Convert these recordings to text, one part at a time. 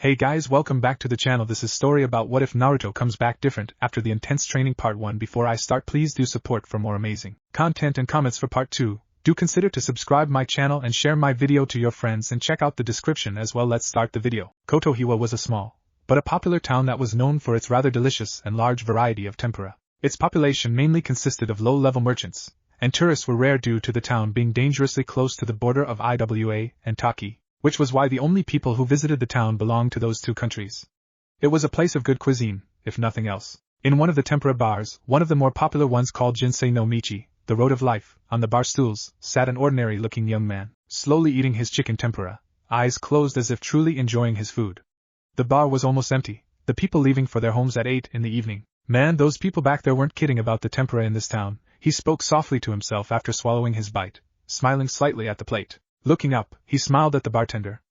Hey guys, welcome back to the channel. This is story about what if Naruto comes back different after the intense training part 1. Before I start, please do support for more amazing content and comments for part 2. Do consider to subscribe my channel and share my video to your friends and check out the description as well. Let's start the video. Kotohiwa was a small, but a popular town that was known for its rather delicious and large variety of tempura. Its population mainly consisted of low-level merchants, and tourists were rare due to the town being dangerously close to the border of Iwa and Taki, which was why the only people who visited the town belonged to those two countries. It was a place of good cuisine, if nothing else. In one of the tempura bars, one of the more popular ones called Jinsei no Michi, the Road of Life, on the bar stools, sat an ordinary-looking young man, slowly eating his chicken tempura, eyes closed as if truly enjoying his food. The bar was almost empty, the people leaving for their homes at 8 in the evening. Man, those people back there weren't kidding about the tempura in this town, he spoke softly to himself after swallowing his bite, smiling slightly at the plate. Looking up, he smiled at the bartender.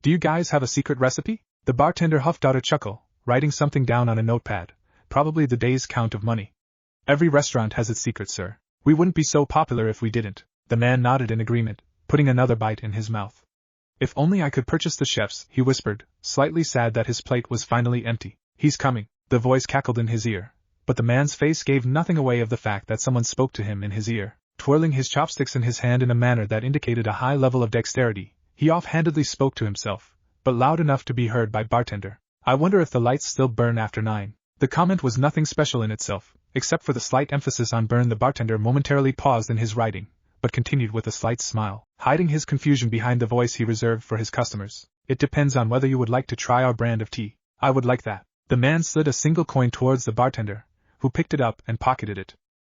Do you guys have a secret recipe? The bartender huffed out a chuckle, writing something down on a notepad, probably the day's count of money. Every restaurant has its secret, sir. We wouldn't be so popular if we didn't. The man nodded in agreement, putting another bite in his mouth. If only I could purchase the chef's, he whispered, slightly sad that his plate was finally empty. He's coming, the voice cackled in his ear, but the man's face gave nothing away of the fact that someone spoke to him in his ear. Twirling his chopsticks in his hand in a manner that indicated a high level of dexterity, he offhandedly spoke to himself, but loud enough to be heard by bartender. I wonder if the lights still burn after 9. The comment was nothing special in itself, except for the slight emphasis on burn. The bartender momentarily paused in his writing, but continued with a slight smile, hiding his confusion behind the voice he reserved for his customers. It depends on whether you would like to try our brand of tea. I would like that. The man slid a single coin towards the bartender, who picked it up and pocketed it.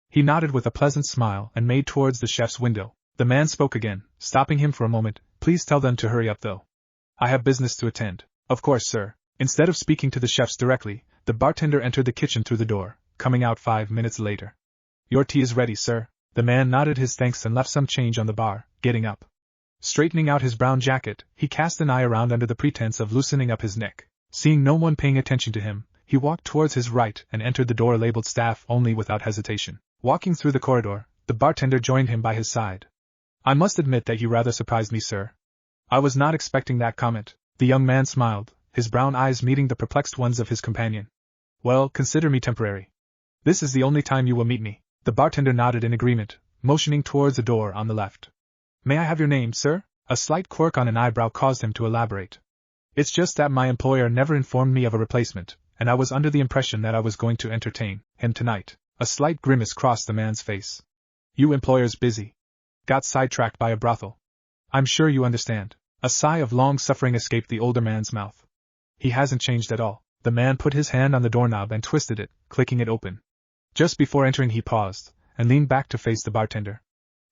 He nodded with a pleasant smile and made towards the chef's window. The man spoke again, stopping him for a moment. Please tell them to hurry up though. I have business to attend. Of course, sir. Instead of speaking to the chefs directly, the bartender entered the kitchen through the door, coming out 5 minutes later. Your tea is ready, sir. The man nodded his thanks and left some change on the bar, getting up. Straightening out his brown jacket, he cast an eye around under the pretense of loosening up his neck. Seeing no one paying attention to him, he walked towards his right and entered the door labeled staff only without hesitation. Walking through the corridor, the bartender joined him by his side. I must admit that you rather surprised me, sir. I was not expecting that comment. The young man smiled, his brown eyes meeting the perplexed ones of his companion. Well, consider me temporary. This is the only time you will meet me. The bartender nodded in agreement, motioning towards a door on the left. May I have your name, sir? A slight quirk on an eyebrow caused him to elaborate. It's just that my employer never informed me of a replacement, and I was under the impression that I was going to entertain him tonight. A slight grimace crossed the man's face. You employer's busy. Got sidetracked by a brothel. I'm sure you understand. A sigh of long suffering escaped the older man's mouth. He hasn't changed at all. The man put his hand on the doorknob and twisted it, clicking it open. Just before entering he paused, and leaned back to face the bartender.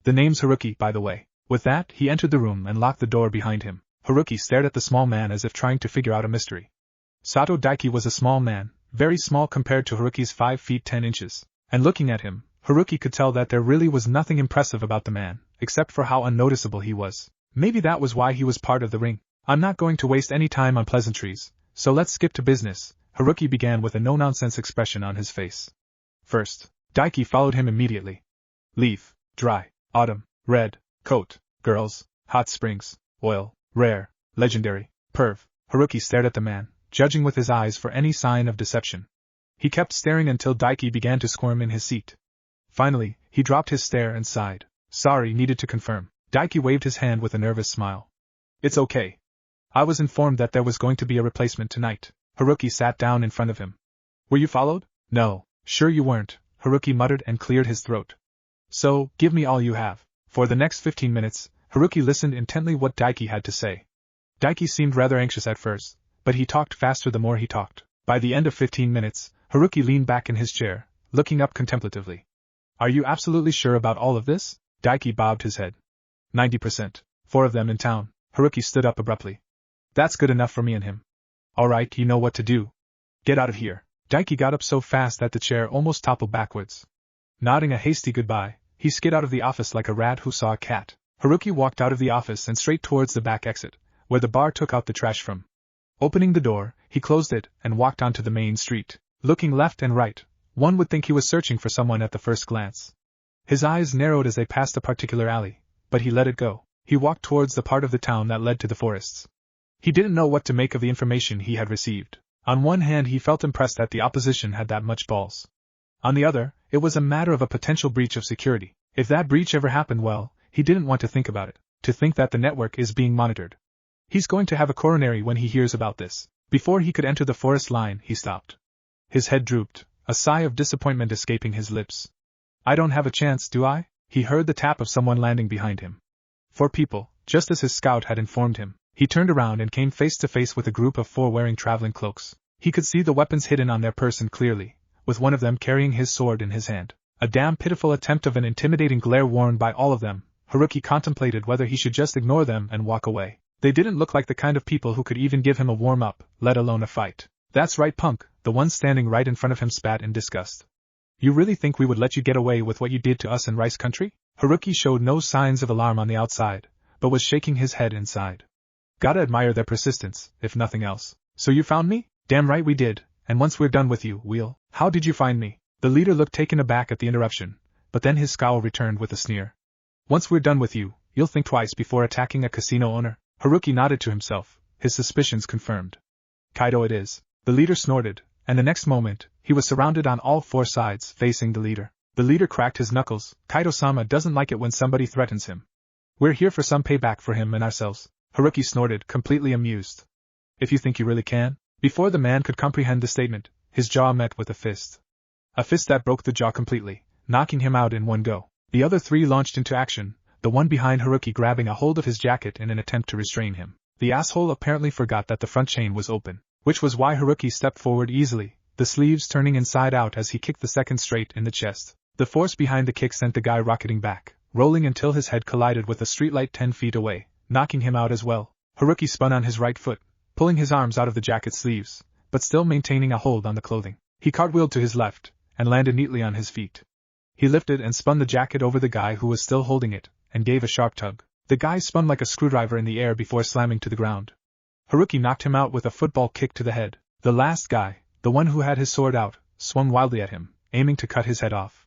The name's Haruki, by the way. With that, he entered the room and locked the door behind him. Haruki stared at the small man as if trying to figure out a mystery. Sato Daiki was a small man, very small compared to Haruki's 5 feet 10 inches. And looking at him, Haruki could tell that there really was nothing impressive about the man, except for how unnoticeable he was. Maybe that was why he was part of the ring. I'm not going to waste any time on pleasantries, so let's skip to business, Haruki began with a no-nonsense expression on his face. First, Daiki followed him immediately. Leaf, dry, autumn, red, coat, girls, hot springs, oil, rare, legendary, perv. Haruki stared at the man, judging with his eyes for any sign of deception. He kept staring until Daiki began to squirm in his seat. Finally, he dropped his stare and sighed. Sorry, needed to confirm. Daiki waved his hand with a nervous smile. It's okay. I was informed that there was going to be a replacement tonight. Haruki sat down in front of him. Were you followed? No, sure you weren't, Haruki muttered and cleared his throat. So, give me all you have. For the next 15 minutes, Haruki listened intently what Daiki had to say. Daiki seemed rather anxious at first, but he talked faster the more he talked. By the end of 15 minutes, Haruki leaned back in his chair, looking up contemplatively. Are you absolutely sure about all of this? Daiki bobbed his head. 90%. 4 of them in town. Haruki stood up abruptly. That's good enough for me and him. Alright, you know what to do. Get out of here. Daiki got up so fast that the chair almost toppled backwards. Nodding a hasty goodbye, he skid out of the office like a rat who saw a cat. Haruki walked out of the office and straight towards the back exit, where the bar took out the trash from. Opening the door, he closed it and walked onto the main street. Looking left and right, one would think he was searching for someone at the first glance. His eyes narrowed as they passed a particular alley, but he let it go. He walked towards the part of the town that led to the forests. He didn't know what to make of the information he had received. On one hand, he felt impressed that the opposition had that much balls. On the other, it was a matter of a potential breach of security. If that breach ever happened, well, he didn't want to think about it. To think that the network is being monitored. He's going to have a coronary when he hears about this. Before he could enter the forest line, he stopped. His head drooped, a sigh of disappointment escaping his lips. I don't have a chance, do I? He heard the tap of someone landing behind him. 4 people, just as his scout had informed him. He turned around and came face to face with a group of 4 wearing traveling cloaks. He could see the weapons hidden on their person clearly, with one of them carrying his sword in his hand. A damn pitiful attempt of an intimidating glare worn by all of them. Haruki contemplated whether he should just ignore them and walk away. They didn't look like the kind of people who could even give him a warm-up, let alone a fight. That's right, punk, the one standing right in front of him spat in disgust. You really think we would let you get away with what you did to us in Rice Country? Haruki showed no signs of alarm on the outside, but was shaking his head inside. Gotta admire their persistence, if nothing else. So you found me? Damn right we did, and once we're done with you, we'll... How did you find me? The leader looked taken aback at the interruption, but then his scowl returned with a sneer. Once we're done with you, you'll think twice before attacking a casino owner? Haruki nodded to himself, his suspicions confirmed. Kaido it is. The leader snorted, and the next moment, he was surrounded on all 4 sides, facing the leader. The leader cracked his knuckles. Kaido-sama doesn't like it when somebody threatens him. We're here for some payback for him and ourselves. Haruki snorted, completely amused. If you think you really can? Before the man could comprehend the statement, his jaw met with a fist. A fist that broke the jaw completely, knocking him out in one go. The other 3 launched into action, the one behind Haruki grabbing a hold of his jacket in an attempt to restrain him. The asshole apparently forgot that the front chain was open, which was why Haruki stepped forward easily, the sleeves turning inside out as he kicked the second straight in the chest. The force behind the kick sent the guy rocketing back, rolling until his head collided with a streetlight 10 feet away, knocking him out as well. Haruki spun on his right foot, pulling his arms out of the jacket sleeves, but still maintaining a hold on the clothing. He cartwheeled to his left, and landed neatly on his feet. He lifted and spun the jacket over the guy who was still holding it, and gave a sharp tug. The guy spun like a screwdriver in the air before slamming to the ground. Haruki knocked him out with a football kick to the head. The last guy, the one who had his sword out, swung wildly at him, aiming to cut his head off.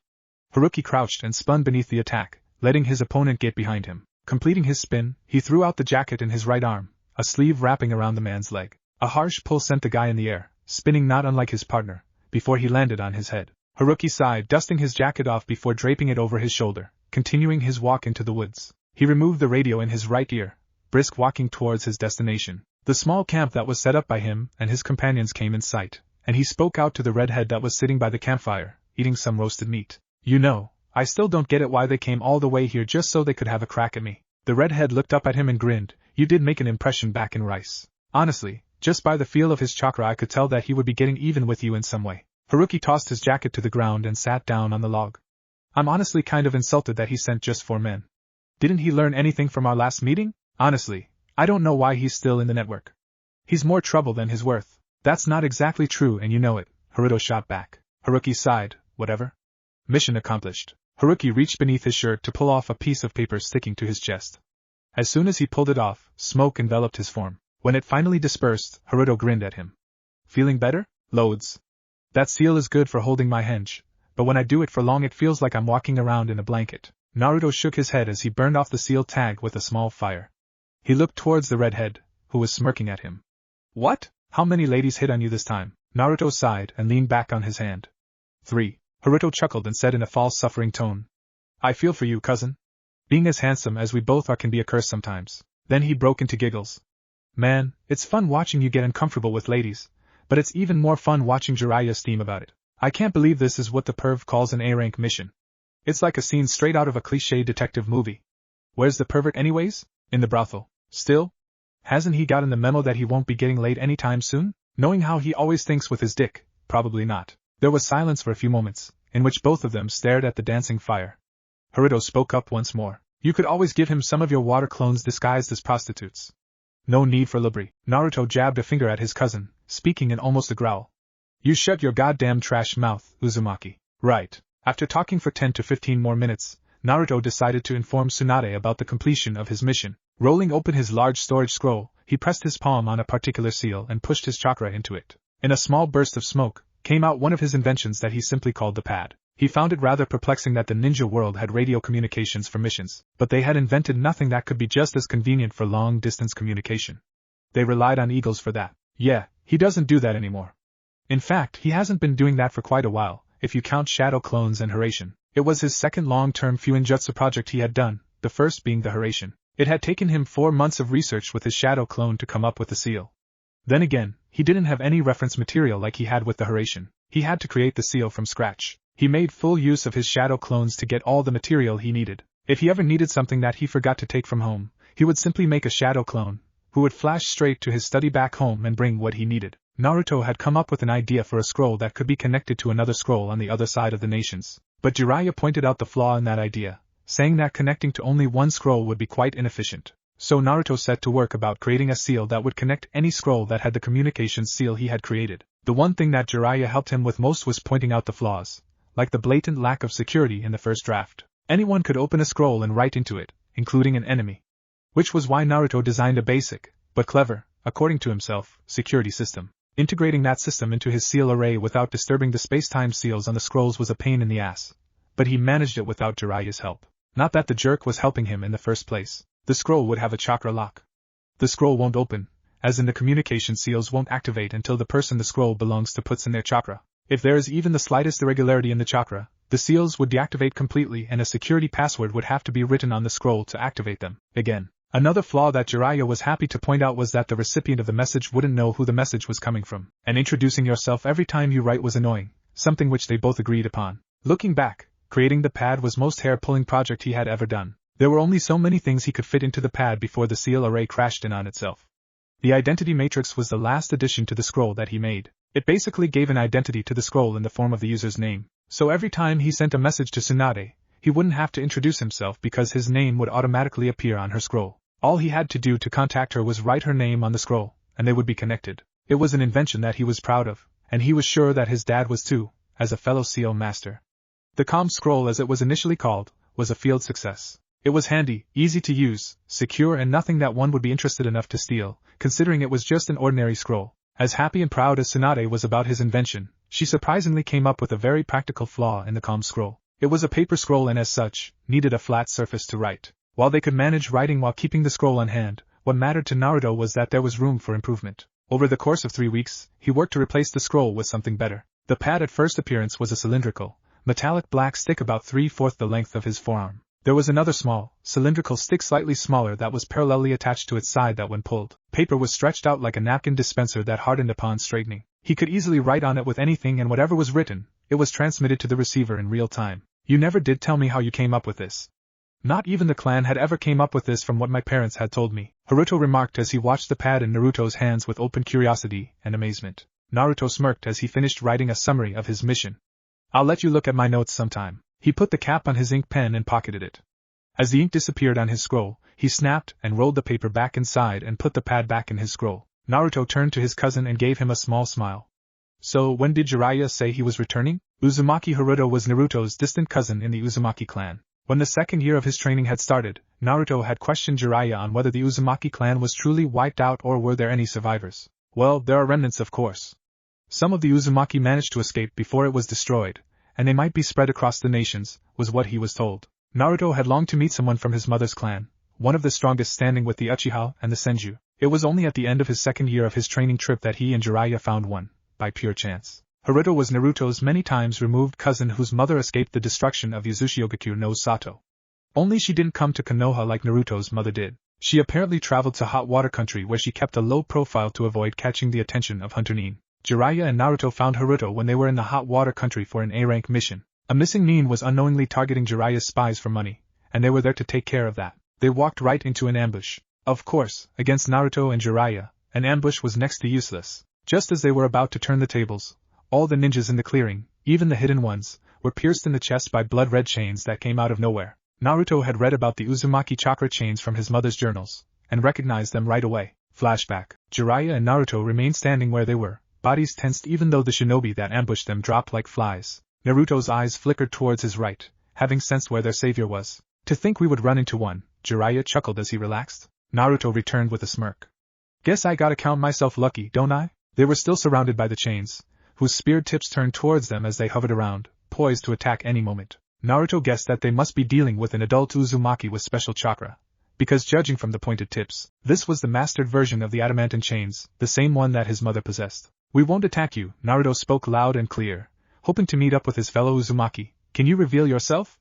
Haruki crouched and spun beneath the attack, letting his opponent get behind him. Completing his spin, he threw out the jacket in his right arm, a sleeve wrapping around the man's leg. A harsh pull sent the guy in the air, spinning not unlike his partner, before he landed on his head. Haruki sighed, dusting his jacket off before draping it over his shoulder, continuing his walk into the woods. He removed the radio in his right ear, brisk walking towards his destination. The small camp that was set up by him and his companions came in sight, and he spoke out to the redhead that was sitting by the campfire, eating some roasted meat. You know, I still don't get it why they came all the way here just so they could have a crack at me. The redhead looked up at him and grinned. You did make an impression back in Rice. Honestly, just by the feel of his chakra I could tell that he would be getting even with you in some way. Haruki tossed his jacket to the ground and sat down on the log. I'm honestly kind of insulted that he sent just 4 men. Didn't he learn anything from our last meeting? Honestly, I don't know why he's still in the network. He's more trouble than his worth. That's not exactly true and you know it, Haruto shot back. Haruki sighed, whatever. Mission accomplished. Haruki reached beneath his shirt to pull off a piece of paper sticking to his chest. As soon as he pulled it off, smoke enveloped his form. When it finally dispersed, Haruto grinned at him. Feeling better? Loads. That seal is good for holding my henge, but when I do it for long it feels like I'm walking around in a blanket. Naruto shook his head as he burned off the seal tag with a small fire. He looked towards the redhead, who was smirking at him. What? How many ladies hit on you this time? Naruto sighed and leaned back on his hand. 3. Haruto chuckled and said in a false suffering tone. I feel for you, cousin. Being as handsome as we both are can be a curse sometimes. Then he broke into giggles. Man, it's fun watching you get uncomfortable with ladies, but it's even more fun watching Jiraiya steam about it. I can't believe this is what the perv calls an A-rank mission. It's like a scene straight out of a cliché detective movie. Where's the pervert anyways? In the brothel. Still? Hasn't he gotten the memo that he won't be getting laid anytime soon? Knowing how he always thinks with his dick, probably not. There was silence for a few moments, in which both of them stared at the dancing fire. Haruto spoke up once more. You could always give him some of your water clones disguised as prostitutes. No need for livery. Naruto jabbed a finger at his cousin, speaking in almost a growl. You shut your goddamn trash mouth, Uzumaki. Right. After talking for 10 to 15 more minutes, Naruto decided to inform Tsunade about the completion of his mission. Rolling open his large storage scroll, he pressed his palm on a particular seal and pushed his chakra into it. In a small burst of smoke, came out one of his inventions that he simply called the pad. He found it rather perplexing that the ninja world had radio communications for missions, but they had invented nothing that could be just as convenient for long-distance communication. They relied on eagles for that. Yeah, he doesn't do that anymore. In fact, he hasn't been doing that for quite a while, if you count shadow clones and Hiraishin. It was his second long-term Fuinjutsu project he had done, the first being the Hiraishin. It had taken him 4 months of research with his shadow clone to come up with the seal. Then again, he didn't have any reference material like he had with the Hiraishin. He had to create the seal from scratch. He made full use of his shadow clones to get all the material he needed. If he ever needed something that he forgot to take from home, he would simply make a shadow clone, who would flash straight to his study back home and bring what he needed. Naruto had come up with an idea for a scroll that could be connected to another scroll on the other side of the nations. But Jiraiya pointed out the flaw in that idea, saying that connecting to only one scroll would be quite inefficient. So Naruto set to work about creating a seal that would connect any scroll that had the communications seal he had created. The one thing that Jiraiya helped him with most was pointing out the flaws, like the blatant lack of security in the first draft. Anyone could open a scroll and write into it, including an enemy. Which was why Naruto designed a basic, but clever, according to himself, security system. Integrating that system into his seal array without disturbing the space-time seals on the scrolls was a pain in the ass. But he managed it without Jiraiya's help. Not that the jerk was helping him in the first place. The scroll would have a chakra lock. The scroll won't open, as in the communication seals won't activate until the person the scroll belongs to puts in their chakra. If there is even the slightest irregularity in the chakra, the seals would deactivate completely and a security password would have to be written on the scroll to activate them. Again, another flaw that Jiraiya was happy to point out was that the recipient of the message wouldn't know who the message was coming from. And introducing yourself every time you write was annoying, something which they both agreed upon. Looking back, creating the pad was most hair-pulling project he had ever done. There were only so many things he could fit into the pad before the seal array crashed in on itself. The identity matrix was the last addition to the scroll that he made. It basically gave an identity to the scroll in the form of the user's name. So every time he sent a message to Tsunade, he wouldn't have to introduce himself because his name would automatically appear on her scroll. All he had to do to contact her was write her name on the scroll, and they would be connected. It was an invention that he was proud of, and he was sure that his dad was too, as a fellow seal master. The Calm Scroll, as it was initially called, was a field success. It was handy, easy to use, secure, and nothing that one would be interested enough to steal, considering it was just an ordinary scroll. As happy and proud as Tsunade was about his invention, she surprisingly came up with a very practical flaw in the Calm Scroll. It was a paper scroll and as such, needed a flat surface to write. While they could manage writing while keeping the scroll on hand, what mattered to Naruto was that there was room for improvement. Over the course of 3 weeks, he worked to replace the scroll with something better. The pad at first appearance was a cylindrical, metallic black stick about 3/4 the length of his forearm. There was another small, cylindrical stick slightly smaller that was parallelly attached to its side that when pulled, paper was stretched out like a napkin dispenser that hardened upon straightening. He could easily write on it with anything and whatever was written, it was transmitted to the receiver in real time. You never did tell me how you came up with this. Not even the clan had ever came up with this from what my parents had told me, Haruto remarked as he watched the pad in Naruto's hands with open curiosity and amazement. Naruto smirked as he finished writing a summary of his mission. I'll let you look at my notes sometime. He put the cap on his ink pen and pocketed it. As the ink disappeared on his scroll, he snapped and rolled the paper back inside and put the pad back in his scroll. Naruto turned to his cousin and gave him a small smile. So when did Jiraiya say he was returning? Uzumaki Haruto was Naruto's distant cousin in the Uzumaki clan. When the second year of his training had started, Naruto had questioned Jiraiya on whether the Uzumaki clan was truly wiped out or were there any survivors. Well, there are remnants of course. Some of the Uzumaki managed to escape before it was destroyed, and they might be spread across the nations, was what he was told. Naruto had longed to meet someone from his mother's clan, one of the strongest standing with the Uchiha and the Senju. It was only at the end of his second year of his training trip that he and Jiraiya found one, by pure chance. Haruto was Naruto's many times removed cousin whose mother escaped the destruction of Uzushiogakure no Sato. Only she didn't come to Konoha like Naruto's mother did. She apparently traveled to hot water country where she kept a low profile to avoid catching the attention of Hunter Nin. Jiraiya and Naruto found Haruto when they were in the hot water country for an A-rank mission. A missing Nin was unknowingly targeting Jiraiya's spies for money, and they were there to take care of that. They walked right into an ambush. Of course, against Naruto and Jiraiya, an ambush was next to useless. Just as they were about to turn the tables, all the ninjas in the clearing, even the hidden ones, were pierced in the chest by blood-red chains that came out of nowhere. Naruto had read about the Uzumaki chakra chains from his mother's journals, and recognized them right away. Flashback. Jiraiya and Naruto remained standing where they were, bodies tensed even though the shinobi that ambushed them dropped like flies. Naruto's eyes flickered towards his right, having sensed where their savior was. To think we would run into one, Jiraiya chuckled as he relaxed. Naruto returned with a smirk. Guess I gotta count myself lucky, don't I? They were still surrounded by the chains, whose spear tips turned towards them as they hovered around, poised to attack any moment. Naruto guessed that they must be dealing with an adult Uzumaki with special chakra, because judging from the pointed tips, this was the mastered version of the adamantine chains, the same one that his mother possessed. We won't attack you, Naruto spoke loud and clear, hoping to meet up with his fellow Uzumaki. Can you reveal yourself?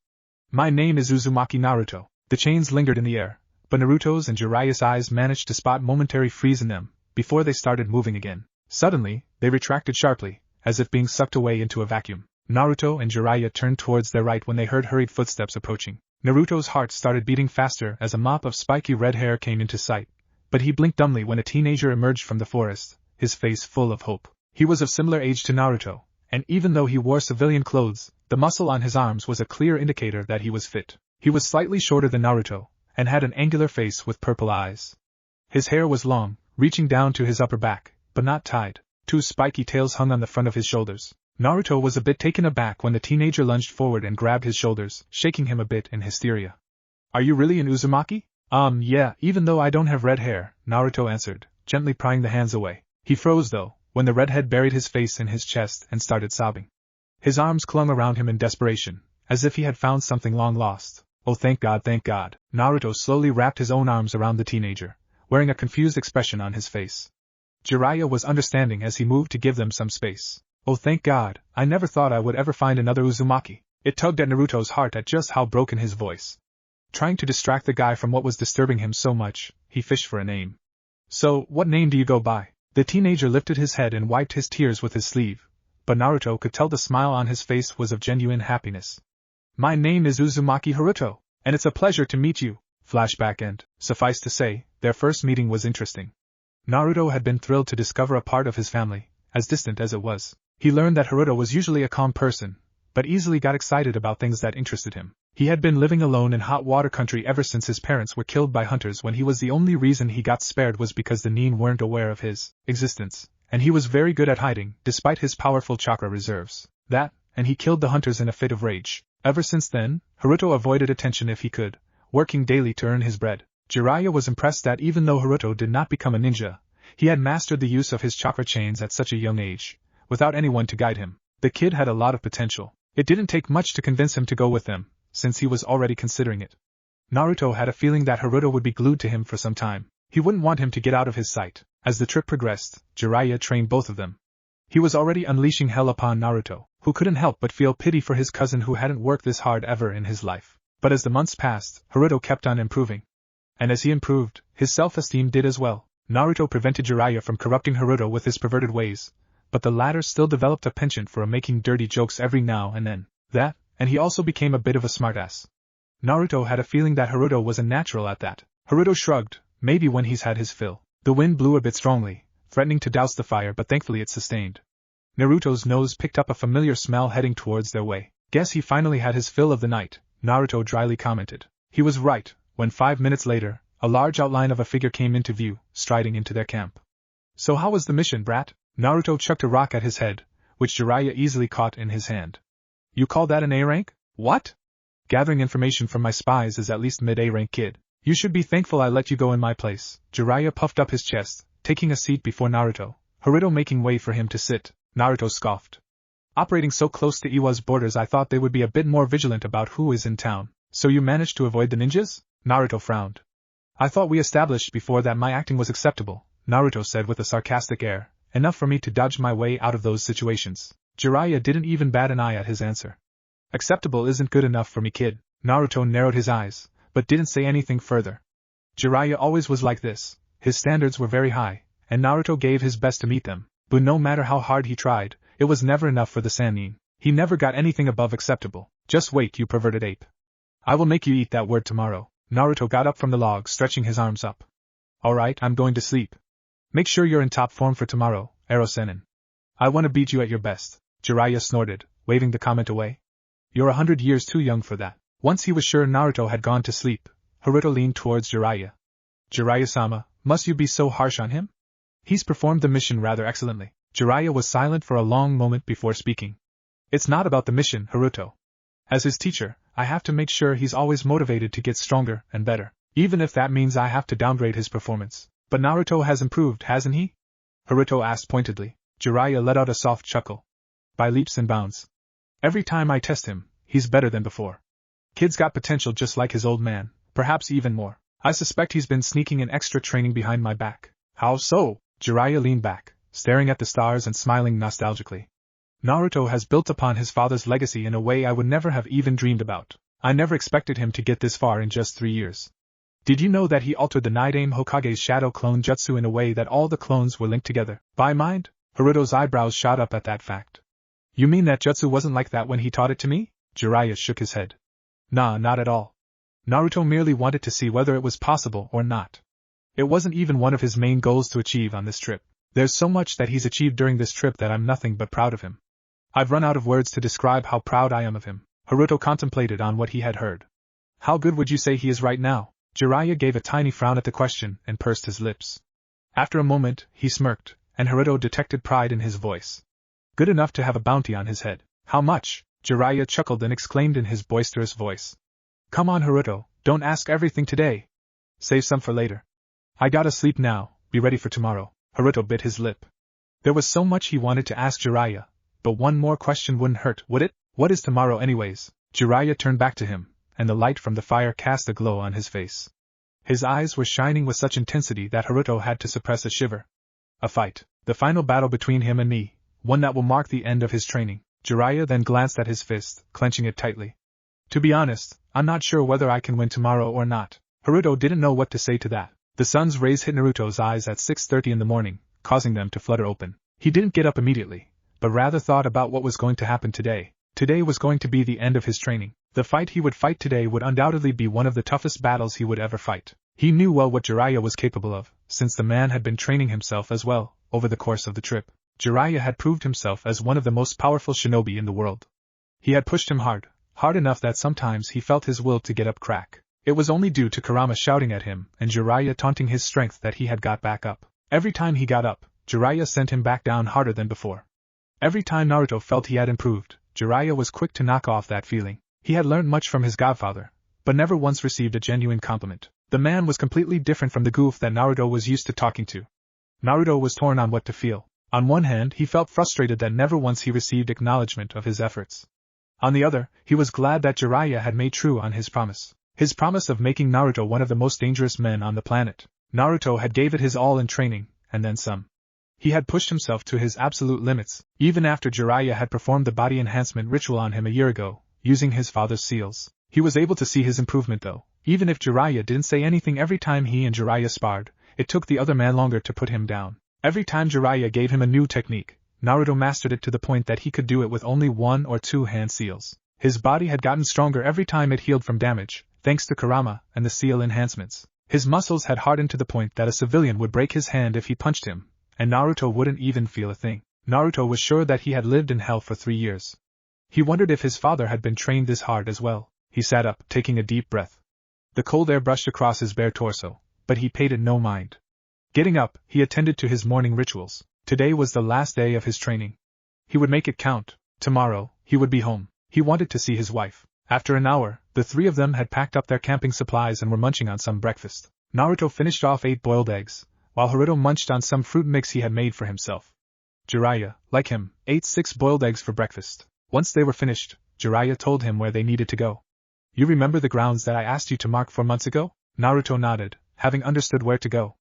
My name is Uzumaki Naruto. The chains lingered in the air, but Naruto's and Jiraiya's eyes managed to spot momentary freeze in them, before they started moving again. Suddenly, they retracted sharply, as if being sucked away into a vacuum. Naruto and Jiraiya turned towards their right when they heard hurried footsteps approaching. Naruto's heart started beating faster as a mop of spiky red hair came into sight, but he blinked dumbly when a teenager emerged from the forest, his face full of hope. He was of similar age to Naruto, and even though he wore civilian clothes, the muscle on his arms was a clear indicator that he was fit. He was slightly shorter than Naruto, and had an angular face with purple eyes. His hair was long, reaching down to his upper back, but not tied. Two spiky tails hung on the front of his shoulders. Naruto was a bit taken aback when the teenager lunged forward and grabbed his shoulders, shaking him a bit in hysteria. Are you really an Uzumaki? Yeah, even though I don't have red hair, Naruto answered, gently prying the hands away. He froze though, when the redhead buried his face in his chest and started sobbing. His arms clung around him in desperation, as if he had found something long lost. Oh, thank God, thank God. Naruto slowly wrapped his own arms around the teenager, wearing a confused expression on his face. Jiraiya was understanding as he moved to give them some space. Oh, thank God, I never thought I would ever find another Uzumaki. It tugged at Naruto's heart at just how broken his voice. Trying to distract the guy from what was disturbing him so much, he fished for a name. So, what name do you go by? The teenager lifted his head and wiped his tears with his sleeve, but Naruto could tell the smile on his face was of genuine happiness. My name is Uzumaki Haruto, and it's a pleasure to meet you. Flashback end. Suffice to say, their first meeting was interesting. Naruto had been thrilled to discover a part of his family, as distant as it was. He learned that Haruto was usually a calm person, but easily got excited about things that interested him. He had been living alone in hot water country ever since his parents were killed by hunters when he was the only reason he got spared was because the Nin weren't aware of his existence, and he was very good at hiding, despite his powerful chakra reserves. That, and he killed the hunters in a fit of rage. Ever since then, Haruto avoided attention if he could, working daily to earn his bread. Jiraiya was impressed that even though Haruto did not become a ninja, he had mastered the use of his chakra chains at such a young age, without anyone to guide him. The kid had a lot of potential. It didn't take much to convince him to go with them, since he was already considering it. Naruto had a feeling that Haruto would be glued to him for some time. He wouldn't want him to get out of his sight. As the trip progressed, Jiraiya trained both of them. He was already unleashing hell upon Naruto, who couldn't help but feel pity for his cousin who hadn't worked this hard ever in his life. But as the months passed, Haruto kept on improving. And as he improved, his self-esteem did as well. Naruto prevented Jiraiya from corrupting Haruto with his perverted ways, but the latter still developed a penchant for making dirty jokes every now and then. That, and he also became a bit of a smartass. Naruto had a feeling that Haruto was a natural at that. Haruto shrugged, maybe when he's had his fill. The wind blew a bit strongly, threatening to douse the fire, but thankfully it sustained. Naruto's nose picked up a familiar smell heading towards their way. Guess he finally had his fill of the night, Naruto dryly commented. He was right, when 5 minutes later, a large outline of a figure came into view, striding into their camp. So how was the mission, brat? Naruto chucked a rock at his head, which Jiraiya easily caught in his hand. You call that an A rank? What? Gathering information from my spies is at least mid-A rank, kid. You should be thankful I let you go in my place. Jiraiya puffed up his chest, taking a seat before Naruto, Haruto making way for him to sit. Naruto scoffed. Operating so close to Iwa's borders, I thought they would be a bit more vigilant about who is in town. So you managed to avoid the ninjas? Naruto frowned. I thought we established before that my acting was acceptable, Naruto said with a sarcastic air, enough for me to dodge my way out of those situations. Jiraiya didn't even bat an eye at his answer. Acceptable isn't good enough for me, kid. Naruto narrowed his eyes, but didn't say anything further. Jiraiya always was like this. His standards were very high, and Naruto gave his best to meet them, but no matter how hard he tried, it was never enough for the Sannin. He never got anything above acceptable. Just wait, you perverted ape. I will make you eat that word tomorrow. Naruto got up from the log, stretching his arms up. Alright, I'm going to sleep. Make sure you're in top form for tomorrow, Ero Sennin. I want to beat you at your best. Jiraiya snorted, waving the comment away. You're 100 years too young for that. Once he was sure Naruto had gone to sleep, Haruto leaned towards Jiraiya. Jiraiya-sama, must you be so harsh on him? He's performed the mission rather excellently. Jiraiya was silent for a long moment before speaking. It's not about the mission, Haruto. As his teacher, I have to make sure he's always motivated to get stronger and better, even if that means I have to downgrade his performance. But Naruto has improved, hasn't he? Haruto asked pointedly. Jiraiya let out a soft chuckle. By leaps and bounds. Every time I test him, he's better than before. Kid's got potential just like his old man, perhaps even more. I suspect he's been sneaking in extra training behind my back. How so? Jiraiya leaned back, staring at the stars and smiling nostalgically. Naruto has built upon his father's legacy in a way I would never have even dreamed about. I never expected him to get this far in just 3 years. Did you know that he altered the Nidaime Hokage's shadow clone jutsu in a way that all the clones were linked together by mind? Naruto's eyebrows shot up at that fact. You mean that jutsu wasn't like that when he taught it to me? Jiraiya shook his head. Nah, not at all. Naruto merely wanted to see whether it was possible or not. It wasn't even one of his main goals to achieve on this trip. There's so much that he's achieved during this trip that I'm nothing but proud of him. I've run out of words to describe how proud I am of him. Naruto contemplated on what he had heard. How good would you say he is right now? Jiraiya gave a tiny frown at the question and pursed his lips. After a moment, he smirked, and Naruto detected pride in his voice. Good enough to have a bounty on his head. How much? Jiraiya chuckled and exclaimed in his boisterous voice. Come on, Naruto, don't ask everything today. Save some for later. I gotta sleep now, be ready for tomorrow. Naruto bit his lip. There was so much he wanted to ask Jiraiya, but one more question wouldn't hurt, would it? What is tomorrow anyways? Jiraiya turned back to him, and the light from the fire cast a glow on his face. His eyes were shining with such intensity that Naruto had to suppress a shiver. A fight. The final battle between him and me, one that will mark the end of his training. Jiraiya then glanced at his fist, clenching it tightly. To be honest, I'm not sure whether I can win tomorrow or not. Naruto didn't know what to say to that. The sun's rays hit Naruto's eyes at 6:30 in the morning, causing them to flutter open. He didn't get up immediately, but rather thought about what was going to happen today. Today was going to be the end of his training. The fight he would fight today would undoubtedly be one of the toughest battles he would ever fight. He knew well what Jiraiya was capable of, since the man had been training himself as well, over the course of the trip. Jiraiya had proved himself as one of the most powerful shinobi in the world. He had pushed him hard enough that sometimes he felt his will to get up crack. It was only due to Kurama shouting at him and Jiraiya taunting his strength that he had got back up. Every time he got up, Jiraiya sent him back down harder than before. Every time Naruto felt he had improved, Jiraiya was quick to knock off that feeling. He had learned much from his godfather, but never once received a genuine compliment. The man was completely different from the goof that Naruto was used to talking to. Naruto was torn on what to feel. On one hand, he felt frustrated that never once he received acknowledgement of his efforts. On the other, he was glad that Jiraiya had made true on his promise. His promise of making Naruto one of the most dangerous men on the planet. Naruto had gave it his all in training, and then some. He had pushed himself to his absolute limits, even after Jiraiya had performed the body enhancement ritual on him a year ago, using his father's seals. He was able to see his improvement though. Even if Jiraiya didn't say anything every time he and Jiraiya sparred, it took the other man longer to put him down. Every time Jiraiya gave him a new technique, Naruto mastered it to the point that he could do it with only 1 or 2 hand seals. His body had gotten stronger every time it healed from damage, thanks to Kurama and the seal enhancements. His muscles had hardened to the point that a civilian would break his hand if he punched him, and Naruto wouldn't even feel a thing. Naruto was sure that he had lived in hell for 3 years. He wondered if his father had been trained this hard as well. He sat up, taking a deep breath. The cold air brushed across his bare torso, but he paid it no mind. Getting up, he attended to his morning rituals. Today was the last day of his training. He would make it count. Tomorrow, he would be home. He wanted to see his wife. After an hour, the 3 of them had packed up their camping supplies and were munching on some breakfast. Naruto finished off 8 boiled eggs, while Naruto munched on some fruit mix he had made for himself. Jiraiya, like him, ate 6 boiled eggs for breakfast. Once they were finished, Jiraiya told him where they needed to go. You remember the grounds that I asked you to mark 4 months ago? Naruto nodded, having understood where to go.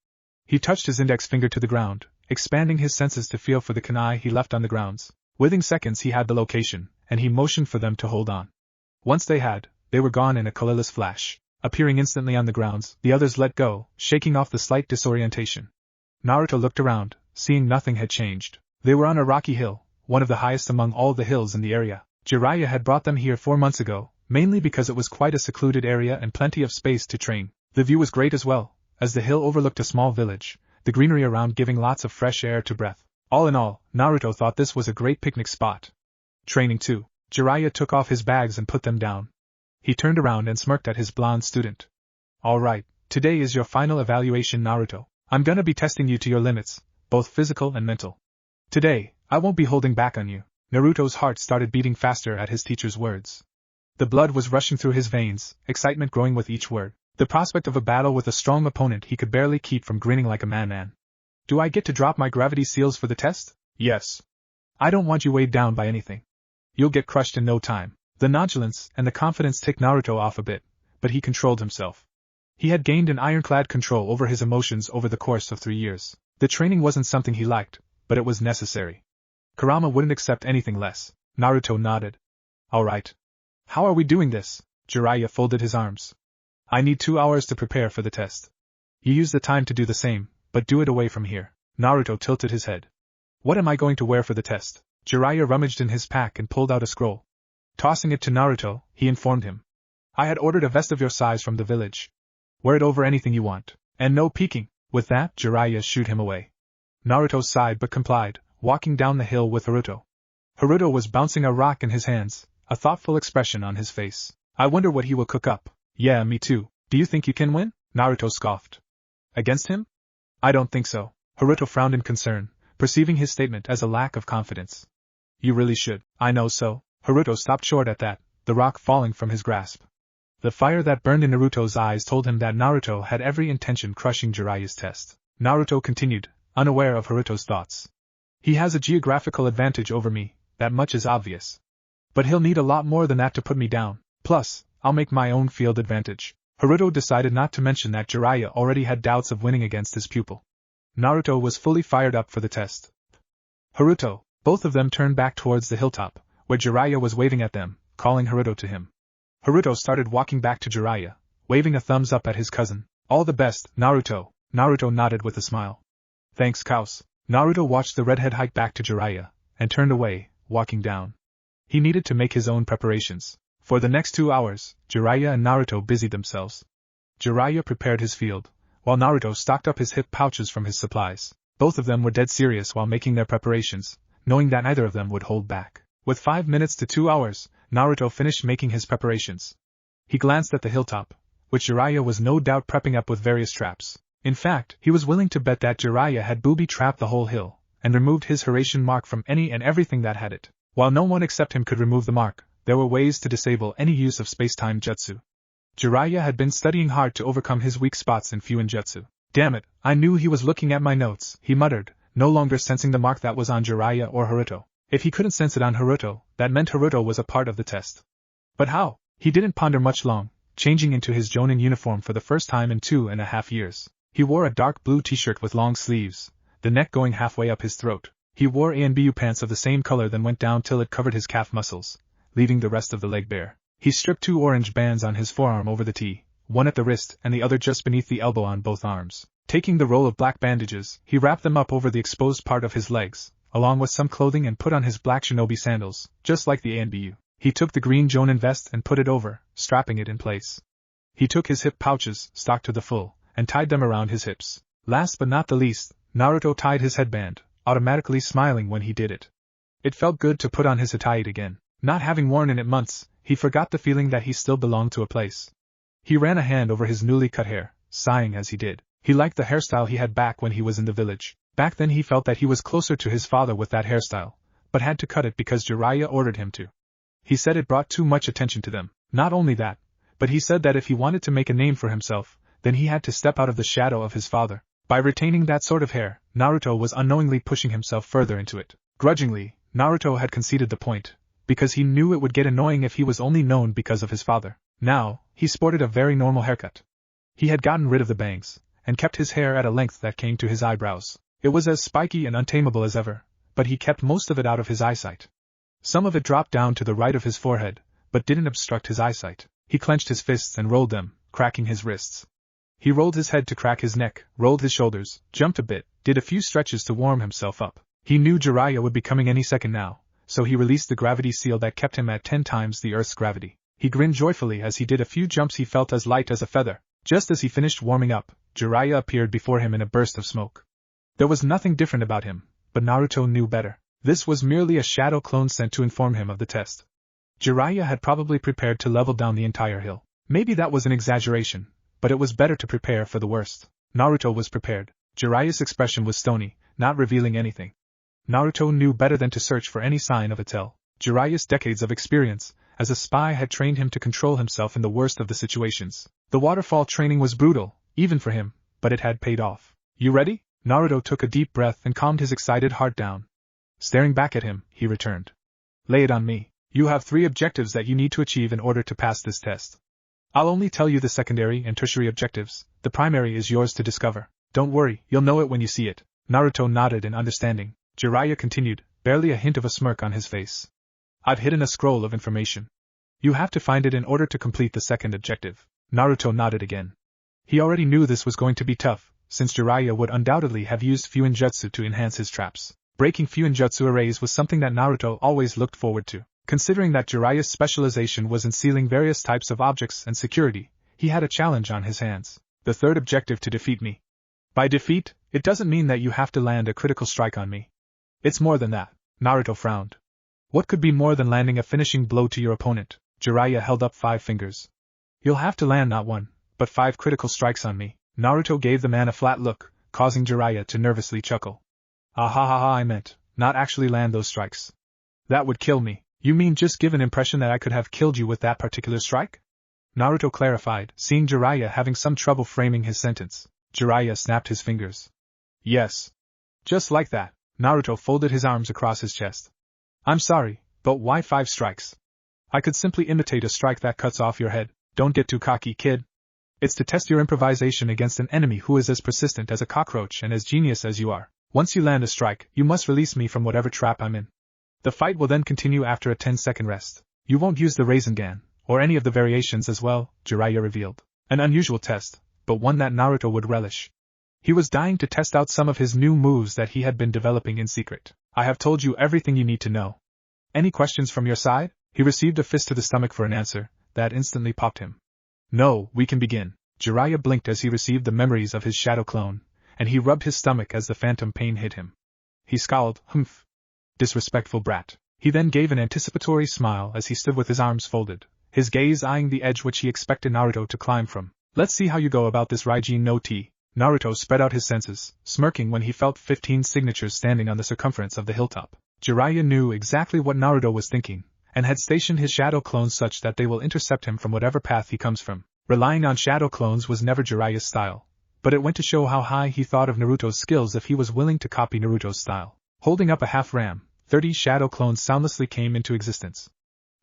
He touched his index finger to the ground, expanding his senses to feel for the kunai he left on the grounds. Within seconds he had the location, and he motioned for them to hold on. Once they were gone in a colorless flash. Appearing instantly on the grounds, the others let go, shaking off the slight disorientation. Naruto looked around, seeing nothing had changed. They were on a rocky hill, one of the highest among all the hills in the area. Jiraiya had brought them here 4 months ago, mainly because it was quite a secluded area and plenty of space to train. The view was great as well, as the hill overlooked a small village, the greenery around giving lots of fresh air to breathe. All in all, Naruto thought this was a great picnic spot. Training too. Jiraiya took off his bags and put them down. He turned around and smirked at his blonde student. All right, today is your final evaluation, Naruto. I'm gonna be testing you to your limits, both physical and mental. Today, I won't be holding back on you. Naruto's heart started beating faster at his teacher's words. The blood was rushing through his veins, excitement growing with each word. The prospect of a battle with a strong opponent he could barely keep from grinning like a madman. Do I get to drop my gravity seals for the test? Yes. I don't want you weighed down by anything. You'll get crushed in no time. The nonchalance and the confidence ticked Naruto off a bit, but he controlled himself. He had gained an ironclad control over his emotions over the course of 3 years. The training wasn't something he liked, but it was necessary. Kurama wouldn't accept anything less. Naruto nodded. Alright. How are we doing this? Jiraiya folded his arms. I need 2 hours to prepare for the test. You use the time to do the same, but do it away from here. Naruto tilted his head. What am I going to wear for the test? Jiraiya rummaged in his pack and pulled out a scroll. Tossing it to Naruto, he informed him. I had ordered a vest of your size from the village. Wear it over anything you want. And no peeking. With that, Jiraiya shooed him away. Naruto sighed but complied, walking down the hill with Haruto. Haruto was bouncing a rock in his hands, a thoughtful expression on his face. I wonder what he will cook up. Yeah, me too. Do you think you can win? Naruto scoffed. Against him? I don't think so. Haruto frowned in concern, perceiving his statement as a lack of confidence. You really should. I know so. Haruto stopped short at that, the rock falling from his grasp. The fire that burned in Naruto's eyes told him that Naruto had every intention crushing Jiraiya's test. Naruto continued, unaware of Haruto's thoughts. He has a geographical advantage over me, that much is obvious. But he'll need a lot more than that to put me down. Plus, I'll make my own field advantage. Haruto decided not to mention that Jiraiya already had doubts of winning against his pupil. Naruto was fully fired up for the test. Haruto, both of them turned back towards the hilltop, where Jiraiya was waving at them, calling Haruto to him. Haruto started walking back to Jiraiya, waving a thumbs up at his cousin. All the best, Naruto. Naruto nodded with a smile. Thanks, Kaus. Naruto watched the redhead hike back to Jiraiya, and turned away, walking down. He needed to make his own preparations. For the next 2 hours, Jiraiya and Naruto busied themselves. Jiraiya prepared his field, while Naruto stocked up his hip pouches from his supplies. Both of them were dead serious while making their preparations, knowing that neither of them would hold back. With 5 minutes to 2 hours, Naruto finished making his preparations. He glanced at the hilltop, which Jiraiya was no doubt prepping up with various traps. In fact, he was willing to bet that Jiraiya had booby-trapped the whole hill, and removed his Hiraishin mark from any and everything that had it. While no one except him could remove the mark, there were ways to disable any use of space-time jutsu. Jiraiya had been studying hard to overcome his weak spots in Fuin jutsu. Damn it, I knew he was looking at my notes, he muttered, no longer sensing the mark that was on Jiraiya or Haruto. If he couldn't sense it on Haruto, that meant Haruto was a part of the test. But how? He didn't ponder much long, changing into his Jonin uniform for the first time in 2.5 years. He wore a dark blue t-shirt with long sleeves, the neck going halfway up his throat. He wore ANBU pants of the same color that went down till it covered his calf muscles, leaving the rest of the leg bare. He stripped 2 orange bands on his forearm over the T, one at the wrist and the other just beneath the elbow on both arms. Taking the roll of black bandages, he wrapped them up over the exposed part of his legs, along with some clothing, and put on his black shinobi sandals, just like the ANBU. He took the green Jonin vest and put it over, strapping it in place. He took his hip pouches, stocked to the full, and tied them around his hips. Last but not the least, Naruto tied his headband, automatically smiling when he did it. It felt good to put on his hataite again. Not having worn in it months, he forgot the feeling that he still belonged to a place. He ran a hand over his newly cut hair, sighing as he did. He liked the hairstyle he had back when he was in the village. Back then he felt that he was closer to his father with that hairstyle, but had to cut it because Jiraiya ordered him to. He said it brought too much attention to them. Not only that, but he said that if he wanted to make a name for himself, then he had to step out of the shadow of his father. By retaining that sort of hair, Naruto was unknowingly pushing himself further into it. Grudgingly, Naruto had conceded the point, because he knew it would get annoying if he was only known because of his father. Now, he sported a very normal haircut. He had gotten rid of the bangs, and kept his hair at a length that came to his eyebrows. It was as spiky and untamable as ever, but he kept most of it out of his eyesight. Some of it dropped down to the right of his forehead, but didn't obstruct his eyesight. He clenched his fists and rolled them, cracking his wrists. He rolled his head to crack his neck, rolled his shoulders, jumped a bit, did a few stretches to warm himself up. He knew Jiraiya would be coming any second now, so he released the gravity seal that kept him at 10 times the Earth's gravity. He grinned joyfully as he did a few jumps. He felt as light as a feather. Just as he finished warming up, Jiraiya appeared before him in a burst of smoke. There was nothing different about him, but Naruto knew better. This was merely a shadow clone sent to inform him of the test. Jiraiya had probably prepared to level down the entire hill. Maybe that was an exaggeration, but it was better to prepare for the worst. Naruto was prepared. Jiraiya's expression was stony, not revealing anything. Naruto knew better than to search for any sign of a tell. Jiraiya's decades of experience as a spy had trained him to control himself in the worst of the situations. The waterfall training was brutal, even for him, but it had paid off. You ready? Naruto took a deep breath and calmed his excited heart down. Staring back at him, he returned. Lay it on me. You have 3 objectives that you need to achieve in order to pass this test. I'll only tell you the secondary and tertiary objectives, the primary is yours to discover. Don't worry, you'll know it when you see it. Naruto nodded in understanding. Jiraiya continued, barely a hint of a smirk on his face. I've hidden a scroll of information. You have to find it in order to complete the second objective. Naruto nodded again. He already knew this was going to be tough, since Jiraiya would undoubtedly have used Fuinjutsu to enhance his traps. Breaking Fuinjutsu arrays was something that Naruto always looked forward to. Considering that Jiraiya's specialization was in sealing various types of objects and security, he had a challenge on his hands. The third objective to defeat me. By defeat, it doesn't mean that you have to land a critical strike on me. It's more than that. Naruto frowned. What could be more than landing a finishing blow to your opponent? Jiraiya held up 5 fingers. You'll have to land not 1, but 5 critical strikes on me. Naruto gave the man a flat look, causing Jiraiya to nervously chuckle. Ah ha ha ha, I meant, not actually land those strikes. That would kill me. You mean just give an impression that I could have killed you with that particular strike? Naruto clarified, seeing Jiraiya having some trouble framing his sentence. Jiraiya snapped his fingers. Yes. Just like that. Naruto folded his arms across his chest. I'm sorry, but why 5 strikes? I could simply imitate a strike that cuts off your head. Don't get too cocky, kid. It's to test your improvisation against an enemy who is as persistent as a cockroach and as genius as you are. Once you land a strike, you must release me from whatever trap I'm in. The fight will then continue after a 10-second rest. You won't use the Rasengan, or any of the variations as well, Jiraiya revealed. An unusual test, but one that Naruto would relish. He was dying to test out some of his new moves that he had been developing in secret. I have told you everything you need to know. Any questions from your side? He received a fist to the stomach for an answer that instantly popped him. No, we can begin. Jiraiya blinked as he received the memories of his shadow clone, and he rubbed his stomach as the phantom pain hit him. He scowled, humph. Disrespectful brat. He then gave an anticipatory smile as he stood with his arms folded, his gaze eyeing the edge which he expected Naruto to climb from. Let's see how you go about this Raijin no T. Naruto spread out his senses, smirking when he felt 15 signatures standing on the circumference of the hilltop. Jiraiya knew exactly what Naruto was thinking, and had stationed his shadow clones such that they will intercept him from whatever path he comes from. Relying on shadow clones was never Jiraiya's style, but it went to show how high he thought of Naruto's skills if he was willing to copy Naruto's style. Holding up a half-ram, 30 shadow clones soundlessly came into existence.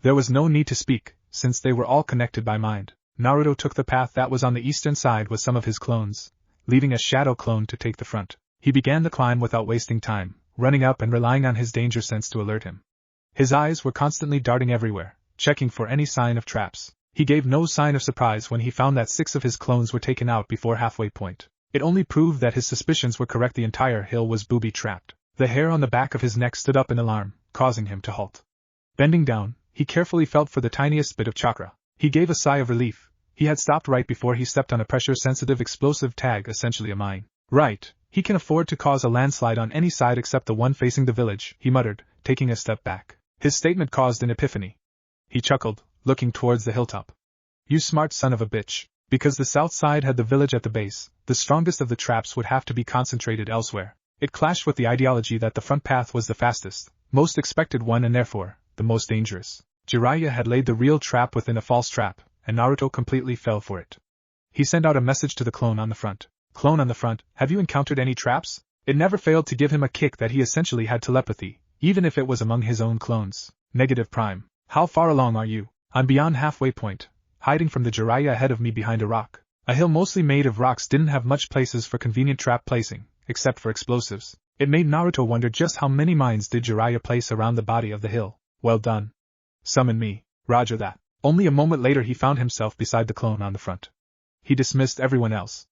There was no need to speak, since they were all connected by mind. Naruto took the path that was on the eastern side with some of his clones, leaving a shadow clone to take the front. He began the climb without wasting time, running up and relying on his danger sense to alert him. His eyes were constantly darting everywhere, checking for any sign of traps. He gave no sign of surprise when he found that 6 of his clones were taken out before halfway point. It only proved that his suspicions were correct. The entire hill was booby-trapped. The hair on the back of his neck stood up in alarm, causing him to halt. Bending down, he carefully felt for the tiniest bit of chakra. He gave a sigh of relief. He had stopped right before he stepped on a pressure-sensitive explosive tag, essentially a mine. Right, he can afford to cause a landslide on any side except the one facing the village, he muttered, taking a step back. His statement caused an epiphany. He chuckled, looking towards the hilltop. You smart son of a bitch. Because the south side had the village at the base, the strongest of the traps would have to be concentrated elsewhere. It clashed with the ideology that the front path was the fastest, most expected one and therefore, the most dangerous. Jiraiya had laid the real trap within a false trap, and Naruto completely fell for it. He sent out a message to the clone on the front. Clone on the front, have you encountered any traps? It never failed to give him a kick that he essentially had telepathy, even if it was among his own clones. Negative Prime. How far along are you? I'm beyond halfway point, hiding from the Jiraiya ahead of me behind a rock. A hill mostly made of rocks didn't have much places for convenient trap placing, except for explosives. It made Naruto wonder just how many mines did Jiraiya place around the body of the hill. Well done. Summon me. Roger that. Only a moment later he found himself beside the clone on the front. He dismissed everyone else.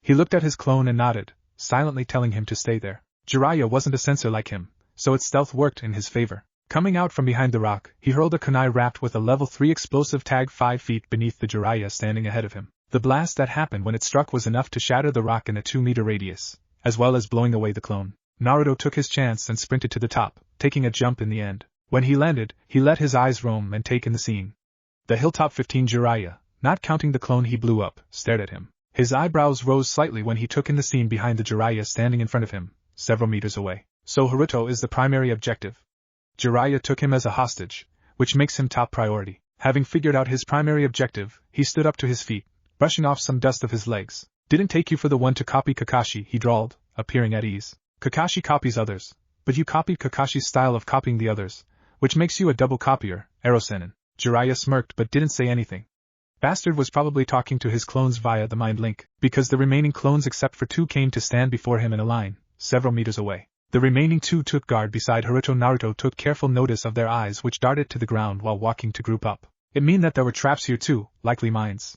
He looked at his clone and nodded, silently telling him to stay there. Jiraiya wasn't a sensor like him, so its stealth worked in his favor. Coming out from behind the rock, he hurled a kunai wrapped with a level 3 explosive tag 5 feet beneath the Jiraiya standing ahead of him. The blast that happened when it struck was enough to shatter the rock in a 2-meter radius, as well as blowing away the clone. Naruto took his chance and sprinted to the top, taking a jump in the end. When he landed, he let his eyes roam and take in the scene. The hilltop 15 Jiraiya, not counting the clone he blew up, stared at him. His eyebrows rose slightly when he took in the scene behind the Jiraiya standing in front of him, several meters away. So Naruto is the primary objective. Jiraiya took him as a hostage, which makes him top priority. Having figured out his primary objective, he stood up to his feet, brushing off some dust of his legs. Didn't take you for the one to copy Kakashi, he drawled, appearing at ease. Kakashi copies others, but you copied Kakashi's style of copying the others, which makes you a double copier, Erosenin. Jiraiya smirked but didn't say anything. Bastard was probably talking to his clones via the mind link, because the remaining clones except for 2 came to stand before him in a line, several meters away. The remaining 2 took guard beside Naruto. Naruto took careful notice of their eyes, which darted to the ground while walking to group up. It meant that there were traps here too, likely mines.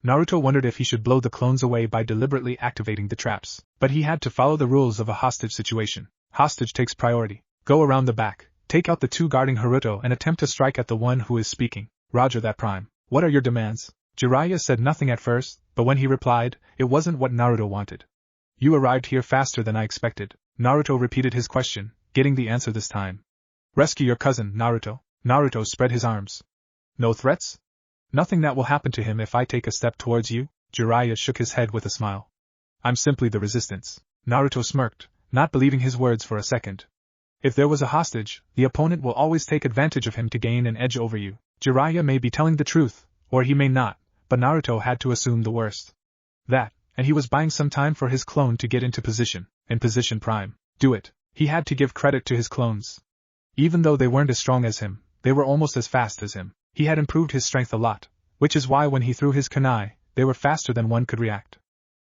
Naruto wondered if he should blow the clones away by deliberately activating the traps, but he had to follow the rules of a hostage situation. Hostage takes priority. Go around the back, take out the 2 guarding Naruto and attempt to strike at the one who is speaking. Roger that, Prime. What are your demands? Jiraiya said nothing at first, but when he replied, it wasn't what Naruto wanted. You arrived here faster than I expected. Naruto repeated his question, getting the answer this time. Rescue your cousin, Naruto. Naruto spread his arms. No threats? Nothing that will happen to him if I take a step towards you? Jiraiya shook his head with a smile. I'm simply the resistance. Naruto smirked, not believing his words for a second. If there was a hostage, the opponent will always take advantage of him to gain an edge over you. Jiraiya may be telling the truth, or he may not, but Naruto had to assume the worst. That, and he was buying some time for his clone to get into position. In position, Prime. Do it. He had to give credit to his clones. Even though they weren't as strong as him, they were almost as fast as him. He had improved his strength a lot, which is why when he threw his kunai, they were faster than one could react.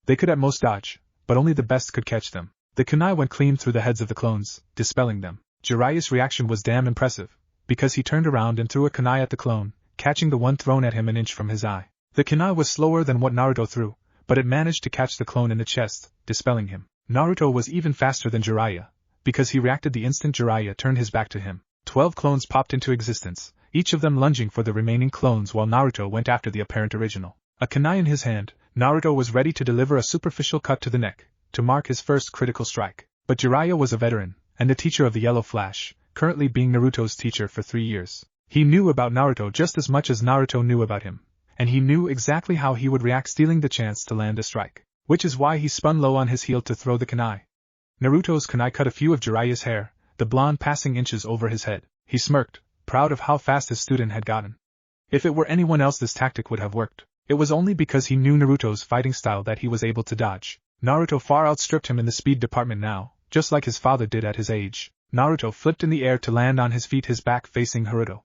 They could at most dodge, but only the best could catch them. The kunai went clean through the heads of the clones, dispelling them. Jiraiya's reaction was damn impressive, because he turned around and threw a kunai at the clone, catching the one thrown at him an inch from his eye. The kunai was slower than what Naruto threw, but it managed to catch the clone in the chest, dispelling him. Naruto was even faster than Jiraiya, because he reacted the instant Jiraiya turned his back to him. 12 clones popped into existence, each of them lunging for the remaining clones while Naruto went after the apparent original. A kunai in his hand, Naruto was ready to deliver a superficial cut to the neck, to mark his first critical strike. But Jiraiya was a veteran, and the teacher of the Yellow Flash, currently being Naruto's teacher for 3 years. He knew about Naruto just as much as Naruto knew about him, and he knew exactly how he would react stealing the chance to land a strike, which is why he spun low on his heel to throw the kunai. Naruto's kunai cut a few of Jiraiya's hair, the blonde passing inches over his head. He smirked, proud of how fast his student had gotten. If it were anyone else this tactic would have worked. It was only because he knew Naruto's fighting style that he was able to dodge. Naruto far outstripped him in the speed department now, just like his father did at his age. Naruto flipped in the air to land on his feet, his back facing Naruto.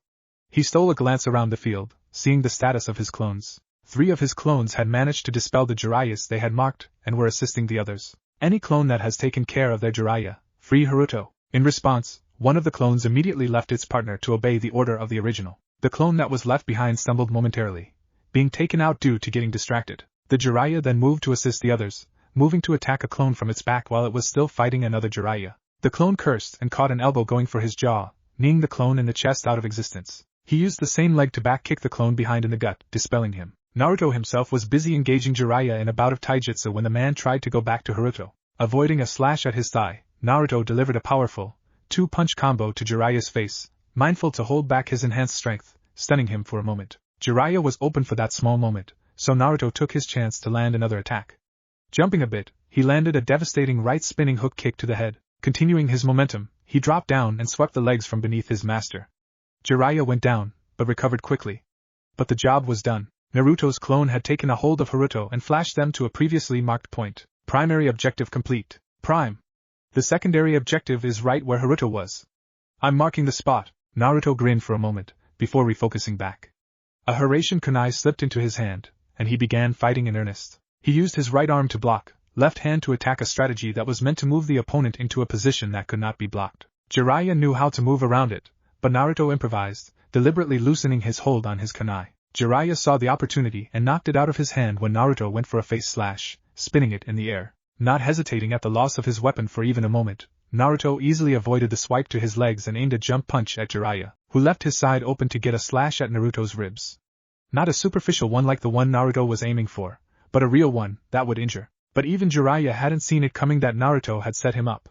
He stole a glance around the field, seeing the status of his clones. 3 of his clones had managed to dispel the Jiraiyas they had marked, and were assisting the others. Any clone that has taken care of their Jiraiya, free Naruto. In response, one of the clones immediately left its partner to obey the order of the original. The clone that was left behind stumbled momentarily, being taken out due to getting distracted. The Jiraiya then moved to assist the others, moving to attack a clone from its back while it was still fighting another Jiraiya. The clone cursed and caught an elbow going for his jaw, kneeing the clone in the chest out of existence. He used the same leg to back kick the clone behind in the gut, dispelling him. Naruto himself was busy engaging Jiraiya in a bout of taijutsu when the man tried to go back to Naruto. Avoiding a slash at his thigh, Naruto delivered a powerful 2-punch combo to Jiraiya's face, mindful to hold back his enhanced strength, stunning him for a moment. Jiraiya was open for that small moment, so Naruto took his chance to land another attack. Jumping a bit, he landed a devastating right spinning hook kick to the head. Continuing his momentum, he dropped down and swept the legs from beneath his master. Jiraiya went down, but recovered quickly. But the job was done. Naruto's clone had taken a hold of Naruto and flashed them to a previously marked point. Primary objective complete. Prime. The secondary objective is right where Naruto was. I'm marking the spot. Naruto grinned for a moment, before refocusing back. A Hiraishin kunai slipped into his hand, and he began fighting in earnest. He used his right arm to block, left hand to attack, a strategy that was meant to move the opponent into a position that could not be blocked. Jiraiya knew how to move around it, but Naruto improvised, deliberately loosening his hold on his kunai. Jiraiya saw the opportunity and knocked it out of his hand when Naruto went for a face slash, spinning it in the air. Not hesitating at the loss of his weapon for even a moment, Naruto easily avoided the swipe to his legs and aimed a jump punch at Jiraiya, who left his side open to get a slash at Naruto's ribs. Not a superficial one like the one Naruto was aiming for, but a real one that would injure. But even Jiraiya hadn't seen it coming that Naruto had set him up.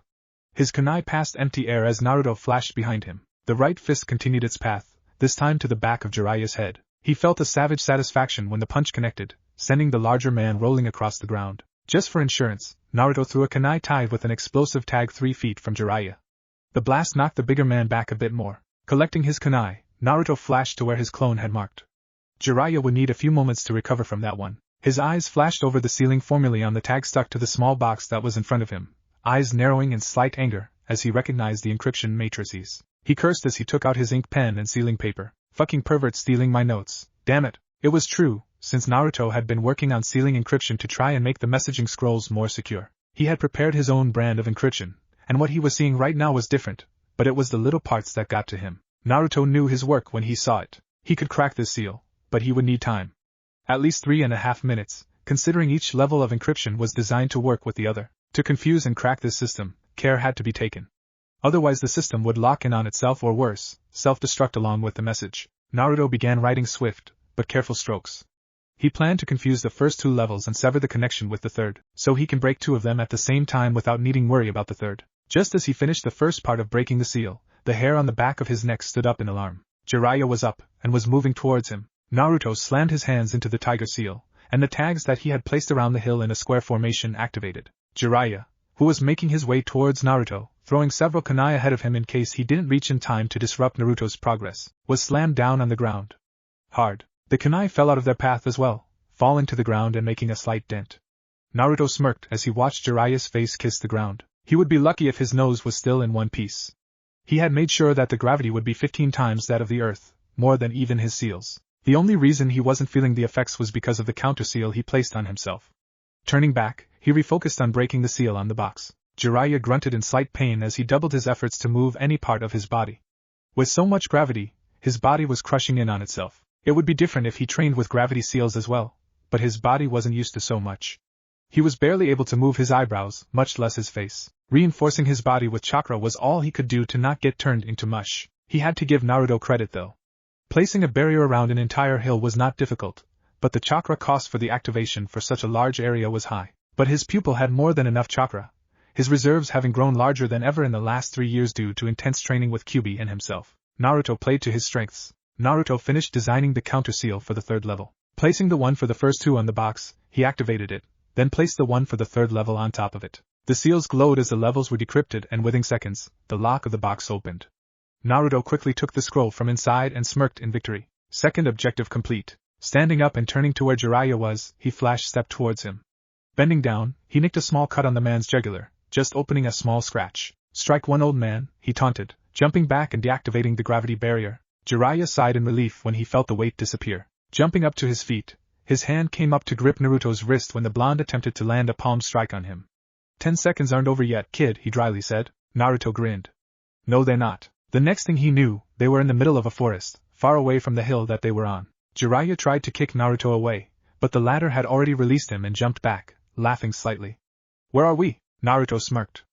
His kunai passed empty air as Naruto flashed behind him. The right fist continued its path, this time to the back of Jiraiya's head. He felt a savage satisfaction when the punch connected, sending the larger man rolling across the ground. Just for insurance, Naruto threw a kunai tied with an explosive tag 3 feet from Jiraiya. The blast knocked the bigger man back a bit more. Collecting his kunai, Naruto flashed to where his clone had marked. Jiraiya would need a few moments to recover from that one. His eyes flashed over the ceiling formulae on the tag stuck to the small box that was in front of him, eyes narrowing in slight anger as he recognized the encryption matrices. He cursed as he took out his ink pen and sealing paper. Fucking pervert stealing my notes. Damn it. It was true, since Naruto had been working on sealing encryption to try and make the messaging scrolls more secure. He had prepared his own brand of encryption, and what he was seeing right now was different, but it was the little parts that got to him. Naruto knew his work when he saw it. He could crack this seal, but he would need time. At least 3.5 minutes, considering each level of encryption was designed to work with the other. To confuse and crack this system, care had to be taken. Otherwise the system would lock in on itself or worse, self-destruct along with the message. Naruto began writing swift, but careful strokes. He planned to confuse the first 2 levels and sever the connection with the third, so he can break 2 of them at the same time without needing worry about the third. Just as he finished the first part of breaking the seal, the hair on the back of his neck stood up in alarm. Jiraiya was up, and was moving towards him. Naruto slammed his hands into the tiger seal, and the tags that he had placed around the hill in a square formation activated. Jiraiya, who was making his way towards Naruto, throwing several kunai ahead of him in case he didn't reach in time to disrupt Naruto's progress, was slammed down on the ground. Hard. The kunai fell out of their path as well, falling to the ground and making a slight dent. Naruto smirked as he watched Jiraiya's face kiss the ground. He would be lucky if his nose was still in one piece. He had made sure that the gravity would be 15 times that of the Earth, more than even his seals. The only reason he wasn't feeling the effects was because of the counter seal he placed on himself. Turning back, he refocused on breaking the seal on the box. Jiraiya grunted in slight pain as he doubled his efforts to move any part of his body. With so much gravity, his body was crushing in on itself. It would be different if he trained with gravity seals as well, but his body wasn't used to so much. He was barely able to move his eyebrows, much less his face. Reinforcing his body with chakra was all he could do to not get turned into mush. He had to give Naruto credit though. Placing a barrier around an entire hill was not difficult, but the chakra cost for the activation for such a large area was high. But his pupil had more than enough chakra, his reserves having grown larger than ever in the last 3 years due to intense training with Kyuubi and himself. Naruto played to his strengths. Naruto finished designing the counter seal for the 3rd level. Placing the one for the first 2 on the box, he activated it, then placed the one for the 3rd level on top of it. The seals glowed as the levels were decrypted and within seconds, the lock of the box opened. Naruto quickly took the scroll from inside and smirked in victory. Second objective complete. Standing up and turning to where Jiraiya was, he flash-stepped towards him. Bending down, he nicked a small cut on the man's jugular, just opening a small scratch. "Strike one, old man," he taunted, jumping back and deactivating the gravity barrier. Jiraiya sighed in relief when he felt the weight disappear. Jumping up to his feet, his hand came up to grip Naruto's wrist when the blonde attempted to land a palm strike on him. 10 seconds aren't over yet, kid, he dryly said. Naruto grinned. No, they're not. The next thing he knew, they were in the middle of a forest, far away from the hill that they were on. Jiraiya tried to kick Naruto away, but the latter had already released him and jumped back, laughing slightly. "Where are we?" Naruto smirked.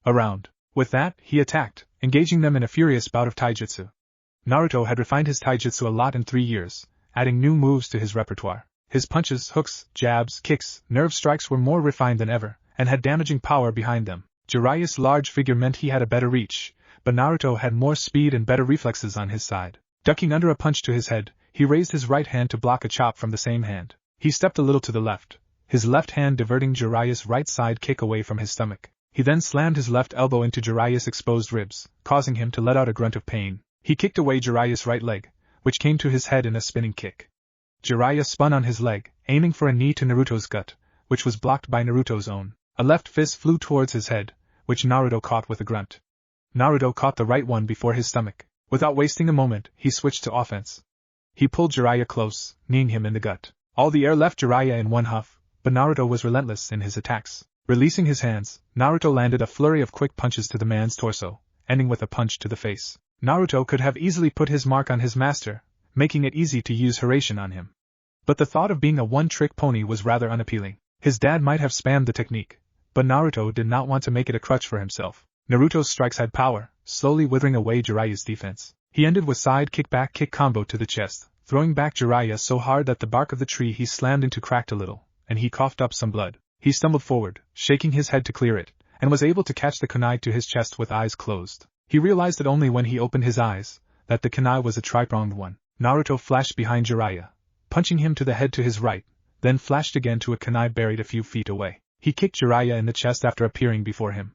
"Around." With that, he attacked, engaging them in a furious bout of taijutsu. Naruto had refined his taijutsu a lot in 3 years, adding new moves to his repertoire. His punches, hooks, jabs, kicks, nerve strikes were more refined than ever, and had damaging power behind them. Jiraiya's large figure meant he had a better reach, but Naruto had more speed and better reflexes on his side. Ducking under a punch to his head, he raised his right hand to block a chop from the same hand. He stepped a little to the left, his left hand diverting Jiraiya's right side kick away from his stomach. He then slammed his left elbow into Jiraiya's exposed ribs, causing him to let out a grunt of pain. He kicked away Jiraiya's right leg, which came to his head in a spinning kick. Jiraiya spun on his leg, aiming for a knee to Naruto's gut, which was blocked by Naruto's own. A left fist flew towards his head, which Naruto caught with a grunt. Naruto caught the right one before his stomach. Without wasting a moment, he switched to offense. He pulled Jiraiya close, kneeing him in the gut. All the air left Jiraiya in one huff, but Naruto was relentless in his attacks. Releasing his hands, Naruto landed a flurry of quick punches to the man's torso, ending with a punch to the face. Naruto could have easily put his mark on his master, making it easy to use Hiraishin on him. But the thought of being a one-trick pony was rather unappealing. His dad might have spammed the technique, but Naruto did not want to make it a crutch for himself. Naruto's strikes had power, slowly withering away Jiraiya's defense. He ended with side kick back kick combo to the chest, throwing back Jiraiya so hard that the bark of the tree he slammed into cracked a little, and he coughed up some blood. He stumbled forward, shaking his head to clear it, and was able to catch the kunai to his chest with eyes closed. He realized it only when he opened his eyes, that the kunai was a tri-pronged one. Naruto flashed behind Jiraiya, punching him to the head to his right, then flashed again to a kunai buried a few feet away. He kicked Jiraiya in the chest after appearing before him.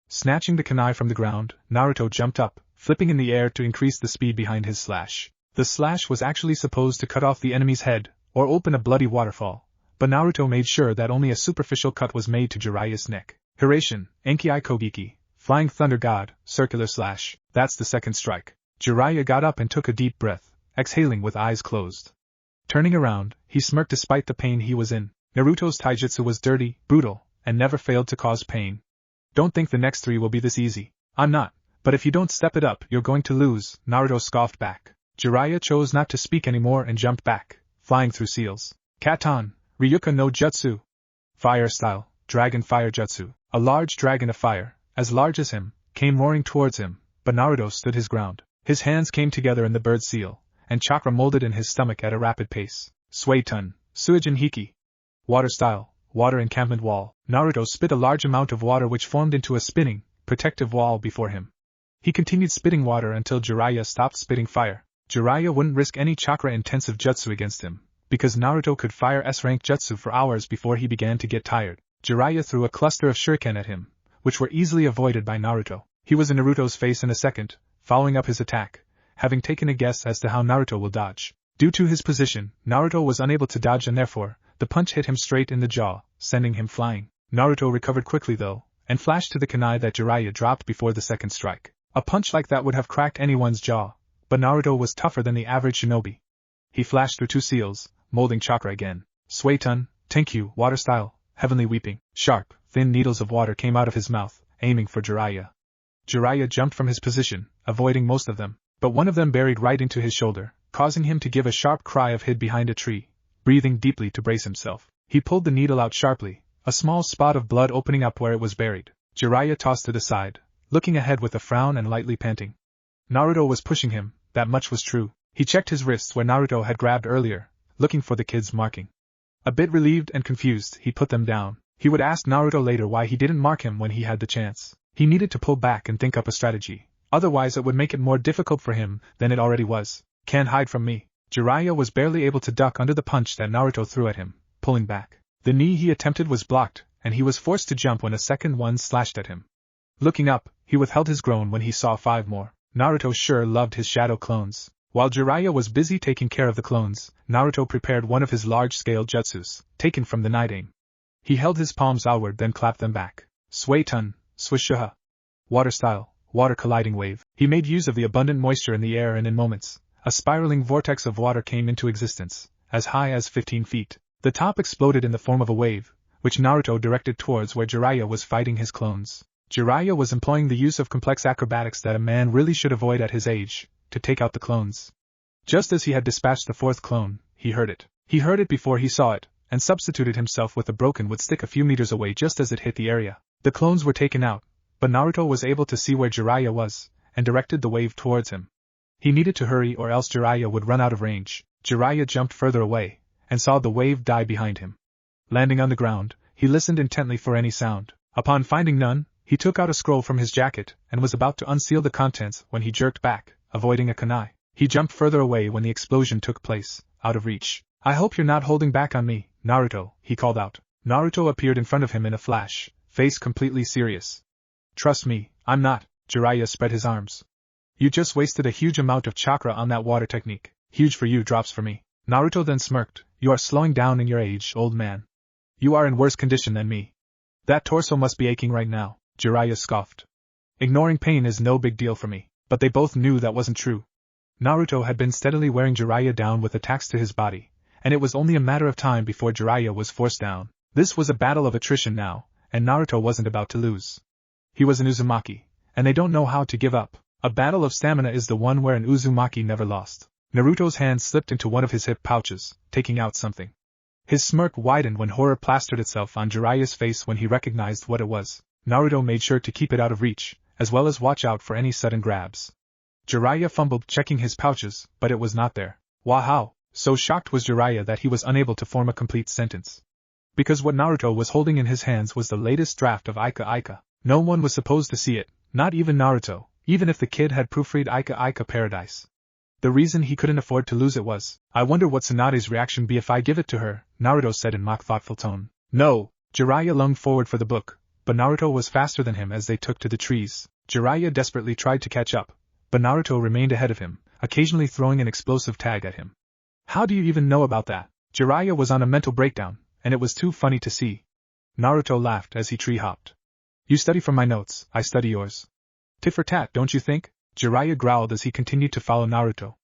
Snatching the kunai from the ground, Naruto jumped up, flipping in the air to increase the speed behind his slash. The slash was actually supposed to cut off the enemy's head, or open a bloody waterfall, but Naruto made sure that only a superficial cut was made to Jiraiya's neck. Hiraishin, Enki Kogiki, Flying Thunder God, Circular Slash. That's the second strike. Jiraiya got up and took a deep breath, exhaling with eyes closed. Turning around, he smirked despite the pain he was in. Naruto's taijutsu was dirty, brutal, and never failed to cause pain. Don't think the next 3 will be this easy. I'm not, but if you don't step it up, you're going to lose, Naruto scoffed back. Jiraiya chose not to speak anymore and jumped back, flying through seals. Katon, Ryuka no Jutsu. Fire style, Dragon Fire Jutsu. A large dragon of fire, as large as him, came roaring towards him, but Naruto stood his ground. His hands came together in the bird seal, and chakra molded in his stomach at a rapid pace. Suitun, Suijin Hiki. Water style, water encampment wall. Naruto spit a large amount of water which formed into a spinning, protective wall before him. He continued spitting water until Jiraiya stopped spitting fire. Jiraiya wouldn't risk any chakra-intensive jutsu against him, because Naruto could fire S-rank jutsu for hours before he began to get tired. Jiraiya threw a cluster of shuriken at him, which were easily avoided by Naruto. He was in Naruto's face in a second, following up his attack, having taken a guess as to how Naruto will dodge. Due to his position, Naruto was unable to dodge and therefore, the punch hit him straight in the jaw, sending him flying. Naruto recovered quickly though, and flashed to the kunai that Jiraiya dropped before the second strike. A punch like that would have cracked anyone's jaw, but Naruto was tougher than the average shinobi. He flashed through 2 seals, molding chakra again. Suitun, Tenkyu, water style, heavenly weeping. Sharp, thin needles of water came out of his mouth, aiming for Jiraiya. Jiraiya jumped from his position, avoiding most of them, but one of them buried right into his shoulder, causing him to give a sharp cry of hid behind a tree, breathing deeply to brace himself. He pulled the needle out sharply, a small spot of blood opening up where it was buried. Jiraiya tossed it aside, looking ahead with a frown and lightly panting. Naruto was pushing him, that much was true. He checked his wrists where Naruto had grabbed earlier, looking for the kid's marking. A bit relieved and confused, he put them down. He would ask Naruto later why he didn't mark him when he had the chance. He needed to pull back and think up a strategy, otherwise it would make it more difficult for him than it already was. Can't hide from me. Jiraiya was barely able to duck under the punch that Naruto threw at him, pulling back. The knee he attempted was blocked, and he was forced to jump when a second one slashed at him. Looking up, he withheld his groan when he saw 5 more. Naruto sure loved his shadow clones. While Jiraiya was busy taking care of the clones, Naruto prepared one of his large-scale jutsus, taken from the night aim. He held his palms outward then clapped them back. Suitun, Swishuha. Water style, water colliding wave. He made use of the abundant moisture in the air and in moments, a spiraling vortex of water came into existence, as high as 15 feet. The top exploded in the form of a wave, which Naruto directed towards where Jiraiya was fighting his clones. Jiraiya was employing the use of complex acrobatics that a man really should avoid at his age, to take out the clones. Just as he had dispatched the 4th clone, he heard it. He heard it before he saw it, and substituted himself with a broken wood stick a few meters away just as it hit the area. The clones were taken out, but Naruto was able to see where Jiraiya was, and directed the wave towards him. He needed to hurry or else Jiraiya would run out of range. Jiraiya jumped further away, and saw the wave die behind him. Landing on the ground, he listened intently for any sound. Upon finding none, he took out a scroll from his jacket, and was about to unseal the contents when he jerked back, avoiding a kunai. He jumped further away when the explosion took place, out of reach. I hope you're not holding back on me, Naruto, he called out. Naruto appeared in front of him in a flash, face completely serious. Trust me, I'm not. Jiraiya spread his arms. You just wasted a huge amount of chakra on that water technique. Huge for you, drops for me. Naruto then smirked. You are slowing down in your age, old man. You are in worse condition than me. That torso must be aching right now, Jiraiya scoffed. Ignoring pain is no big deal for me. But they both knew that wasn't true. Naruto had been steadily wearing Jiraiya down with attacks to his body, and it was only a matter of time before Jiraiya was forced down. This was a battle of attrition now, and Naruto wasn't about to lose. He was an Uzumaki, and they don't know how to give up. A battle of stamina is the one where an Uzumaki never lost. Naruto's hand slipped into one of his hip pouches, taking out something. His smirk widened when horror plastered itself on Jiraiya's face when he recognized what it was. Naruto made sure to keep it out of reach, as well as watch out for any sudden grabs. Jiraiya fumbled checking his pouches, but it was not there. Wow! So shocked was Jiraiya that he was unable to form a complete sentence. Because what Naruto was holding in his hands was the latest draft of Ika Ika. No one was supposed to see it, not even Naruto, even if the kid had proofread Ika Ika Paradise. The reason he couldn't afford to lose it was, I wonder what Tsunade's reaction be if I give it to her, Naruto said in mock thoughtful tone. No! Jiraiya lunged forward for the book, but Naruto was faster than him as they took to the trees. Jiraiya desperately tried to catch up, but Naruto remained ahead of him, occasionally throwing an explosive tag at him. How do you even know about that? Jiraiya was on a mental breakdown, and it was too funny to see. Naruto laughed as he tree-hopped. You study from my notes, I study yours. Tit for tat, don't you think? Jiraiya growled as he continued to follow Naruto.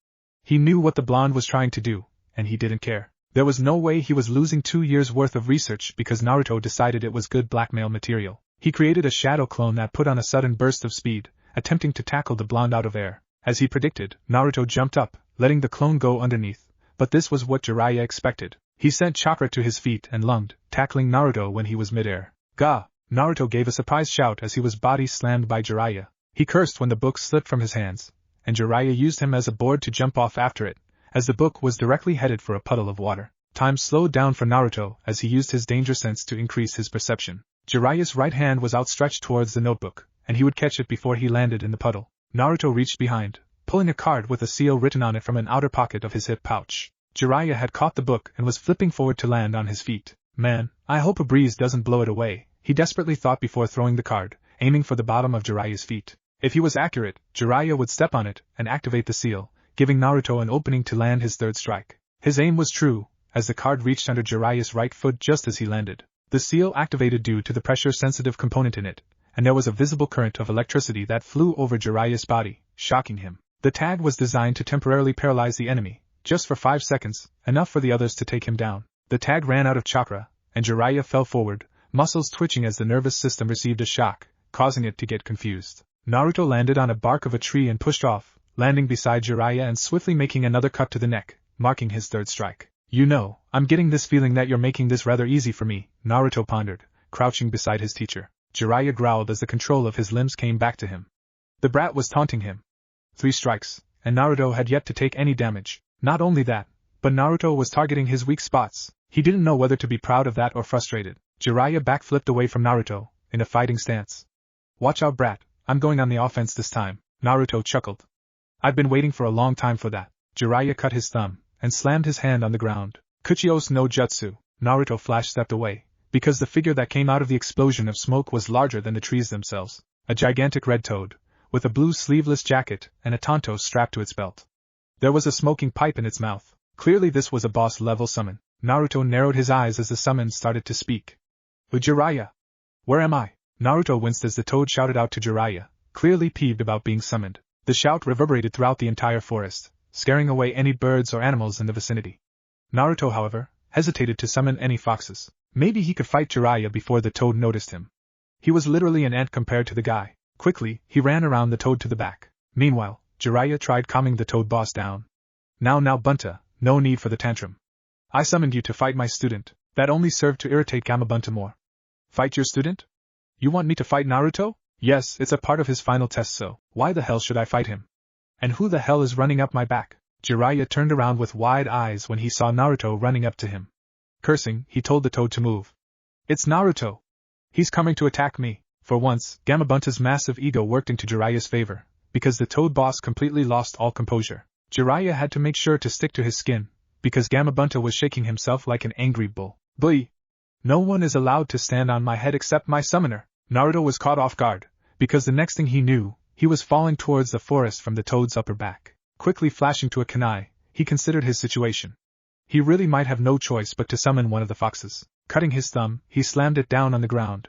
He knew what the blonde was trying to do, and he didn't care. There was no way he was losing 2 years' worth of research because Naruto decided it was good blackmail material. He created a shadow clone that put on a sudden burst of speed, attempting to tackle the blonde out of air. As he predicted, Naruto jumped up, letting the clone go underneath, but this was what Jiraiya expected. He sent chakra to his feet and lunged, tackling Naruto when he was midair. Gah! Naruto gave a surprised shout as he was body slammed by Jiraiya. He cursed when the book slipped from his hands, and Jiraiya used him as a board to jump off after it, as the book was directly headed for a puddle of water. Time slowed down for Naruto as he used his danger sense to increase his perception. Jiraiya's right hand was outstretched towards the notebook, and he would catch it before he landed in the puddle. Naruto reached behind, pulling a card with a seal written on it from an outer pocket of his hip pouch. Jiraiya had caught the book and was flipping forward to land on his feet. Man, I hope a breeze doesn't blow it away, he desperately thought before throwing the card, aiming for the bottom of Jiraiya's feet. If he was accurate, Jiraiya would step on it and activate the seal, giving Naruto an opening to land his third strike. His aim was true, as the card reached under Jiraiya's right foot just as he landed. The seal activated due to the pressure-sensitive component in it, and there was a visible current of electricity that flew over Jiraiya's body, shocking him. The tag was designed to temporarily paralyze the enemy, just for 5 seconds, enough for the others to take him down. The tag ran out of chakra, and Jiraiya fell forward, muscles twitching as the nervous system received a shock, causing it to get confused. Naruto landed on a bark of a tree and pushed off, landing beside Jiraiya and swiftly making another cut to the neck, marking his third strike. You know, I'm getting this feeling that you're making this rather easy for me, Naruto pondered, crouching beside his teacher. Jiraiya growled as the control of his limbs came back to him. The brat was taunting him. 3 strikes, and Naruto had yet to take any damage. Not only that, but Naruto was targeting his weak spots. He didn't know whether to be proud of that or frustrated. Jiraiya backflipped away from Naruto, in a fighting stance. Watch out, brat, I'm going on the offense this time, Naruto chuckled. I've been waiting for a long time for that. Jiraiya cut his thumb, and slammed his hand on the ground. Kuchiyos no Jutsu. Naruto flash-stepped away, because the figure that came out of the explosion of smoke was larger than the trees themselves. A gigantic red toad, with a blue sleeveless jacket and a tanto strapped to its belt. There was a smoking pipe in its mouth. Clearly this was a boss-level summon. Naruto narrowed his eyes as the summon started to speak. Jiraiya! Where am I? Naruto winced as the toad shouted out to Jiraiya, clearly peeved about being summoned. The shout reverberated throughout the entire forest, scaring away any birds or animals in the vicinity. Naruto, however, hesitated to summon any foxes. Maybe he could fight Jiraiya before the toad noticed him. He was literally an ant compared to the guy. Quickly, he ran around the toad to the back. Meanwhile, Jiraiya tried calming the toad boss down. Now Bunta, no need for the tantrum. I summoned you to fight my student. That only served to irritate Gamabunta more. Fight your student? You want me to fight Naruto? Yes, it's a part of his final test, so why the hell should I fight him? And who the hell is running up my back? Jiraiya turned around with wide eyes when he saw Naruto running up to him. Cursing, he told the toad to move. It's Naruto. He's coming to attack me. For once, Gamabunta's massive ego worked into Jiraiya's favor, because the toad boss completely lost all composure. Jiraiya had to make sure to stick to his skin, because Gamabunta was shaking himself like an angry bull. Blee! No one is allowed to stand on my head except my summoner. Naruto was caught off guard, because the next thing he knew, he was falling towards the forest from the toad's upper back. Quickly flashing to a kunai, he considered his situation. He really might have no choice but to summon one of the foxes. Cutting his thumb, he slammed it down on the ground.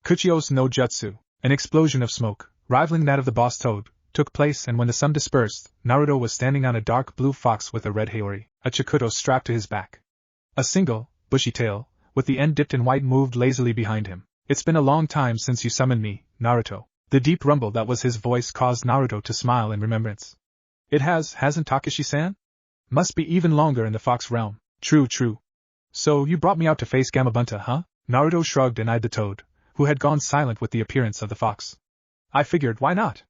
Kuchiyos no Jutsu. An explosion of smoke, rivaling that of the boss toad, took place, and when the sun dispersed, Naruto was standing on a dark blue fox with a red haori, a chikuto strapped to his back. A single, bushy tail, with the end dipped in white, moved lazily behind him. It's been a long time since you summoned me, Naruto. The deep rumble that was his voice caused Naruto to smile in remembrance. It hasn't Takashi-san? Must be even longer in the fox realm. True. So you brought me out to face Gamabunta, huh? Naruto shrugged and eyed the toad, who had gone silent with the appearance of the fox. I figured, why not?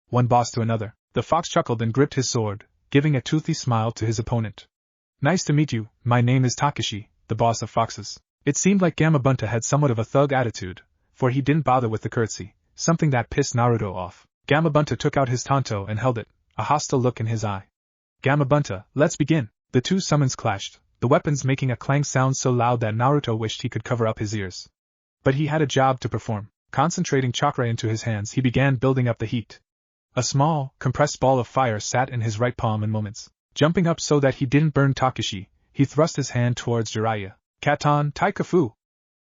One boss to another. The fox chuckled and gripped his sword, giving a toothy smile to his opponent. Nice to meet you, my name is Takashi, the boss of foxes. It seemed like Gamabunta had somewhat of a thug attitude, for he didn't bother with the curtsy, something that pissed Naruto off. Gamabunta took out his tanto and held it, a hostile look in his eye. Gamabunta, let's begin. The two summons clashed, the weapons making a clang sound so loud that Naruto wished he could cover up his ears. But he had a job to perform. Concentrating chakra into his hands, he began building up the heat. A small, compressed ball of fire sat in his right palm in moments. Jumping up so that he didn't burn Takashi, he thrust his hand towards Jiraiya. Katon Taikafu!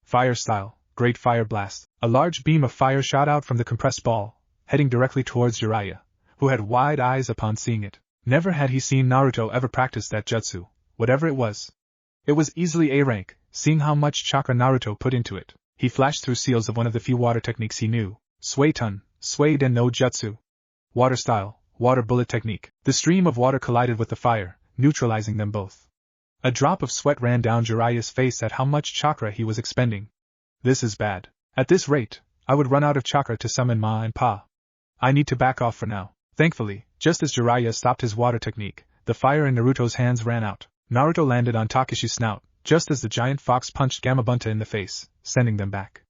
Fire style, great fire blast. A large beam of fire shot out from the compressed ball, heading directly towards Jiraiya, who had wide eyes upon seeing it. Never had he seen Naruto ever practice that jutsu, whatever it was. It was easily A rank, seeing how much chakra Naruto put into it. He flashed through seals of one of the few water techniques he knew, Suiton, Suiden no Jutsu. Water style, water bullet technique. The stream of water collided with the fire, neutralizing them both. A drop of sweat ran down Jiraiya's face at how much chakra he was expending. This is bad. At this rate, I would run out of chakra to summon Ma and Pa. I need to back off for now. Thankfully, just as Jiraiya stopped his water technique, the fire in Naruto's hands ran out. Naruto landed on Takeshi's snout, just as the giant fox punched Gamabunta in the face, sending them back.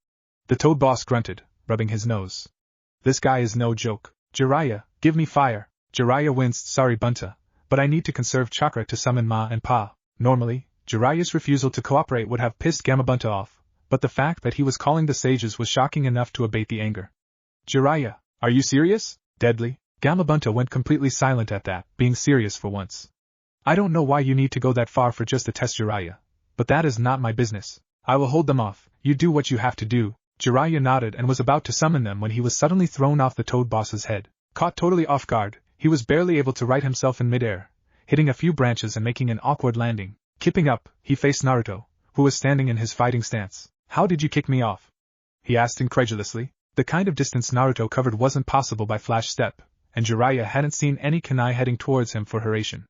The Toad Boss grunted, rubbing his nose. This guy is no joke. Jiraiya, give me fire. Jiraiya winced. Sorry Bunta, but I need to conserve chakra to summon Ma and Pa. Normally, Jiraiya's refusal to cooperate would have pissed Gamabunta off, but the fact that he was calling the sages was shocking enough to abate the anger. Jiraiya, are you serious? Deadly? Gamabunta went completely silent at that, being serious for once. I don't know why you need to go that far for just a test, Jiraiya, but that is not my business. I will hold them off. You do what you have to do. Jiraiya nodded and was about to summon them when he was suddenly thrown off the Toad Boss's head. Caught totally off guard, he was barely able to right himself in midair, hitting a few branches and making an awkward landing. Kipping up, he faced Naruto, who was standing in his fighting stance. How did you kick me off? He asked incredulously. The kind of distance Naruto covered wasn't possible by flash step, and Jiraiya hadn't seen any kunai heading towards him for Hiraishin.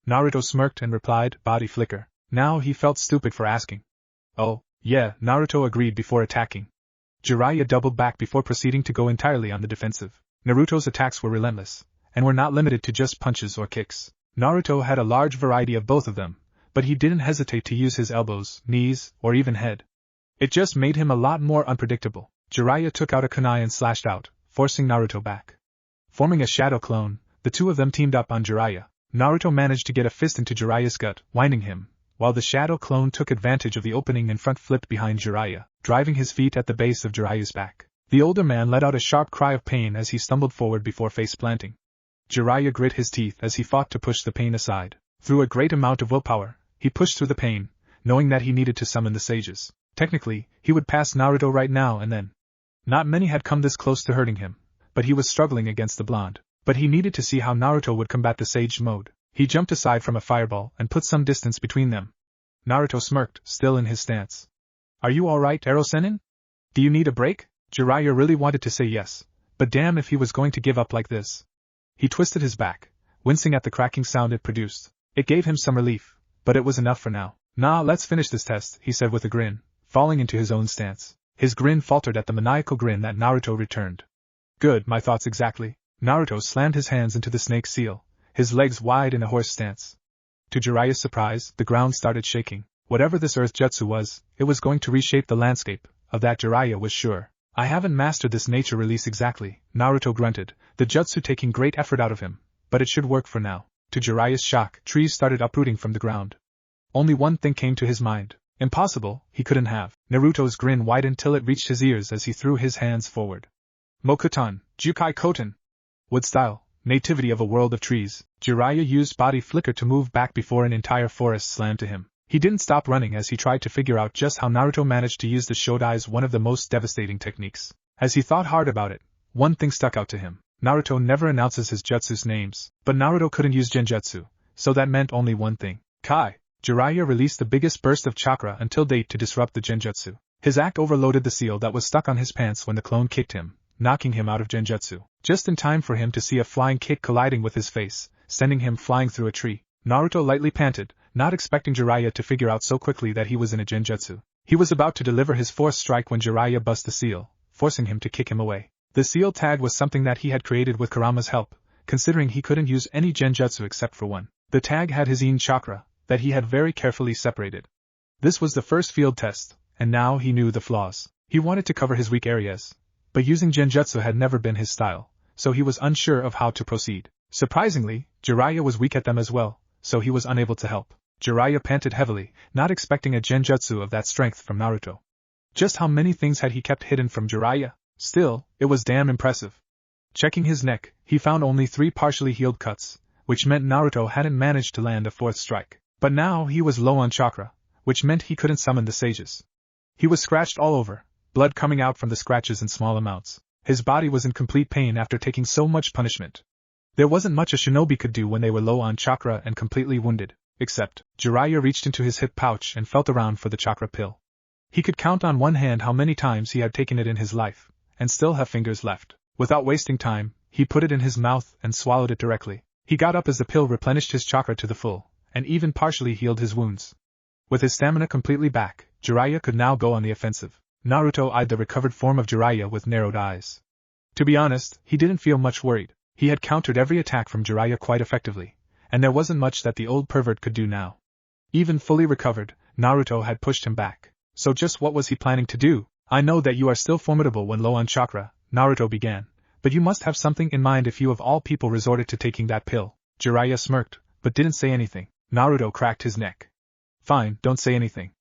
Naruto smirked and replied, body flicker. Now he felt stupid for asking. Oh, yeah, Naruto agreed before attacking. Jiraiya doubled back before proceeding to go entirely on the defensive. Naruto's attacks were relentless, and were not limited to just punches or kicks. Naruto had a large variety of both of them, but he didn't hesitate to use his elbows, knees, or even head. It just made him a lot more unpredictable. Jiraiya took out a kunai and slashed out, forcing Naruto back. Forming a shadow clone, the two of them teamed up on Jiraiya. Naruto managed to get a fist into Jiraiya's gut, winding him, while the shadow clone took advantage of the opening and front flipped behind Jiraiya, driving his feet at the base of Jiraiya's back. The older man let out a sharp cry of pain as he stumbled forward before face-planting. Jiraiya grit his teeth as he fought to push the pain aside. Through a great amount of willpower, he pushed through the pain, knowing that he needed to summon the sages. Technically, he would pass Naruto right now and then. Not many had come this close to hurting him, but he was struggling against the blonde. But he needed to see how Naruto would combat the sage mode. He jumped aside from a fireball and put some distance between them. Naruto smirked, still in his stance. Are you alright, Ero-senin? Do you need a break? Jiraiya really wanted to say yes, but damn if he was going to give up like this. He twisted his back, wincing at the cracking sound it produced. It gave him some relief, but it was enough for now. Nah, let's finish this test, he said with a grin, falling into his own stance. His grin faltered at the maniacal grin that Naruto returned. Good, my thoughts exactly. Naruto slammed his hands into the snake seal, his legs wide in a horse stance. To Jiraiya's surprise, the ground started shaking. Whatever this earth jutsu was, it was going to reshape the landscape, of that Jiraiya was sure. I haven't mastered this nature release exactly, Naruto grunted, the jutsu taking great effort out of him, but it should work for now. To Jiraiya's shock, trees started uprooting from the ground. Only one thing came to his mind. Impossible, he couldn't have. Naruto's grin widened till it reached his ears as he threw his hands forward. Mokuton, Jukai Koten. Wood style, nativity of a world of trees. Jiraiya used body flicker to move back before an entire forest slammed to him. He didn't stop running as he tried to figure out just how Naruto managed to use the Shodai's one of the most devastating techniques. As he thought hard about it, one thing stuck out to him. Naruto never announces his jutsu's names, but Naruto couldn't use genjutsu, so that meant only one thing. Kai. Jiraiya released the biggest burst of chakra until date to disrupt the genjutsu. His act overloaded the seal that was stuck on his pants when the clone kicked him, knocking him out of genjutsu, just in time for him to see a flying kick colliding with his face, sending him flying through a tree. Naruto lightly panted, not expecting Jiraiya to figure out so quickly that he was in a genjutsu. He was about to deliver his fourth strike when Jiraiya bust the seal, forcing him to kick him away. The seal tag was something that he had created with Kurama's help, considering he couldn't use any genjutsu except for one. The tag had his Yin chakra, that he had very carefully separated. This was the first field test, and now he knew the flaws. He wanted to cover his weak areas, but using genjutsu had never been his style, so he was unsure of how to proceed. Surprisingly, Jiraiya was weak at them as well, so he was unable to help. Jiraiya panted heavily, not expecting a genjutsu of that strength from Naruto. Just how many things had he kept hidden from Jiraiya? Still, it was damn impressive. Checking his neck, he found only 3 partially healed cuts, which meant Naruto hadn't managed to land a fourth strike. But now he was low on chakra, which meant he couldn't summon the sages. He was scratched all over, blood coming out from the scratches in small amounts. His body was in complete pain after taking so much punishment. There wasn't much a shinobi could do when they were low on chakra and completely wounded. Except, Jiraiya reached into his hip pouch and felt around for the chakra pill. He could count on one hand how many times he had taken it in his life, and still have fingers left. Without wasting time, he put it in his mouth and swallowed it directly. He got up as the pill replenished his chakra to the full, and even partially healed his wounds. With his stamina completely back, Jiraiya could now go on the offensive. Naruto eyed the recovered form of Jiraiya with narrowed eyes. To be honest, he didn't feel much worried. He had countered every attack from Jiraiya quite effectively, and there wasn't much that the old pervert could do now. Even fully recovered, Naruto had pushed him back. So just what was he planning to do? I know that you are still formidable when low on chakra, Naruto began, but you must have something in mind if you of all people resorted to taking that pill. Jiraiya smirked, but didn't say anything. Naruto cracked his neck. Fine, don't say anything.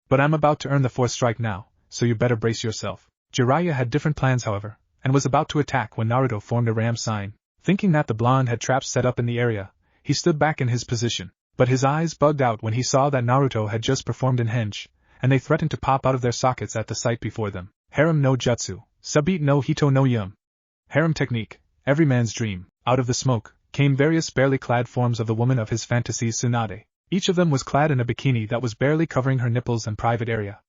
But I'm about to earn the fourth strike now, so you better brace yourself. Jiraiya had different plans however, and was about to attack when Naruto formed a ram sign. Thinking that the blonde had traps set up in the area, he stood back in his position, but his eyes bugged out when he saw that Naruto had just performed an henge, and they threatened to pop out of their sockets at the sight before them. Harem no jutsu, sabit no hito no yum. Harem technique, every man's dream. Out of the smoke came various barely clad forms of the woman of his fantasies Tsunade. Each of them was clad in a bikini that was barely covering her nipples and private area.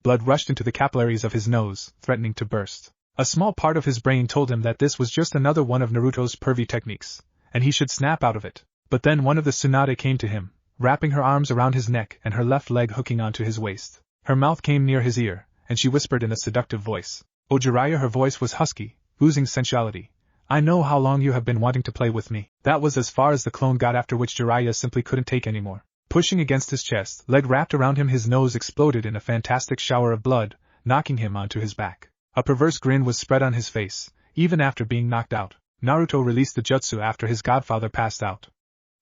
Blood rushed into the capillaries of his nose, threatening to burst. A small part of his brain told him that this was just another one of Naruto's pervy techniques, and he should snap out of it. But then one of the Tsunade came to him, wrapping her arms around his neck and her left leg hooking onto his waist. Her mouth came near his ear, and she whispered in a seductive voice. "Oh Jiraiya," her voice was husky, oozing sensuality. "I know how long you have been wanting to play with me." That was as far as the clone got, after which Jiraiya simply couldn't take anymore. Pushing against his chest, leg wrapped around him, his nose exploded in a fantastic shower of blood, knocking him onto his back. A perverse grin was spread on his face, even after being knocked out. Naruto released the jutsu after his godfather passed out.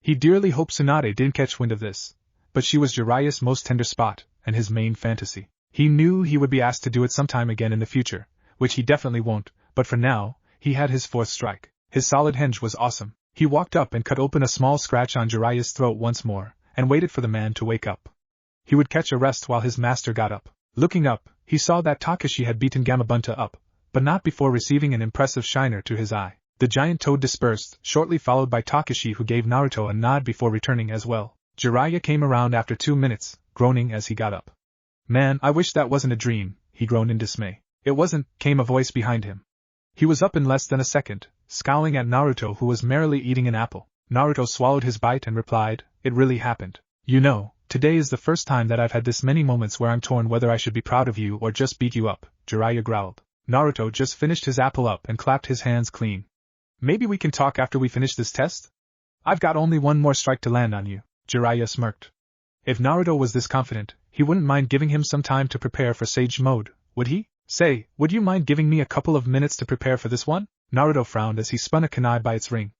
He dearly hoped Tsunade didn't catch wind of this, but she was Jiraiya's most tender spot, and his main fantasy. He knew he would be asked to do it sometime again in the future, which he definitely won't, but for now, he had his fourth strike. His solid henge was awesome. He walked up and cut open a small scratch on Jiraiya's throat once more, and waited for the man to wake up. He would catch a rest while his master got up. Looking up, he saw that Takashi had beaten Gamabunta up, but not before receiving an impressive shiner to his eye. The giant toad dispersed, shortly followed by Takashi, who gave Naruto a nod before returning as well. Jiraiya came around after 2 minutes, groaning as he got up. "Man, I wish that wasn't a dream," he groaned in dismay. "It wasn't," came a voice behind him. He was up in less than a second, scowling at Naruto, who was merrily eating an apple. Naruto swallowed his bite and replied, "It really happened. You know, today is the first time that I've had this many moments where I'm torn whether I should be proud of you or just beat you up," Jiraiya growled. Naruto just finished his apple up and clapped his hands clean. "Maybe we can talk after we finish this test? I've got only one more strike to land on you," Jiraiya smirked. If Naruto was this confident, he wouldn't mind giving him some time to prepare for Sage Mode, would he? "Say, would you mind giving me a couple of minutes to prepare for this one?" Naruto frowned as he spun a kunai by its ring.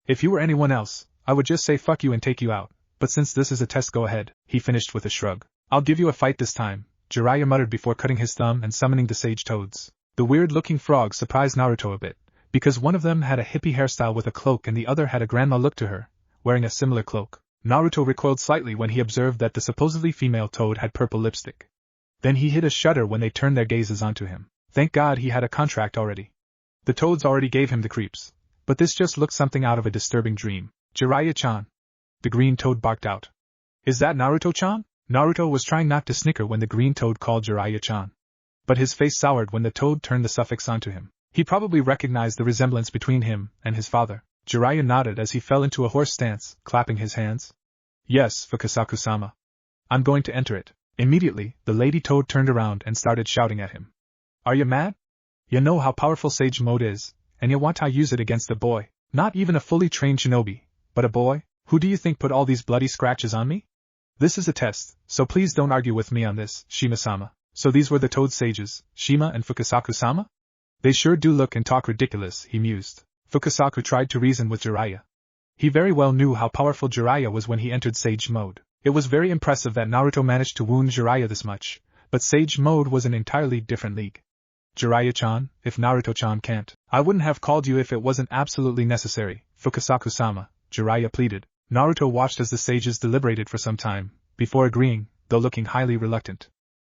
"If you were anyone else, I would just say fuck you and take you out, but since this is a test, go ahead," he finished with a shrug. "I'll give you a fight this time," Jiraiya muttered before cutting his thumb and summoning the sage toads. The weird-looking frogs surprised Naruto a bit, because one of them had a hippie hairstyle with a cloak and the other had a grandma look to her, wearing a similar cloak. Naruto recoiled slightly when he observed that the supposedly female toad had purple lipstick. Then he hid a shudder when they turned their gazes onto him. Thank God he had a contract already. The toads already gave him the creeps, but this just looked something out of a disturbing dream. "Jiraiya-chan!" The green toad barked out. "Is that Naruto-chan?" Naruto was trying not to snicker when the green toad called Jiraiya-chan. But his face soured when the toad turned the suffix onto him. He probably recognized the resemblance between him and his father. Jiraiya nodded as he fell into a horse stance, clapping his hands. "Yes, Fukasaku-sama. I'm going to enter it." Immediately, the lady toad turned around and started shouting at him. "Are you mad? You know how powerful Sage Mode is, and you want to use it against a boy. Not even a fully trained shinobi, but a boy? Who do you think put all these bloody scratches on me? This is a test, so please don't argue with me on this, Shima-sama." So these were the toad sages, Shima and Fukasaku-sama? They sure do look and talk ridiculous, he mused. Fukasaku tried to reason with Jiraiya. He very well knew how powerful Jiraiya was when he entered Sage Mode. It was very impressive that Naruto managed to wound Jiraiya this much, but Sage Mode was an entirely different league. "Jiraiya-chan, if Naruto-chan can't, I wouldn't have called you if it wasn't absolutely necessary, Fukasaku-sama," Jiraiya pleaded. Naruto watched as the sages deliberated for some time, before agreeing, though looking highly reluctant.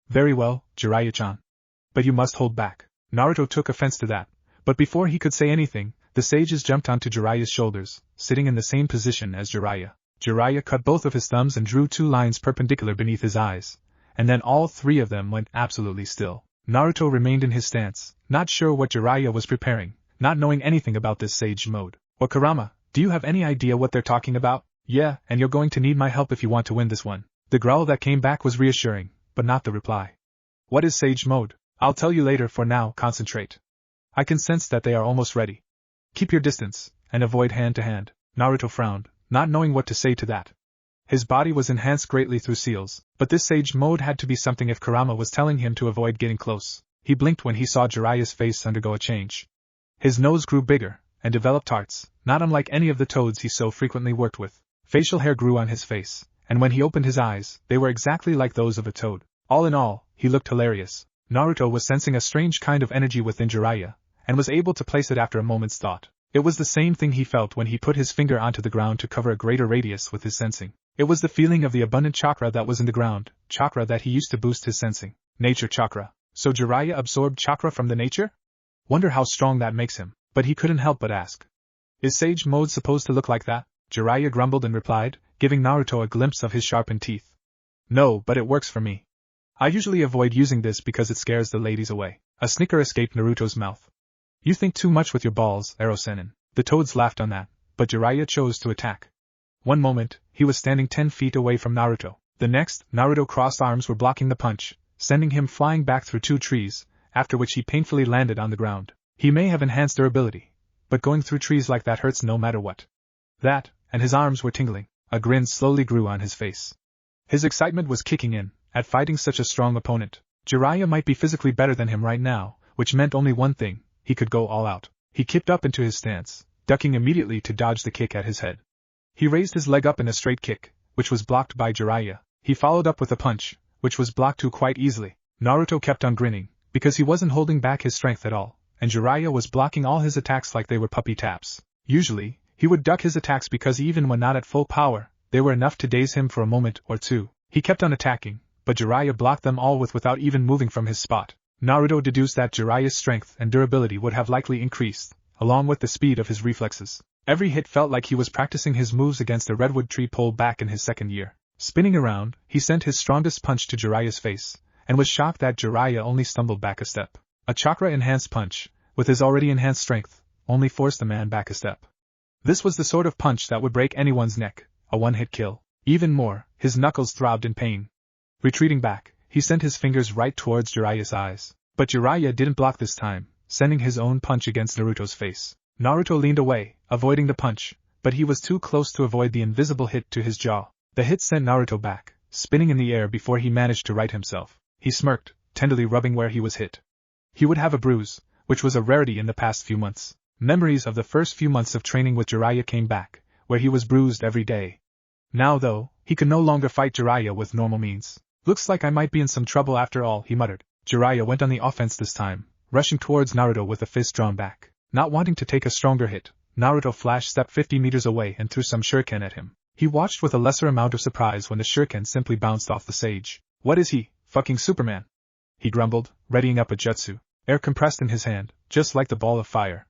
"Very well, Jiraiya-chan. But you must hold back." Naruto took offense to that, but before he could say anything, the sages jumped onto Jiraiya's shoulders, sitting in the same position as Jiraiya. Jiraiya cut both of his thumbs and drew 2 lines perpendicular beneath his eyes, and then all 3 of them went absolutely still. Naruto remained in his stance, not sure what Jiraiya was preparing, not knowing anything about this sage mode. Or Kurama, do you have any idea what they're talking about? Yeah, and you're going to need my help if you want to win this one. The growl that came back was reassuring, but not the reply. What is sage mode? I'll tell you later. For now, concentrate. I can sense that they are almost ready. Keep your distance, and avoid hand-to-hand. Naruto frowned, not knowing what to say to that. His body was enhanced greatly through seals, but this sage mode had to be something if Kurama was telling him to avoid getting close. He blinked when he saw Jiraiya's face undergo a change. His nose grew bigger, and developed arts, not unlike any of the toads he so frequently worked with. Facial hair grew on his face, and when he opened his eyes, they were exactly like those of a toad. All in all, he looked hilarious. Naruto was sensing a strange kind of energy within Jiraiya, and was able to place it after a moment's thought. It was the same thing he felt when he put his finger onto the ground to cover a greater radius with his sensing. It was the feeling of the abundant chakra that was in the ground, chakra that he used to boost his sensing. Nature chakra. So Jiraiya absorbed chakra from the nature? Wonder how strong that makes him, but he couldn't help but ask. Is sage mode supposed to look like that? Jiraiya grumbled and replied, giving Naruto a glimpse of his sharpened teeth. No, but it works for me. I usually avoid using this because it scares the ladies away. A snicker escaped Naruto's mouth. You think too much with your balls, Ero-sennin. The toads laughed on that, but Jiraiya chose to attack. One moment, he was standing 10 feet away from Naruto. The next, Naruto's crossed arms were blocking the punch, sending him flying back through 2 trees, after which he painfully landed on the ground. He may have enhanced durability, but going through trees like that hurts no matter what. That, and his arms were tingling. A grin slowly grew on his face. His excitement was kicking in, at fighting such a strong opponent. Jiraiya might be physically better than him right now, which meant only one thing, he could go all out. He kicked up into his stance, ducking immediately to dodge the kick at his head. He raised his leg up in a straight kick, which was blocked by Jiraiya. He followed up with a punch, which was blocked too quite easily. Naruto kept on grinning, because he wasn't holding back his strength at all, and Jiraiya was blocking all his attacks like they were puppy taps. Usually, he would duck his attacks because even when not at full power, they were enough to daze him for a moment or two. He kept on attacking, but Jiraiya blocked them all without even moving from his spot. Naruto deduced that Jiraiya's strength and durability would have likely increased, along with the speed of his reflexes. Every hit felt like he was practicing his moves against a redwood tree pole back in his second year. Spinning around, he sent his strongest punch to Jiraiya's face, and was shocked that Jiraiya only stumbled back a step. A chakra-enhanced punch, with his already enhanced strength, only forced the man back a step. This was the sort of punch that would break anyone's neck, a one-hit kill. Even more, his knuckles throbbed in pain. Retreating back, he sent his fingers right towards Jiraiya's eyes. But Jiraiya didn't block this time, sending his own punch against Naruto's face. Naruto leaned away, avoiding the punch, but he was too close to avoid the invisible hit to his jaw. The hit sent Naruto back, spinning in the air before he managed to right himself. He smirked, tenderly rubbing where he was hit. He would have a bruise, which was a rarity in the past few months. Memories of the first few months of training with Jiraiya came back, where he was bruised every day. Now though, he could no longer fight Jiraiya with normal means. Looks like I might be in some trouble after all, he muttered. Jiraiya went on the offense this time, rushing towards Naruto with a fist drawn back. Not wanting to take a stronger hit, Naruto flash-stepped 50 meters away and threw some shuriken at him. He watched with a lesser amount of surprise when the shuriken simply bounced off the sage. What is he, fucking Superman? He grumbled, readying up a jutsu. Air compressed in his hand, just like the ball of fire.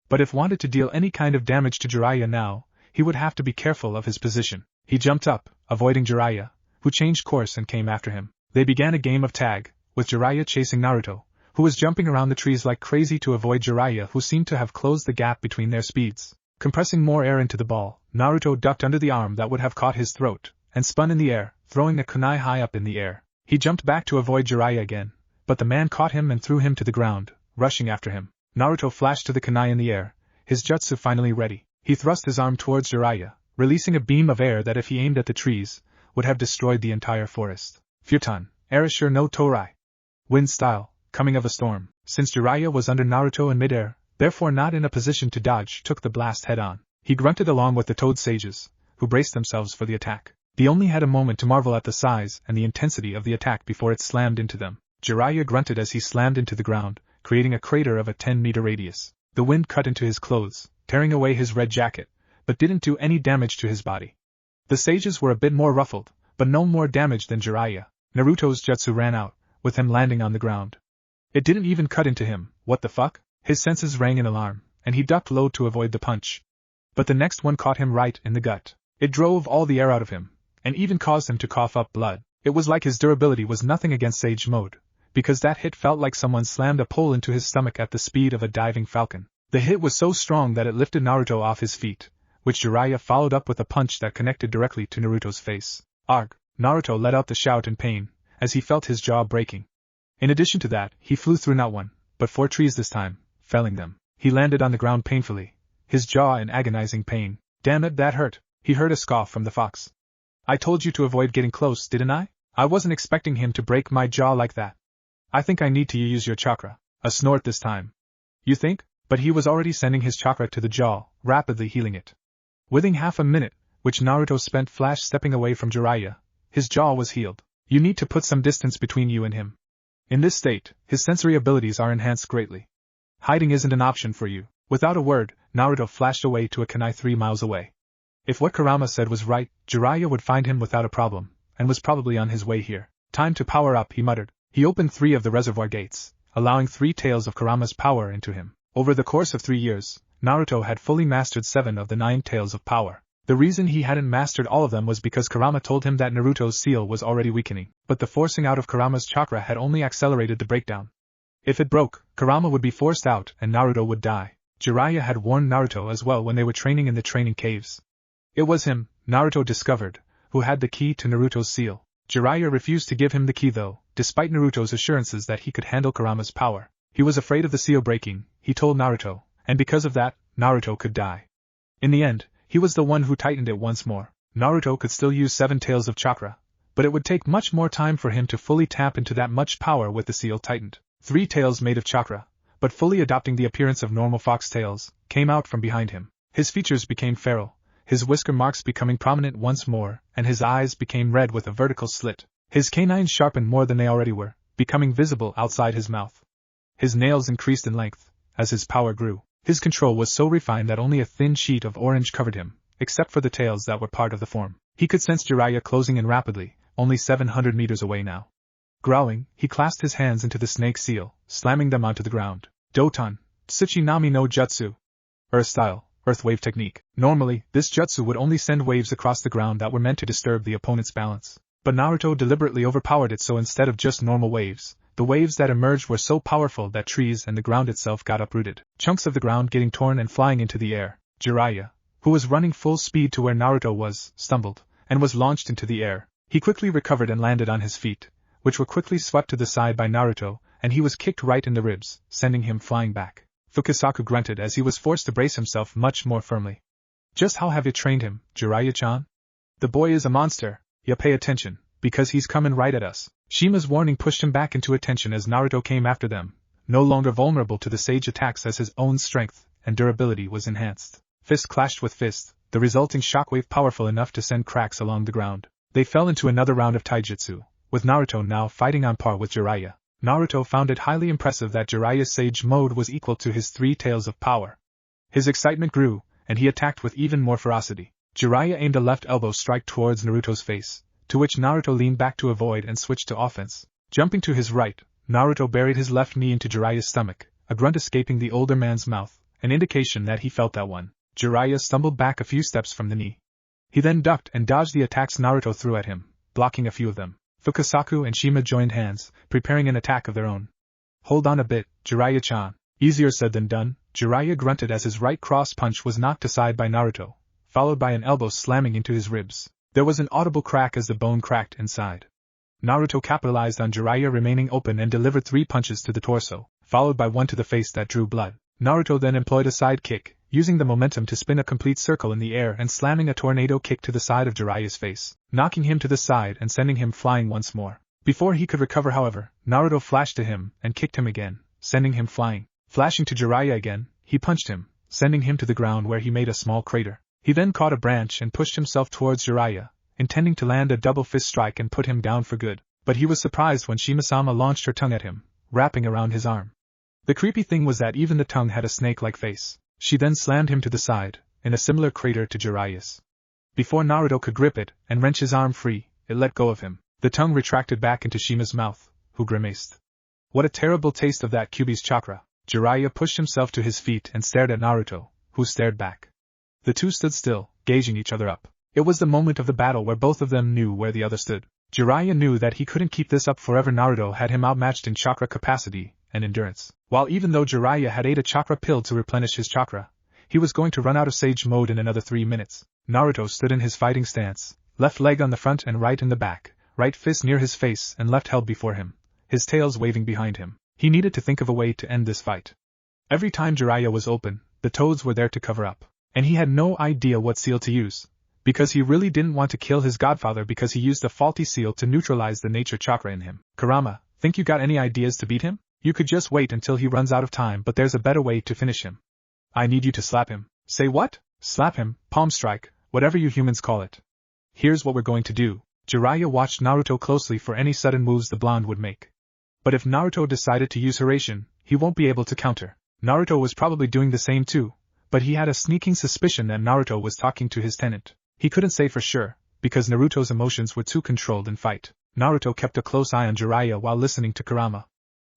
But if wanted to deal any kind of damage to Jiraiya now, he would have to be careful of his position. He jumped up, avoiding Jiraiya, who changed course and came after him. They began a game of tag, with Jiraiya chasing Naruto, who was jumping around the trees like crazy to avoid Jiraiya, who seemed to have closed the gap between their speeds. Compressing more air into the ball, Naruto ducked under the arm that would have caught his throat, and spun in the air, throwing a kunai high up in the air. He jumped back to avoid Jiraiya again, but the man caught him and threw him to the ground, rushing after him. Naruto flashed to the kunai in the air, his jutsu finally ready. He thrust his arm towards Jiraiya, releasing a beam of air that if he aimed at the trees, would have destroyed the entire forest. Futon, Erasure no Torai. Wind style, coming of a storm. Since Jiraiya was under Naruto in midair, therefore not in a position to dodge, took the blast head-on. He grunted along with the toad sages, who braced themselves for the attack. They only had a moment to marvel at the size and the intensity of the attack before it slammed into them. Jiraiya grunted as he slammed into the ground, creating a crater of a 10-meter radius. The wind cut into his clothes, tearing away his red jacket, but didn't do any damage to his body. The sages were a bit more ruffled, but no more damage than Jiraiya. Naruto's jutsu ran out, with him landing on the ground. It didn't even cut into him. What the fuck? His senses rang in alarm, and he ducked low to avoid the punch. But the next one caught him right in the gut. It drove all the air out of him, and even caused him to cough up blood. It was like his durability was nothing against Sage Mode, because that hit felt like someone slammed a pole into his stomach at the speed of a diving falcon. The hit was so strong that it lifted Naruto off his feet, which Jiraiya followed up with a punch that connected directly to Naruto's face. Arg! Naruto let out the shout in pain, as he felt his jaw breaking. In addition to that, he flew through not one, but 4 trees this time, felling them. He landed on the ground painfully, his jaw in agonizing pain. Damn it, that hurt. He heard a scoff from the fox. I told you to avoid getting close, didn't I? I wasn't expecting him to break my jaw like that. I think I need to use your chakra. A snort this time. You think? But he was already sending his chakra to the jaw, rapidly healing it. Within half a minute, which Naruto spent stepping away from Jiraiya, his jaw was healed. You need to put some distance between you and him. In this state, his sensory abilities are enhanced greatly. Hiding isn't an option for you. Without a word, Naruto flashed away to a kunai 3 miles away. If what Kurama said was right, Jiraiya would find him without a problem, and was probably on his way here. Time to power up, he muttered. He opened 3 of the reservoir gates, allowing 3 tails of Kurama's power into him. Over the course of 3 years, Naruto had fully mastered 7 of the 9 tails of power. The reason he hadn't mastered all of them was because Kurama told him that Naruto's seal was already weakening, but the forcing out of Kurama's chakra had only accelerated the breakdown. If it broke, Kurama would be forced out and Naruto would die. Jiraiya had warned Naruto as well when they were training in the training caves. It was him, Naruto discovered, who had the key to Naruto's seal. Jiraiya refused to give him the key though, despite Naruto's assurances that he could handle Kurama's power. He was afraid of the seal breaking, he told Naruto, and because of that, Naruto could die. In the end, he was the one who tightened it once more. Naruto could still use 7 tails of chakra, but it would take much more time for him to fully tap into that much power with the seal tightened. 3 tails made of chakra, but fully adopting the appearance of normal fox tails, came out from behind him. His features became feral, his whisker marks becoming prominent once more, and his eyes became red with a vertical slit. His canines sharpened more than they already were, becoming visible outside his mouth. His nails increased in length, as his power grew. His control was so refined that only a thin sheet of orange covered him, except for the tails that were part of the form. He could sense Jiraiya closing in rapidly, only 700 meters away now. Growling, he clasped his hands into the snake seal, slamming them onto the ground. Doton, Tsuchinami no Jutsu. Earth style, earth wave technique. Normally, this jutsu would only send waves across the ground that were meant to disturb the opponent's balance. But Naruto deliberately overpowered it, so instead of just normal waves, the waves that emerged were so powerful that trees and the ground itself got uprooted, chunks of the ground getting torn and flying into the air. Jiraiya, who was running full speed to where Naruto was, stumbled, and was launched into the air. He quickly recovered and landed on his feet, which were quickly swept to the side by Naruto, and he was kicked right in the ribs, sending him flying back. Fukasaku grunted as he was forced to brace himself much more firmly. Just how have you trained him, Jiraiya-chan? The boy is a monster. Ya pay attention, because he's coming right at us. Shima's warning pushed him back into attention as Naruto came after them, no longer vulnerable to the sage attacks as his own strength and durability was enhanced. Fist clashed with fist, the resulting shockwave powerful enough to send cracks along the ground. They fell into another round of taijutsu, with Naruto now fighting on par with Jiraiya. Naruto found it highly impressive that Jiraiya's sage mode was equal to his 3 tails of power. His excitement grew, and he attacked with even more ferocity. Jiraiya aimed a left elbow strike towards Naruto's face, to which Naruto leaned back to avoid and switched to offense. Jumping to his right, Naruto buried his left knee into Jiraiya's stomach, a grunt escaping the older man's mouth, an indication that he felt that one. Jiraiya stumbled back a few steps from the knee. He then ducked and dodged the attacks Naruto threw at him, blocking a few of them. Fukasaku and Shima joined hands, preparing an attack of their own. Hold on a bit, Jiraiya-chan. Easier said than done, Jiraiya grunted as his right cross punch was knocked aside by Naruto, followed by an elbow slamming into his ribs. There was an audible crack as the bone cracked inside. Naruto capitalized on Jiraiya remaining open and delivered 3 punches to the torso, followed by 1 to the face that drew blood. Naruto then employed a side kick, using the momentum to spin a complete circle in the air and slamming a tornado kick to the side of Jiraiya's face, knocking him to the side and sending him flying once more. Before he could recover, however, Naruto flashed to him and kicked him again, sending him flying. Flashing to Jiraiya again, he punched him, sending him to the ground where he made a small crater. He then caught a branch and pushed himself towards Jiraiya, intending to land a double fist strike and put him down for good, but he was surprised when Shima-sama launched her tongue at him, wrapping around his arm. The creepy thing was that even the tongue had a snake-like face. She then slammed him to the side, in a similar crater to Jiraiya's. Before Naruto could grip it and wrench his arm free, it let go of him. The tongue retracted back into Shima's mouth, who grimaced. What a terrible taste of that Kyuubi's chakra. Jiraiya pushed himself to his feet and stared at Naruto, who stared back. The two stood still, gauging each other up. It was the moment of the battle where both of them knew where the other stood. Jiraiya knew that he couldn't keep this up forever. Naruto had him outmatched in chakra capacity and endurance. While even though Jiraiya had ate a chakra pill to replenish his chakra, he was going to run out of sage mode in another 3 minutes. Naruto stood in his fighting stance, left leg on the front and right in the back, right fist near his face and left held before him, his tails waving behind him. He needed to think of a way to end this fight. Every time Jiraiya was open, the toads were there to cover up. And he had no idea what seal to use, because he really didn't want to kill his godfather because he used a faulty seal to neutralize the nature chakra in him. Kurama, think you got any ideas to beat him? You could just wait until he runs out of time, but there's a better way to finish him. I need you to slap him. Say what? Slap him, palm strike, whatever you humans call it. Here's what we're going to do. Jiraiya watched Naruto closely for any sudden moves the blonde would make. But if Naruto decided to use Hiraishin, he won't be able to counter. Naruto was probably doing the same too, but he had a sneaking suspicion that Naruto was talking to his tenant. He couldn't say for sure, because Naruto's emotions were too controlled in fight. Naruto kept a close eye on Jiraiya while listening to Kurama.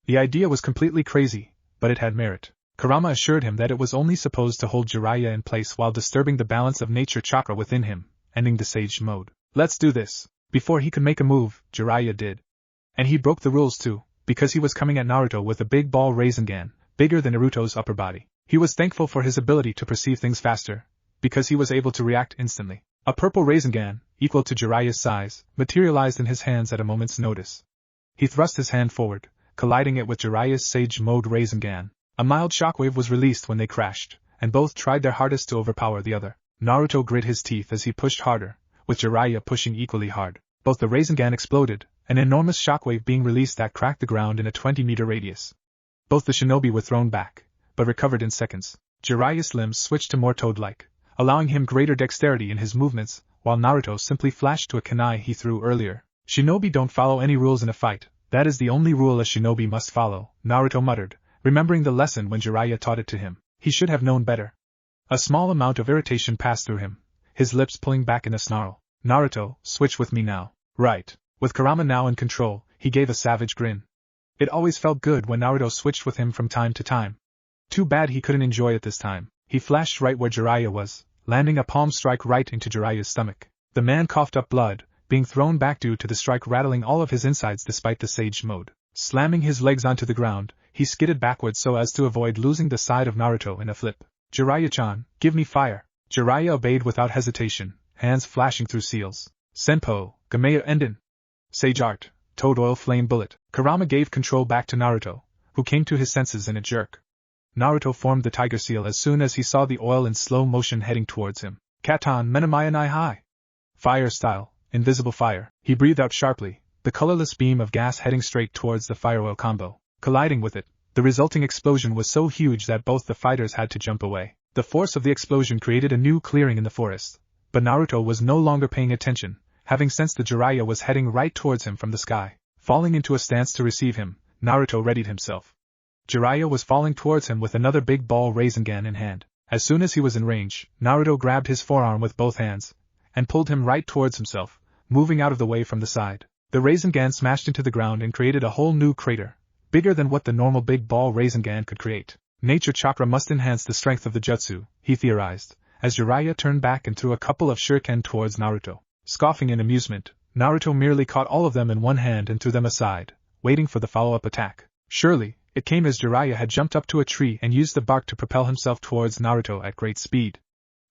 The idea was completely crazy, but it had merit. Kurama assured him that it was only supposed to hold Jiraiya in place while disturbing the balance of nature chakra within him, ending the sage mode. Let's do this. Before he could make a move, Jiraiya did. And he broke the rules too, because he was coming at Naruto with a big ball Rasengan, bigger than Naruto's upper body. He was thankful for his ability to perceive things faster, because he was able to react instantly. A purple Rasengan, equal to Jiraiya's size, materialized in his hands at a moment's notice. He thrust his hand forward, colliding it with Jiraiya's Sage Mode Rasengan. A mild shockwave was released when they crashed, and both tried their hardest to overpower the other. Naruto grit his teeth as he pushed harder, with Jiraiya pushing equally hard. Both the Rasengan exploded, an enormous shockwave being released that cracked the ground in a 20-meter radius. Both the shinobi were thrown back, but recovered in seconds. Jiraiya's limbs switched to more toad-like, allowing him greater dexterity in his movements, while Naruto simply flashed to a kunai he threw earlier. Shinobi don't follow any rules in a fight, that is the only rule a shinobi must follow, Naruto muttered, remembering the lesson when Jiraiya taught it to him. He should have known better. A small amount of irritation passed through him, his lips pulling back in a snarl. Naruto, switch with me now. Right. With Kurama now in control, he gave a savage grin. It always felt good when Naruto switched with him from time to time. Too bad he couldn't enjoy it this time. He flashed right where Jiraiya was, landing a palm strike right into Jiraiya's stomach. The man coughed up blood, being thrown back due to the strike rattling all of his insides despite the sage mode. Slamming his legs onto the ground, he skidded backwards so as to avoid losing the side of Naruto in a flip. Jiraiya-chan, give me fire. Jiraiya obeyed without hesitation, hands flashing through seals. Senpo, Gameya Enden. Sage Art, Toad Oil Flame Bullet. Kurama gave control back to Naruto, who came to his senses in a jerk. Naruto formed the tiger seal as soon as he saw the oil in slow motion heading towards him. Katan Menamaya Nai Hai. Fire style, invisible fire. He breathed out sharply, the colorless beam of gas heading straight towards the fire oil combo. Colliding with it, the resulting explosion was so huge that both the fighters had to jump away. The force of the explosion created a new clearing in the forest, but Naruto was no longer paying attention, having sensed the Jiraiya was heading right towards him from the sky. Falling into a stance to receive him, Naruto readied himself. Jiraiya was falling towards him with another big ball Rasengan in hand. As soon as he was in range, Naruto grabbed his forearm with both hands, and pulled him right towards himself, moving out of the way from the side. The Rasengan smashed into the ground and created a whole new crater, bigger than what the normal big ball Rasengan could create. Nature chakra must enhance the strength of the jutsu, he theorized, as Jiraiya turned back and threw a couple of shuriken towards Naruto. Scoffing in amusement, Naruto merely caught all of them in one hand and threw them aside, waiting for the follow-up attack. Surely, it came as Jiraiya had jumped up to a tree and used the bark to propel himself towards Naruto at great speed.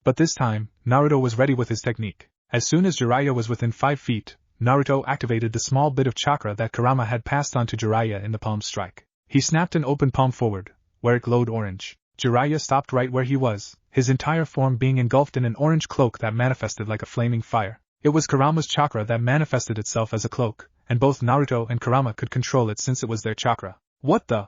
But this time, Naruto was ready with his technique. As soon as Jiraiya was within 5 feet, Naruto activated the small bit of chakra that Kurama had passed on to Jiraiya in the palm strike. He snapped an open palm forward, where it glowed orange. Jiraiya stopped right where he was, his entire form being engulfed in an orange cloak that manifested like a flaming fire. It was Kurama's chakra that manifested itself as a cloak, and both Naruto and Kurama could control it since it was their chakra. What the?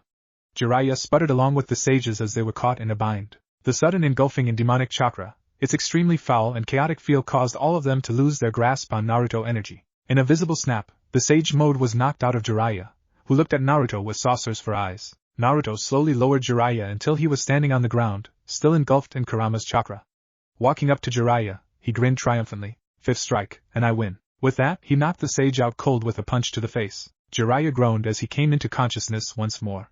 Jiraiya sputtered along with the sages as they were caught in a bind. The sudden engulfing in demonic chakra, its extremely foul and chaotic feel caused all of them to lose their grasp on Naruto energy. In a visible snap, the sage mode was knocked out of Jiraiya, who looked at Naruto with saucers for eyes. Naruto slowly lowered Jiraiya until he was standing on the ground, still engulfed in Kurama's chakra. Walking up to Jiraiya, he grinned triumphantly. 5th strike, and I win. With that, he knocked the sage out cold with a punch to the face. Jiraiya groaned as he came into consciousness once more.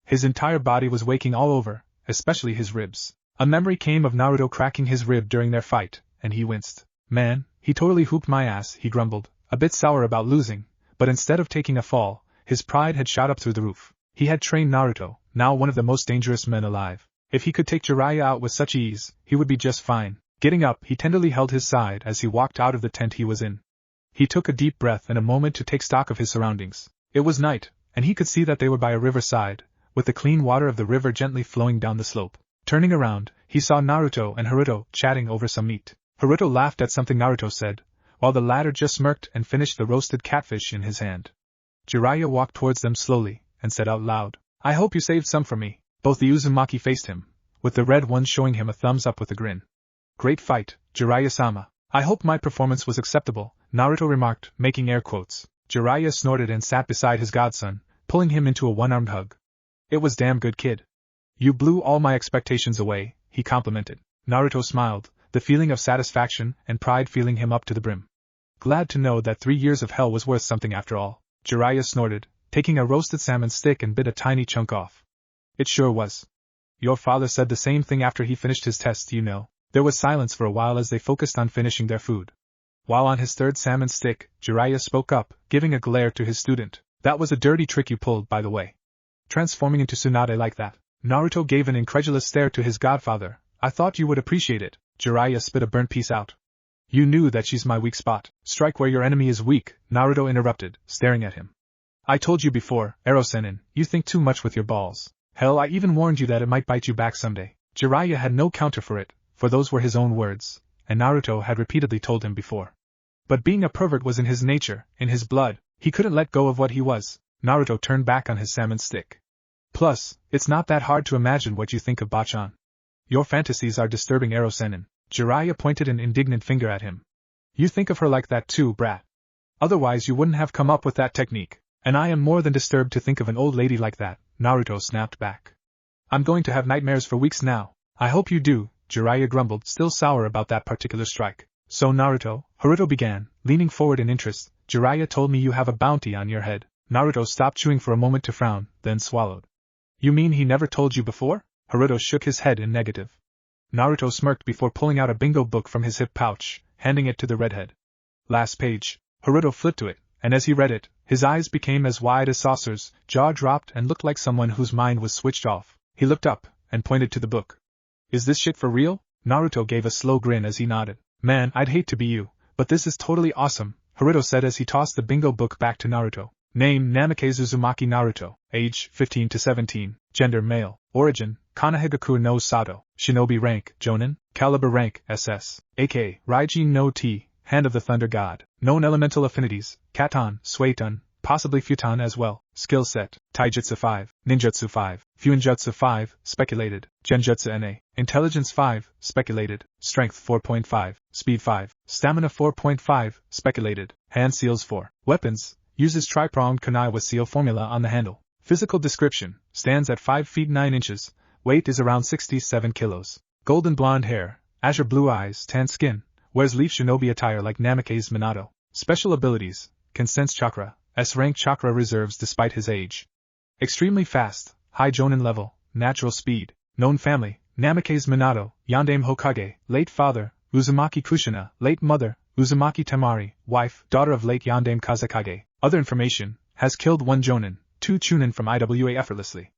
His entire body was waking all over, especially his ribs. A memory came of Naruto cracking his rib during their fight, and he winced. Man, he totally hooped my ass, he grumbled, a bit sour about losing, but instead of taking a fall, his pride had shot up through the roof. He had trained Naruto, now one of the most dangerous men alive. If he could take Jiraiya out with such ease, he would be just fine. Getting up, he tenderly held his side as he walked out of the tent he was in. He took a deep breath and a moment to take stock of his surroundings. It was night, and he could see that they were by a riverside, with the clean water of the river gently flowing down the slope. Turning around, he saw Naruto and Haruto chatting over some meat. Haruto laughed at something Naruto said, while the latter just smirked and finished the roasted catfish in his hand. Jiraiya walked towards them slowly, and said out loud, "I hope you saved some for me." Both the Uzumaki faced him, with the red one showing him a thumbs up with a grin. "Great fight, Jiraiya-sama. I hope my performance was acceptable," Naruto remarked, making air quotes. Jiraiya snorted and sat beside his godson, pulling him into a one-armed hug. "It was damn good, kid. You blew all my expectations away," he complimented. Naruto smiled, the feeling of satisfaction and pride filling him up to the brim. Glad to know that 3 years of hell was worth something after all. Jiraiya snorted, taking a roasted salmon stick and bit a tiny chunk off. "It sure was. Your father said the same thing after he finished his test, you know." There was silence for a while as they focused on finishing their food. While on his third salmon stick, Jiraiya spoke up, giving a glare to his student. "That was a dirty trick you pulled, by the way. Transforming into Tsunade like that." Naruto gave an incredulous stare to his godfather. "I thought you would appreciate it." Jiraiya spit a burnt piece out. "You knew that she's my weak spot." "Strike where your enemy is weak," Naruto interrupted, staring at him. "I told you before, Erosenin, you think too much with your balls. Hell, I even warned you that it might bite you back someday." Jiraiya had no counter for it, for those were his own words, and Naruto had repeatedly told him before. But being a pervert was in his nature, in his blood, he couldn't let go of what he was. Naruto turned back on his salmon stick. "Plus, it's not that hard to imagine what you think of Bachan. Your fantasies are disturbing, Erosenin." Jiraiya pointed an indignant finger at him. "You think of her like that too, brat. Otherwise you wouldn't have come up with that technique. And I am more than disturbed to think of an old lady like that," Naruto snapped back. "I'm going to have nightmares for weeks now." "I hope you do," Jiraiya grumbled, still sour about that particular strike. "So Naruto," Haruto began, leaning forward in interest, "Jiraiya told me you have a bounty on your head." Naruto stopped chewing for a moment to frown, then swallowed. "You mean he never told you before?" Haruto shook his head in negative. Naruto smirked before pulling out a bingo book from his hip pouch, handing it to the redhead. "Last page." Haruto flipped to it, and as he read it, his eyes became as wide as saucers, jaw dropped and looked like someone whose mind was switched off. He looked up, and pointed to the book. "Is this shit for real?" Naruto gave a slow grin as he nodded. "Man, I'd hate to be you, but this is totally awesome," Haruto said as he tossed the bingo book back to Naruto. Name: Namikaze Uzumaki Naruto. Age: 15 to 17. Gender: male. Origin: Konohagakure no Sato. Shinobi rank: Jonin. Caliber rank: SS. AK: Raijin no T, Hand of the Thunder God. Known elemental affinities: Katon, Suiton, possibly Futon as well. Skill set: Taijutsu 5, Ninjutsu 5, Fuinjutsu 5, speculated. Genjutsu NA. Intelligence 5, speculated. Strength 4.5, Speed 5, Stamina 4.5, speculated. Hand seals 4. Weapons: uses tri-pronged kunai with seal formula on the handle. Physical description: stands at 5 feet 9 inches, weight is around 67 kilos. Golden blonde hair, azure blue eyes, tan skin, wears leaf shinobi attire like Namikaze Minato. Special abilities: can sense chakra, S-rank chakra reserves despite his age. Extremely fast, high Jonin level, natural speed. Known family: Namikaze Minato, Yandame Hokage. Late father: Uzumaki Kushina. Late mother: Uzumaki Temari, wife, daughter of late Yandame Kazekage. Other information: has killed 1 Jonin, 2 Chunin from IWA effortlessly.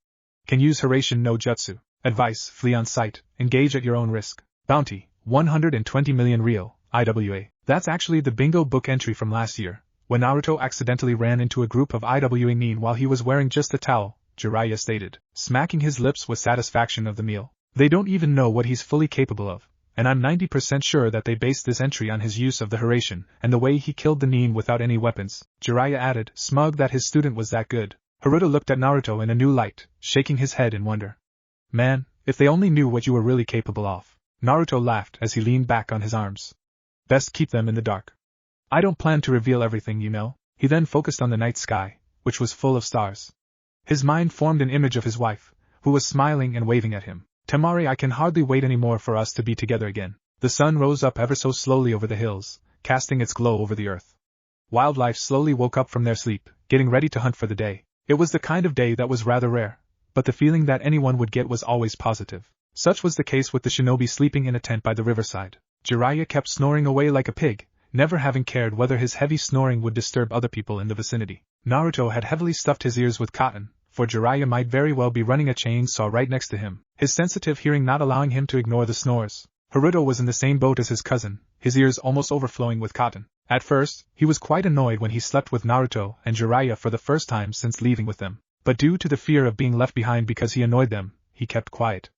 Can use Hiraishin no Jutsu. Advice: flee on sight, engage at your own risk. Bounty: 120 million Ryo, IWA. That's actually the bingo book entry from last year, when Naruto accidentally ran into a group of IWA nin while he was wearing just a towel, Jiraiya stated, smacking his lips with satisfaction of the meal. They don't even know what he's fully capable of, and I'm 90% sure that they based this entry on his use of the Hiraishin and the way he killed the nin without any weapons. Jiraiya added, smug that his student was that good. Haruto looked at Naruto in a new light, shaking his head in wonder. Man, if they only knew what you were really capable of. Naruto laughed as he leaned back on his arms. Best keep them in the dark. I don't plan to reveal everything, you know. He then focused on the night sky, which was full of stars. His mind formed an image of his wife, who was smiling and waving at him. Temari, I can hardly wait anymore for us to be together again. The sun rose up ever so slowly over the hills, casting its glow over the earth. Wildlife slowly woke up from their sleep, getting ready to hunt for the day. It was the kind of day that was rather rare, but the feeling that anyone would get was always positive. Such was the case with the shinobi sleeping in a tent by the riverside. Jiraiya kept snoring away like a pig, never having cared whether his heavy snoring would disturb other people in the vicinity. Naruto had heavily stuffed his ears with cotton, for Jiraiya might very well be running a chainsaw right next to him, his sensitive hearing not allowing him to ignore the snores. Naruto was in the same boat as his cousin, his ears almost overflowing with cotton. At first, he was quite annoyed when he slept with Naruto and Jiraiya for the first time since leaving with them, but due to the fear of being left behind because he annoyed them, he kept quiet.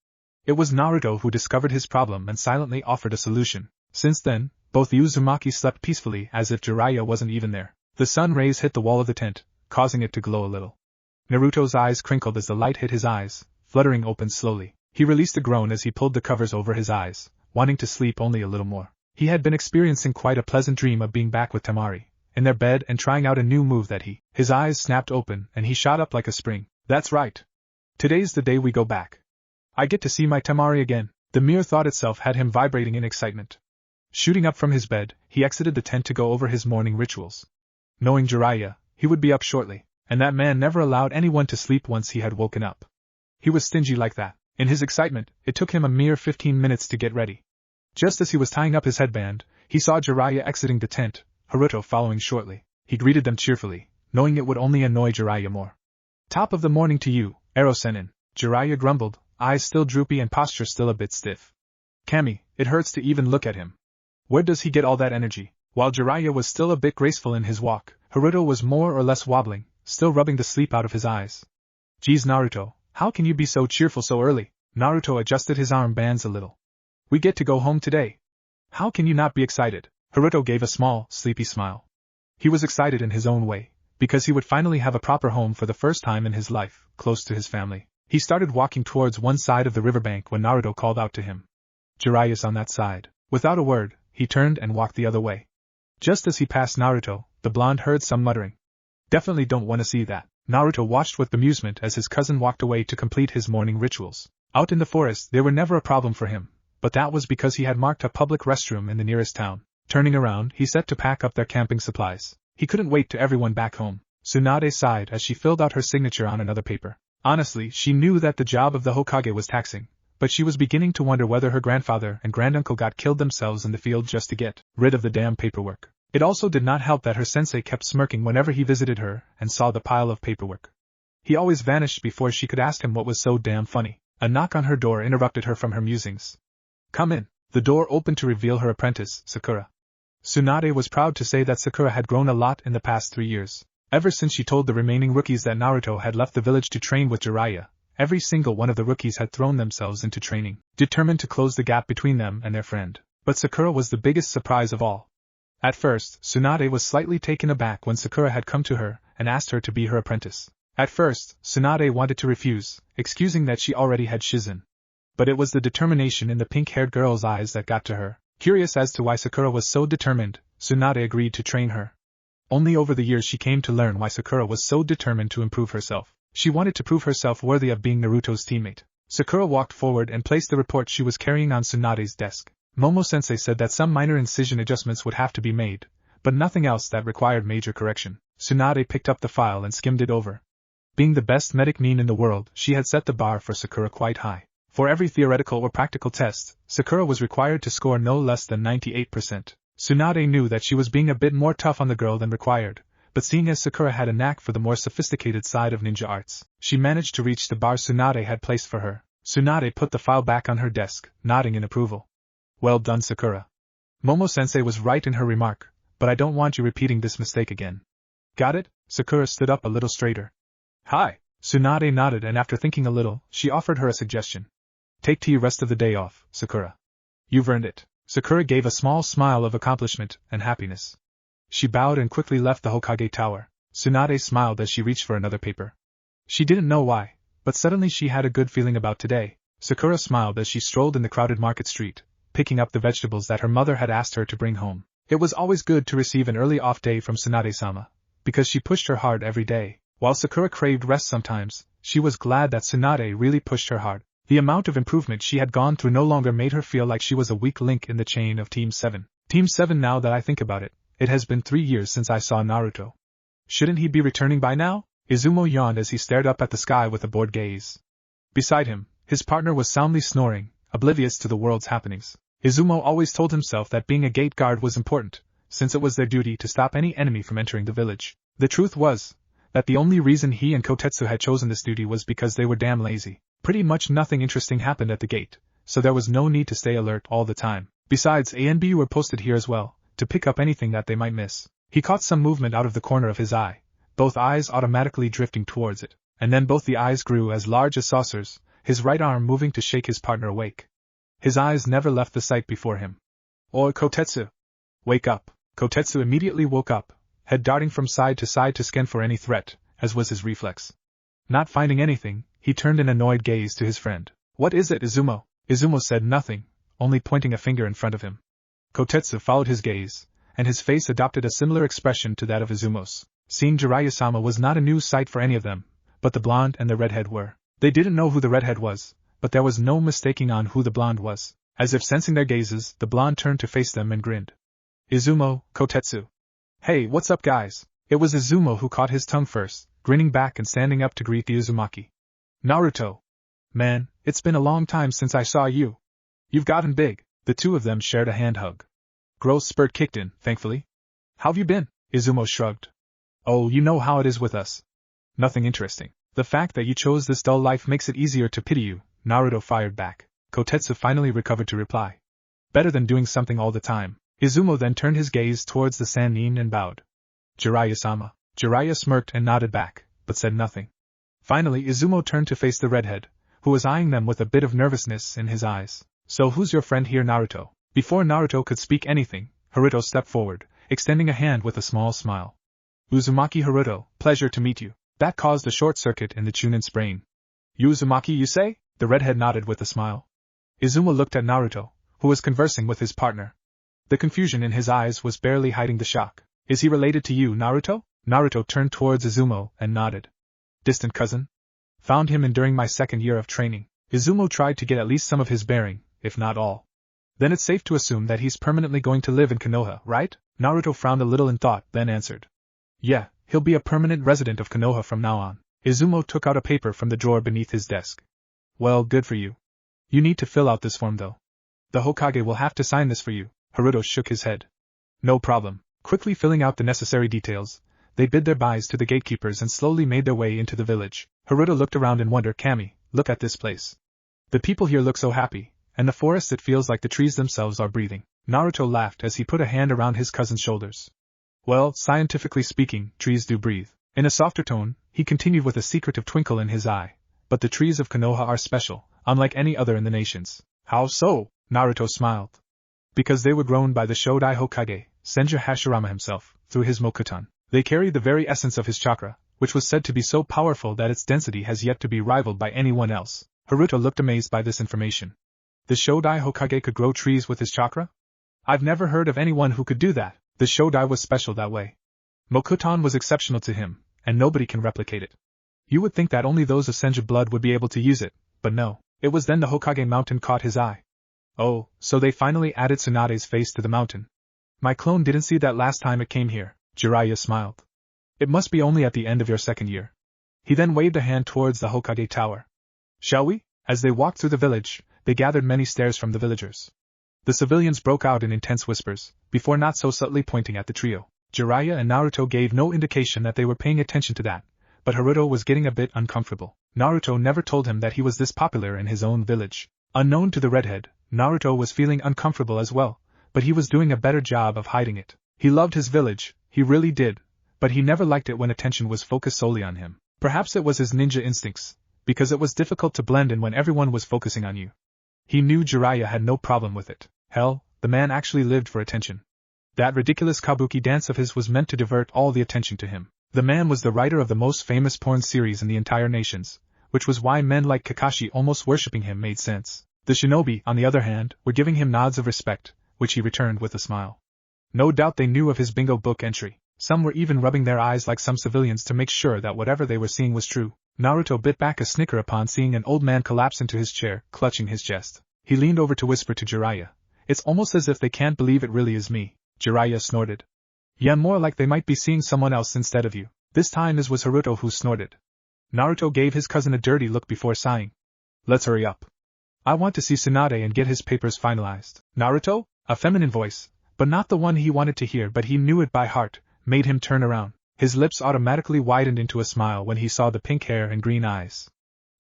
It was Naruto who discovered his problem and silently offered a solution. Since then, both Uzumaki slept peacefully as if Jiraiya wasn't even there. The sun rays hit the wall of the tent, causing it to glow a little. Naruto's eyes crinkled as the light hit his eyes, fluttering open slowly. He released a groan as he pulled the covers over his eyes, wanting to sleep only a little more. He had been experiencing quite a pleasant dream of being back with Temari, in their bed and trying out a new move that his eyes snapped open and he shot up like a spring. That's right. Today's the day we go back. I get to see my Temari again. The mere thought itself had him vibrating in excitement. Shooting up from his bed, he exited the tent to go over his morning rituals. Knowing Jiraiya, he would be up shortly, and that man never allowed anyone to sleep once he had woken up. He was stingy like that. In his excitement, it took him a mere 15 minutes to get ready. Just as he was tying up his headband, he saw Jiraiya exiting the tent, Naruto following shortly. He greeted them cheerfully, knowing it would only annoy Jiraiya more. Top of the morning to you, Ero-senin, Jiraiya grumbled, eyes still droopy and posture still a bit stiff. Kami, it hurts to even look at him. Where does he get all that energy? While Jiraiya was still a bit graceful in his walk, Naruto was more or less wobbling, still rubbing the sleep out of his eyes. Geez Naruto, how can you be so cheerful so early? Naruto adjusted his arm bands a little. We get to go home today. How can you not be excited? Naruto gave a small, sleepy smile. He was excited in his own way, because he would finally have a proper home for the first time in his life, close to his family. He started walking towards one side of the riverbank when Naruto called out to him. Jiraiya's on that side. Without a word, he turned and walked the other way. Just as he passed Naruto, the blonde heard some muttering. Definitely don't want to see that. Naruto watched with amusement as his cousin walked away to complete his morning rituals. Out in the forest, they were never a problem for him, but that was because he had marked a public restroom in the nearest town. Turning around, he set to pack up their camping supplies. He couldn't wait to everyone back home. Tsunade sighed as she filled out her signature on another paper. Honestly, she knew that the job of the Hokage was taxing, but she was beginning to wonder whether her grandfather and granduncle got killed themselves in the field just to get rid of the damn paperwork. It also did not help that her sensei kept smirking whenever he visited her and saw the pile of paperwork. He always vanished before she could ask him what was so damn funny. A knock on her door interrupted her from her musings. Come in. The door opened to reveal her apprentice, Sakura. Tsunade was proud to say that Sakura had grown a lot in the past 3 years. Ever since she told the remaining rookies that Naruto had left the village to train with Jiraiya, every single one of the rookies had thrown themselves into training, determined to close the gap between them and their friend. But Sakura was the biggest surprise of all. At first, Tsunade was slightly taken aback when Sakura had come to her and asked her to be her apprentice. At first, Tsunade wanted to refuse, excusing that she already had Shizen. But it was the determination in the pink-haired girl's eyes that got to her. Curious as to why Sakura was so determined, Tsunade agreed to train her. Only over the years she came to learn why Sakura was so determined to improve herself. She wanted to prove herself worthy of being Naruto's teammate. Sakura walked forward and placed the report she was carrying on Tsunade's desk. Momo-sensei said that some minor incision adjustments would have to be made, but nothing else that required major correction. Tsunade picked up the file and skimmed it over. Being the best medic nin in the world, she had set the bar for Sakura quite high. For every theoretical or practical test, Sakura was required to score no less than 98%. Tsunade knew that she was being a bit more tough on the girl than required, but seeing as Sakura had a knack for the more sophisticated side of ninja arts, she managed to reach the bar Tsunade had placed for her. Tsunade put the file back on her desk, nodding in approval. Well done, Sakura. Momo-sensei was right in her remark, but I don't want you repeating this mistake again. Got it? Sakura stood up a little straighter. Hi. Tsunade nodded and after thinking a little, she offered her a suggestion. Take the rest of the day off, Sakura. You've earned it. Sakura gave a small smile of accomplishment and happiness. She bowed and quickly left the Hokage tower. Tsunade smiled as she reached for another paper. She didn't know why, but suddenly she had a good feeling about today. Sakura smiled as she strolled in the crowded market street, picking up the vegetables that her mother had asked her to bring home. It was always good to receive an early off day from Tsunade-sama, because she pushed her hard every day. While Sakura craved rest sometimes, she was glad that Tsunade really pushed her hard. The amount of improvement she had gone through no longer made her feel like she was a weak link in the chain of Team 7. Team 7. Now that I think about it, it has been 3 years since I saw Naruto. Shouldn't he be returning by now? Izumo yawned as he stared up at the sky with a bored gaze. Beside him, his partner was soundly snoring, oblivious to the world's happenings. Izumo always told himself that being a gate guard was important, since it was their duty to stop any enemy from entering the village. The truth was that the only reason he and Kotetsu had chosen this duty was because they were damn lazy. Pretty much nothing interesting happened at the gate, so there was no need to stay alert all the time. Besides, A and B were posted here as well, to pick up anything that they might miss. He caught some movement out of the corner of his eye, both eyes automatically drifting towards it, and then both the eyes grew as large as saucers, his right arm moving to shake his partner awake. His eyes never left the sight before him. "Oh, Kotetsu! Wake up!" Kotetsu immediately woke up, head darting from side to side to scan for any threat, as was his reflex. Not finding anything, he turned an annoyed gaze to his friend. "What is it, Izumo?" Izumo said nothing, only pointing a finger in front of him. Kotetsu followed his gaze, and his face adopted a similar expression to that of Izumo's. Seeing Jiraiya-sama was not a new sight for any of them, but the blonde and the redhead were. They didn't know who the redhead was, but there was no mistaking on who the blonde was. As if sensing their gazes, the blonde turned to face them and grinned. "Izumo, Kotetsu. Hey, what's up, guys?" It was Izumo who caught his tongue first, grinning back and standing up to greet the Uzumaki. "Naruto. Man, it's been a long time since I saw you. You've gotten big." The two of them shared a hand hug. Growth spurt kicked in, thankfully. "How've you been?" Izumo shrugged. "Oh, you know how it is with us. Nothing interesting. The fact that you chose this dull life makes it easier to pity you," Naruto fired back. Kotetsu finally recovered to reply. "Better than doing something all the time." Izumo then turned his gaze towards the Sannin and bowed. "Jiraiya-sama." Jiraiya smirked and nodded back, but said nothing. Finally Izumo turned to face the redhead, who was eyeing them with a bit of nervousness in his eyes. "So who's your friend here, Naruto?" Before Naruto could speak anything, Haruto stepped forward, extending a hand with a small smile. "Uzumaki Haruto, pleasure to meet you." That caused a short circuit in the Chunin's brain. "You Uzumaki, you say?" The redhead nodded with a smile. Izumo looked at Naruto, who was conversing with his partner. The confusion in his eyes was barely hiding the shock. "Is he related to you, Naruto?" Naruto turned towards Izumo and nodded. "Distant cousin? Found him in during my second year of training." Izumo tried to get at least some of his bearing, if not all. "Then it's safe to assume that he's permanently going to live in Konoha, right?" Naruto frowned a little in thought, then answered. "Yeah, he'll be a permanent resident of Konoha from now on." Izumo took out a paper from the drawer beneath his desk. "Well, good for you. You need to fill out this form though. The Hokage will have to sign this for you." Haruto shook his head. "No problem." Quickly filling out the necessary details, they bid their byes to the gatekeepers and slowly made their way into the village. Haruto looked around in wonder. "Kami, look at this place. The people here look so happy, and the forest, it feels like the trees themselves are breathing." Naruto laughed as he put a hand around his cousin's shoulders. "Well, scientifically speaking, trees do breathe." In a softer tone, he continued with a secretive twinkle in his eye. "But the trees of Konoha are special, unlike any other in the nations." "How so?" Naruto smiled. "Because they were grown by the Shodai Hokage, Senju Hashirama himself, through his Mokuton. They carry the very essence of his chakra, which was said to be so powerful that its density has yet to be rivaled by anyone else." Haruto looked amazed by this information. The Shodai Hokage could grow trees with his chakra? "I've never heard of anyone who could do that." The Shodai was special that way. Mokuton was exceptional to him, and nobody can replicate it. You would think that only those of Senju blood would be able to use it, but no. It was then the Hokage mountain caught his eye. "Oh, so they finally added Tsunade's face to the mountain. My clone didn't see that last time it came here." Jiraiya smiled. "It must be only at the end of your second year." He then waved a hand towards the Hokage tower. "Shall we?" As they walked through the village, they gathered many stares from the villagers. The civilians broke out in intense whispers, before not so subtly pointing at the trio. Jiraiya and Naruto gave no indication that they were paying attention to that, but Haruto was getting a bit uncomfortable. Naruto never told him that he was this popular in his own village. Unknown to the redhead, Naruto was feeling uncomfortable as well, but he was doing a better job of hiding it. He loved his village, he really did, but he never liked it when attention was focused solely on him. Perhaps it was his ninja instincts, because it was difficult to blend in when everyone was focusing on you. He knew Jiraiya had no problem with it. Hell, the man actually lived for attention. That ridiculous kabuki dance of his was meant to divert all the attention to him. The man was the writer of the most famous porn series in the entire nations, which was why men like Kakashi almost worshipping him made sense. The shinobi, on the other hand, were giving him nods of respect, which he returned with a smile. No doubt they knew of his bingo book entry. Some were even rubbing their eyes like some civilians to make sure that whatever they were seeing was true. Naruto bit back a snicker upon seeing an old man collapse into his chair, clutching his chest. He leaned over to whisper to Jiraiya. "It's almost as if they can't believe it really is me." Jiraiya snorted. "Yeah, more like they might be seeing someone else instead of you." This time it was Haruto who snorted. Naruto gave his cousin a dirty look before sighing. "Let's hurry up. I want to see Tsunade and get his papers finalized. Naruto? A feminine voice, but not the one he wanted to hear, but he knew it by heart, made him turn around. His lips automatically widened into a smile when he saw the pink hair and green eyes.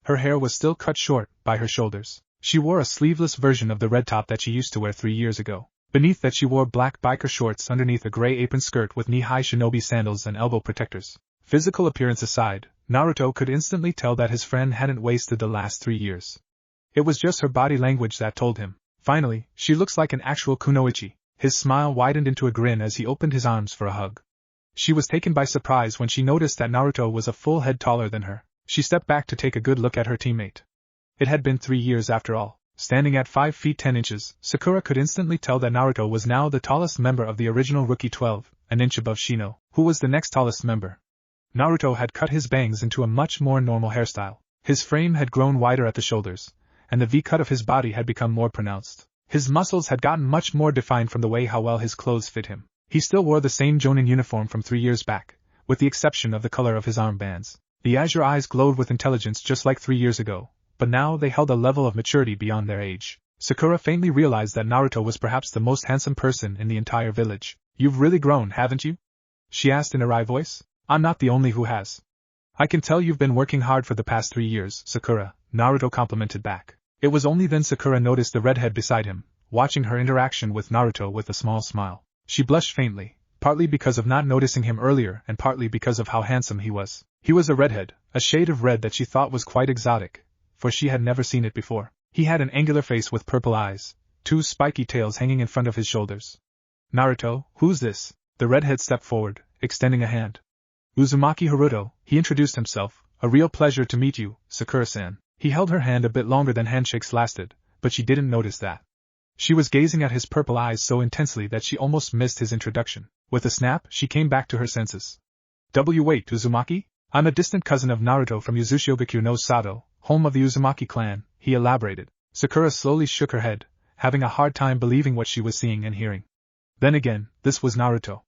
Her hair was still cut short, by her shoulders. She wore a sleeveless version of the red top that she used to wear 3 years ago. Beneath that she wore black biker shorts underneath a gray apron skirt with knee-high shinobi sandals and elbow protectors. Physical appearance aside, Naruto could instantly tell that his friend hadn't wasted the last 3 years. It was just her body language that told him. Finally, she looks like an actual kunoichi. His smile widened into a grin as he opened his arms for a hug. She was taken by surprise when she noticed that Naruto was a full head taller than her. She stepped back to take a good look at her teammate. It had been 3 years after all. Standing at 5 feet 10 inches, Sakura could instantly tell that Naruto was now the tallest member of the original Rookie 12, an inch above Shino, who was the next tallest member. Naruto had cut his bangs into a much more normal hairstyle. His frame had grown wider at the shoulders, and the V-cut of his body had become more pronounced. His muscles had gotten much more defined from the way how well his clothes fit him. He still wore the same Jonin uniform from 3 years back, with the exception of the color of his armbands. The azure eyes glowed with intelligence just like 3 years ago, but now they held a level of maturity beyond their age. Sakura faintly realized that Naruto was perhaps the most handsome person in the entire village. "You've really grown, haven't you?" she asked in a wry voice. "I'm not the only who has. I can tell you've been working hard for the past 3 years, Sakura," Naruto complimented back. It was only then Sakura noticed the redhead beside him, watching her interaction with Naruto with a small smile. She blushed faintly, partly because of not noticing him earlier and partly because of how handsome he was. He was a redhead, a shade of red that she thought was quite exotic, for she had never seen it before. He had an angular face with purple eyes, 2 spiky tails hanging in front of his shoulders. "Naruto, who's this?" The redhead stepped forward, extending a hand. "Uzumaki Haruto," he introduced himself. "A real pleasure to meet you, Sakura-san." He held her hand a bit longer than handshakes lasted, but she didn't notice that. She was gazing at his purple eyes so intensely that she almost missed his introduction. With a snap, she came back to her senses. "Wait, Uzumaki? I'm a distant cousin of Naruto from Uzushigokyu no Sato, home of the Uzumaki clan," he elaborated. Sakura slowly shook her head, having a hard time believing what she was seeing and hearing. Then again, this was Naruto.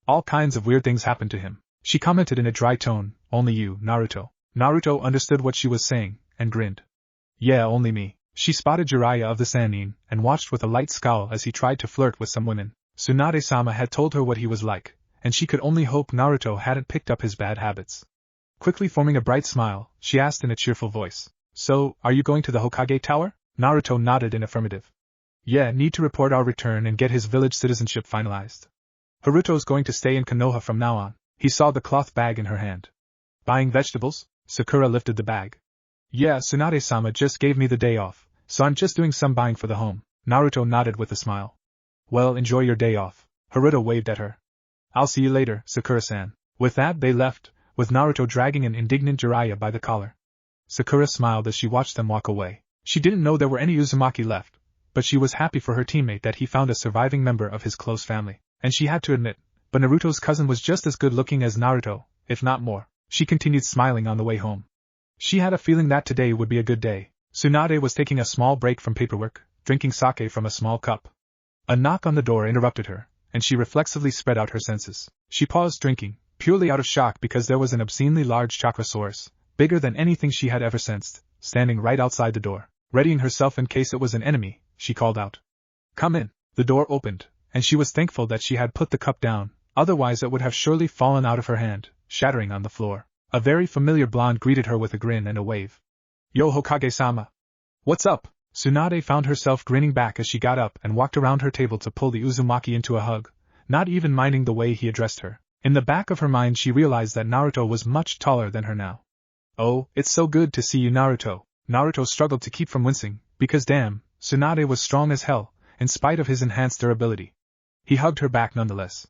All kinds of weird things happened to him. She commented in a dry tone, "Only you, Naruto." Naruto understood what she was saying, and grinned. "Yeah, only me." She spotted Jiraiya of the Sannin, and watched with a light scowl as he tried to flirt with some women. Tsunade-sama had told her what he was like, and she could only hope Naruto hadn't picked up his bad habits. Quickly forming a bright smile, she asked in a cheerful voice, "So, are you going to the Hokage Tower?" Naruto nodded in affirmative. "Yeah, need to report our return and get his village citizenship finalized. Haruto's going to stay in Konoha from now on." He saw the cloth bag in her hand. "Buying vegetables?" Sakura lifted the bag. "Yeah, Tsunade-sama just gave me the day off, so I'm just doing some buying for the home." Naruto nodded with a smile. "Well, enjoy your day off." Haruto waved at her. "I'll see you later, Sakura-san." With that, they left, with Naruto dragging an indignant Jiraiya by the collar. Sakura smiled as she watched them walk away. She didn't know there were any Uzumaki left, but she was happy for her teammate that he found a surviving member of his close family. And she had to admit, but Naruto's cousin was just as good looking as Naruto, if not more. She continued smiling on the way home. She had a feeling that today would be a good day. Tsunade was taking a small break from paperwork, drinking sake from a small cup. A knock on the door interrupted her, and she reflexively spread out her senses. She paused drinking, purely out of shock because there was an obscenely large Chakrasaurus, bigger than anything she had ever sensed, standing right outside the door. Readying herself in case it was an enemy, she called out, "Come in." The door opened, and she was thankful that she had put the cup down, otherwise it would have surely fallen out of her hand, shattering on the floor. A very familiar blonde greeted her with a grin and a wave. "Yo, Hokage-sama. What's up?" Tsunade found herself grinning back as she got up and walked around her table to pull the Uzumaki into a hug, not even minding the way he addressed her. In the back of her mind she realized that Naruto was much taller than her now. "Oh, it's so good to see you, Naruto." Naruto struggled to keep from wincing, because damn, Tsunade was strong as hell, in spite of his enhanced durability. He hugged her back nonetheless.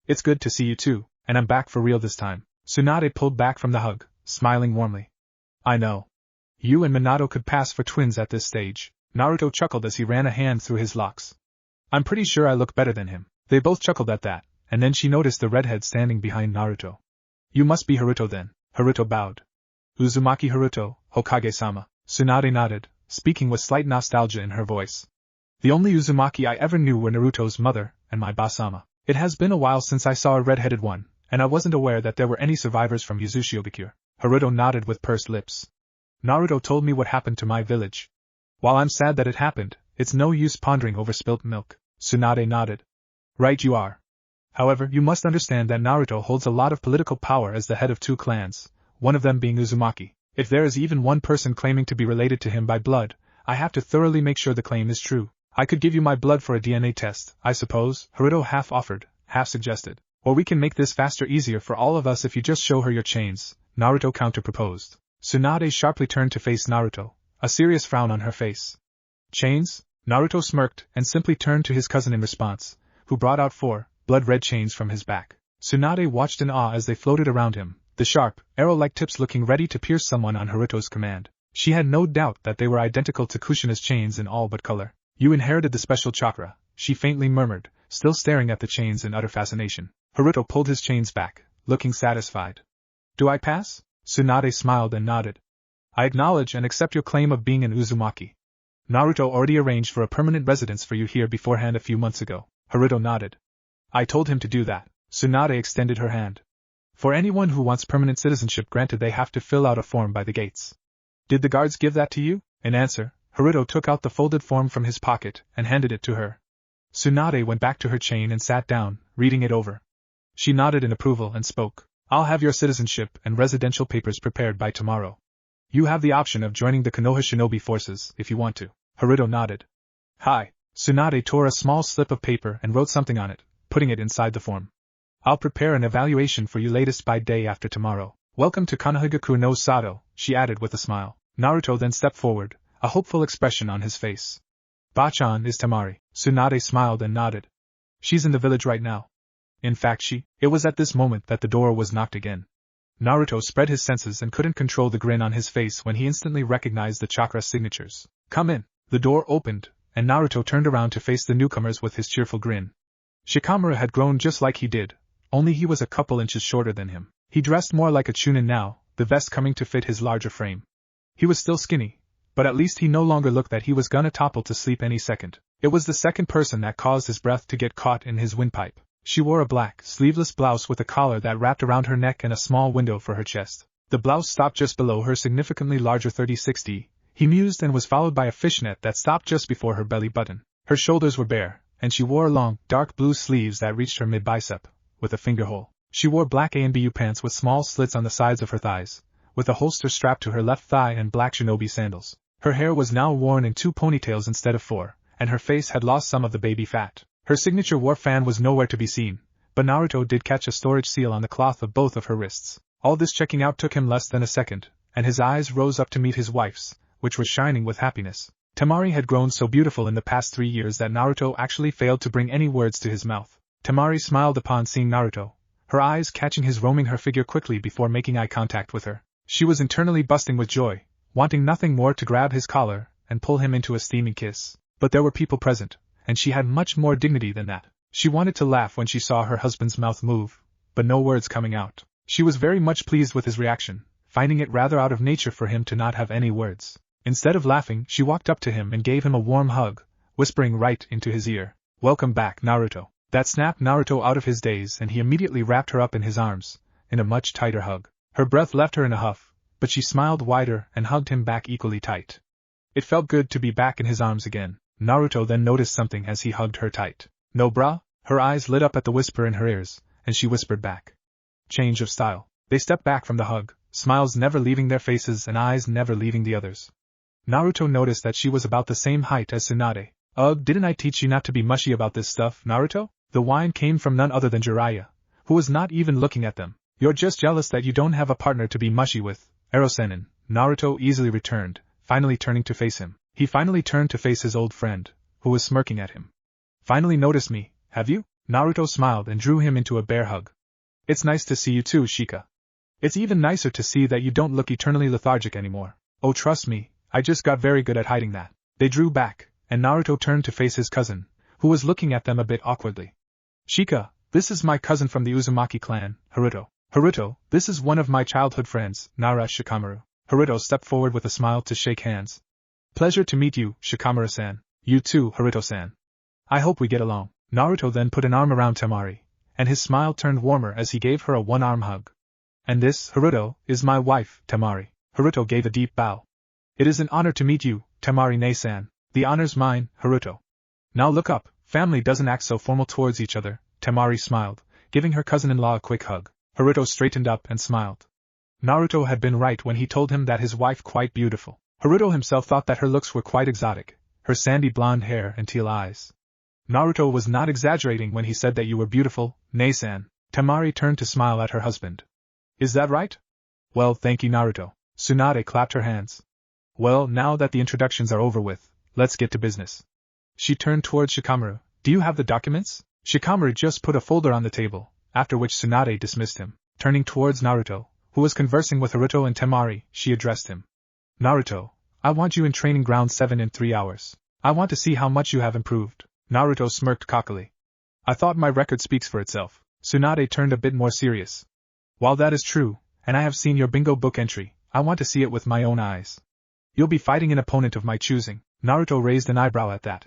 "It's good to see you too, and I'm back for real this time." Tsunade pulled back from the hug, smiling warmly. "I know. You and Minato could pass for twins at this stage." Naruto chuckled as he ran a hand through his locks. "I'm pretty sure I look better than him." They both chuckled at that, and then she noticed the redhead standing behind Naruto. "You must be Haruto then." Haruto bowed. "Uzumaki Haruto, Hokage-sama." Tsunade nodded, speaking with slight nostalgia in her voice. "The only Uzumaki I ever knew were Naruto's mother and my Basama. It has been a while since I saw a red-headed one, and I wasn't aware that there were any survivors from Uzushigokyu." Haruto nodded with pursed lips. "Naruto told me what happened to my village. While I'm sad that it happened, it's no use pondering over spilt milk. Tsunade nodded. Right you are. However, you must understand that Naruto holds a lot of political power as the head of 2 clans, one of them being Uzumaki. If there is even one person claiming to be related to him by blood, I have to thoroughly make sure the claim is true. I could give you my blood for a DNA test, I suppose, Naruto half offered, half suggested. Or we can make this faster easier for all of us if you just show her your chains, Naruto counter-proposed. Tsunade sharply turned to face Naruto, a serious frown on her face. Chains? Naruto smirked and simply turned to his cousin in response, who brought out 4 blood-red chains from his back. Tsunade watched in awe as they floated around him, the sharp, arrow-like tips looking ready to pierce someone on Naruto's command. She had no doubt that they were identical to Kushina's chains in all but color. You inherited the special chakra, she faintly murmured, still staring at the chains in utter fascination. Naruto pulled his chains back, looking satisfied. Do I pass? Tsunade smiled and nodded. I acknowledge and accept your claim of being an Uzumaki. Naruto already arranged for a permanent residence for you here beforehand a few months ago. Naruto nodded. I told him to do that. Tsunade extended her hand. For anyone who wants permanent citizenship granted, they have to fill out a form by the gates. Did the guards give that to you? In answer, Naruto took out the folded form from his pocket and handed it to her. Tsunade went back to her chain and sat down, reading it over. She nodded in approval and spoke. I'll have your citizenship and residential papers prepared by tomorrow. You have the option of joining the Konoha Shinobi forces if you want to. Naruto nodded. Hi. Tsunade tore a small slip of paper and wrote something on it, putting it inside the form. I'll prepare an evaluation for you latest by day after tomorrow. Welcome to Konohagaku no Sato, she added with a smile. Naruto then stepped forward, a hopeful expression on his face. Bachan is Temari. Tsunade smiled and nodded. She's in the village right now. In fact it was at this moment that the door was knocked again. Naruto spread his senses and couldn't control the grin on his face when he instantly recognized the chakra signatures. Come in. The door opened, and Naruto turned around to face the newcomers with his cheerful grin. Shikamaru had grown just like he did, only he was a couple inches shorter than him. He dressed more like a chunin now, the vest coming to fit his larger frame. He was still skinny, but at least he no longer looked that he was gonna topple to sleep any second. It was the second person that caused his breath to get caught in his windpipe. She wore a black, sleeveless blouse with a collar that wrapped around her neck and a small window for her chest. The blouse stopped just below her significantly larger 30-60, he mused, and was followed by a fishnet that stopped just before her belly button. Her shoulders were bare, and she wore long, dark blue sleeves that reached her mid-bicep, with a finger hole. She wore black A&BU pants with small slits on the sides of her thighs, with a holster strapped to her left thigh, and black shinobi sandals. Her hair was now worn in 2 ponytails instead of 4, and her face had lost some of the baby fat. Her signature war fan was nowhere to be seen, but Naruto did catch a storage seal on the cloth of both of her wrists. All this checking out took him less than a second, and his eyes rose up to meet his wife's, which were shining with happiness. Temari had grown so beautiful in the past 3 years that Naruto actually failed to bring any words to his mouth. Temari smiled upon seeing Naruto, her eyes catching his, roaming her figure quickly before making eye contact with her. She was internally busting with joy, wanting nothing more to grab his collar and pull him into a steaming kiss. But there were people present, and she had much more dignity than that. She wanted to laugh when she saw her husband's mouth move, but no words coming out. She was very much pleased with his reaction, finding it rather out of nature for him to not have any words. Instead of laughing, she walked up to him and gave him a warm hug, whispering right into his ear. Welcome back, Naruto. That snapped Naruto out of his daze, and he immediately wrapped her up in his arms, in a much tighter hug. Her breath left her in a huff, but she smiled wider and hugged him back equally tight. It felt good to be back in his arms again. Naruto then noticed something as he hugged her tight. No bra? Her eyes lit up at the whisper in her ears, and she whispered back. Change of style. They stepped back from the hug, smiles never leaving their faces and eyes never leaving the others. Naruto noticed that she was about the same height as Tsunade. Ugh, didn't I teach you not to be mushy about this stuff, Naruto? The whine came from none other than Jiraiya, who was not even looking at them. You're just jealous that you don't have a partner to be mushy with, Erosenin, Naruto easily returned, finally turning to face him. He finally turned to face his old friend, who was smirking at him. Finally noticed me, have you? Naruto smiled and drew him into a bear hug. It's nice to see you too, Shika. It's even nicer to see that you don't look eternally lethargic anymore. Oh, trust me, I just got very good at hiding that. They drew back, and Naruto turned to face his cousin, who was looking at them a bit awkwardly. Shika, this is my cousin from the Uzumaki clan, Haruto. Haruto, this is one of my childhood friends, Nara Shikamaru. Haruto stepped forward with a smile to shake hands. Pleasure to meet you, Shikamaru-san. You too, Haruto-san. I hope we get along. Naruto then put an arm around Temari, and his smile turned warmer as he gave her a one-arm hug. And this, Haruto, is my wife, Temari. Haruto gave a deep bow. It is an honor to meet you, Temari-ne-san. The honor's mine, Haruto. Now look up, family doesn't act so formal towards each other. Temari smiled, giving her cousin-in-law a quick hug. Haruto straightened up and smiled. Naruto had been right when he told him that his wife quite beautiful. Haruto himself thought that her looks were quite exotic, her sandy blonde hair and teal eyes. Naruto was not exaggerating when he said that you were beautiful, Ne-san. Temari turned to smile at her husband. Is that right? Well, thank you, Naruto. Tsunade clapped her hands. Well, now that the introductions are over with, let's get to business. She turned towards Shikamaru. Do you have the documents? Shikamaru just put a folder on the table, after which Tsunade dismissed him. Turning towards Naruto, who was conversing with Haruto and Temari, she addressed him. Naruto, I want you in training ground 7 in 3 hours. I want to see how much you have improved. Naruto smirked cockily. I thought my record speaks for itself. Tsunade turned a bit more serious. While that is true, and I have seen your bingo book entry, I want to see it with my own eyes. You'll be fighting an opponent of my choosing. Naruto raised an eyebrow at that.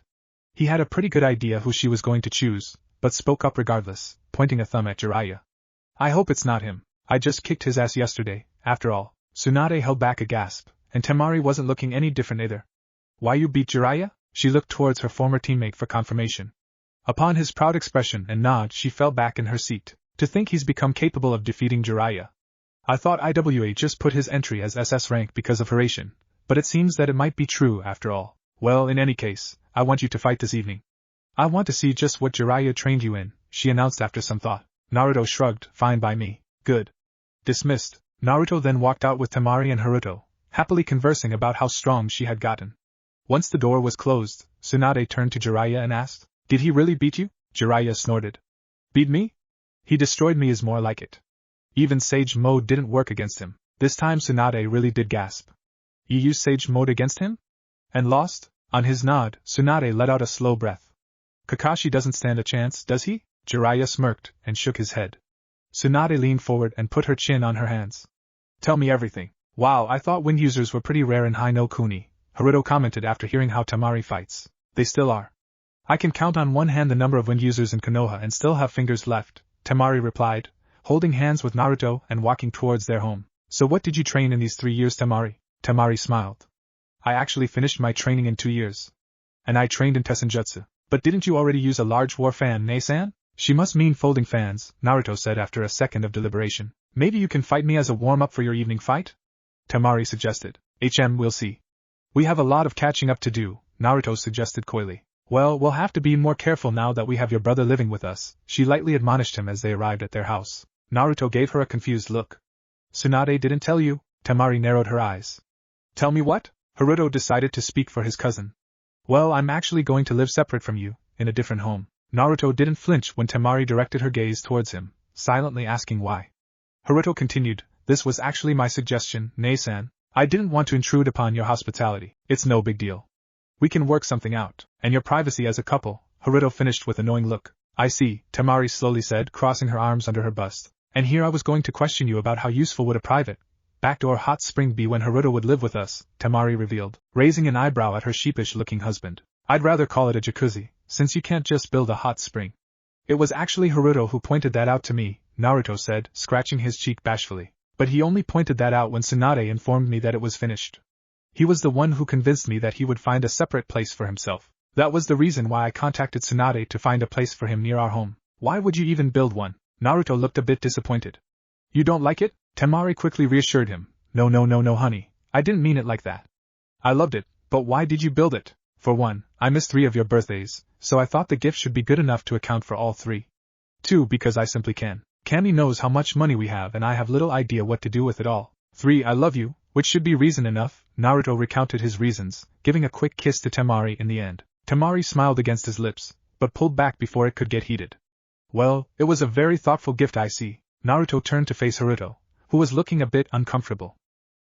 He had a pretty good idea who she was going to choose, but spoke up regardless, pointing a thumb at Jiraiya. I hope it's not him. I just kicked his ass yesterday, after all. Tsunade held back a gasp, and Temari wasn't looking any different either. Why you beat Jiraiya? She looked towards her former teammate for confirmation. Upon his proud expression and nod, she fell back in her seat. To think he's become capable of defeating Jiraiya. I thought IWA just put his entry as SS rank because of Haration, but it seems that it might be true after all. Well, in any case, I want you to fight this evening. I want to see just what Jiraiya trained you in, she announced after some thought. Naruto shrugged. Fine by me. Good. Dismissed. Naruto then walked out with Temari and Haruto, happily conversing about how strong she had gotten. Once the door was closed, Tsunade turned to Jiraiya and asked, Did he really beat you? Jiraiya snorted. Beat me? He destroyed me is more like it. Even Sage Mode didn't work against him. This time Tsunade really did gasp. You used Sage Mode against him? And lost? On his nod, Tsunade let out a slow breath. Kakashi doesn't stand a chance, does he? Jiraiya smirked and shook his head. Tsunade leaned forward and put her chin on her hands. Tell me everything. Wow, I thought wind users were pretty rare in High no Kuni, Haruto commented after hearing how Temari fights. They still are. I can count on one hand the number of wind users in Konoha and still have fingers left, Temari replied, holding hands with Naruto and walking towards their home. So what did you train in these 3 years, Temari? Temari smiled. I actually finished my training in 2 years. And I trained in Tessenjutsu. But didn't you already use a large war fan, Ne-san? She must mean folding fans, Naruto said after a second of deliberation. Maybe you can fight me as a warm-up for your evening fight? Temari suggested. We'll see. We have a lot of catching up to do, Naruto suggested coyly. Well, we'll have to be more careful now that we have your brother living with us, she lightly admonished him as they arrived at their house. Naruto gave her a confused look. Tsunade didn't tell you? Temari narrowed her eyes. Tell me what? Haruto decided to speak for his cousin. Well, I'm actually going to live separate from you, in a different home. Naruto didn't flinch when Temari directed her gaze towards him, silently asking why. Haruto continued, this was actually my suggestion, Ne-san. I didn't want to intrude upon your hospitality. It's no big deal. We can work something out, and your privacy as a couple, Haruto finished with a knowing look. I see, Temari slowly said, crossing her arms under her bust. And here I was going to question you about how useful would a private, backdoor hot spring be when Haruto would live with us, Temari revealed, raising an eyebrow at her sheepish-looking husband. I'd rather call it a jacuzzi, since you can't just build a hot spring. It was actually Haruto who pointed that out to me, Naruto said, scratching his cheek bashfully. But he only pointed that out when Tsunade informed me that it was finished. He was the one who convinced me that he would find a separate place for himself. That was the reason why I contacted Tsunade to find a place for him near our home. Why would you even build one? Naruto looked a bit disappointed. You don't like it? Temari quickly reassured him. No, honey. I didn't mean it like that. I loved it, but why did you build it? For one, I missed 3 of your birthdays, so I thought the gift should be good enough to account for all 3. 2, because I simply can. Cammy knows how much money we have and I have little idea what to do with it all. 3, I love you, which should be reason enough. Naruto recounted his reasons, giving a quick kiss to Temari in the end. Temari smiled against his lips, but pulled back before it could get heated. Well, it was a very thoughtful gift, I see. Naruto turned to face Haruto, who was looking a bit uncomfortable.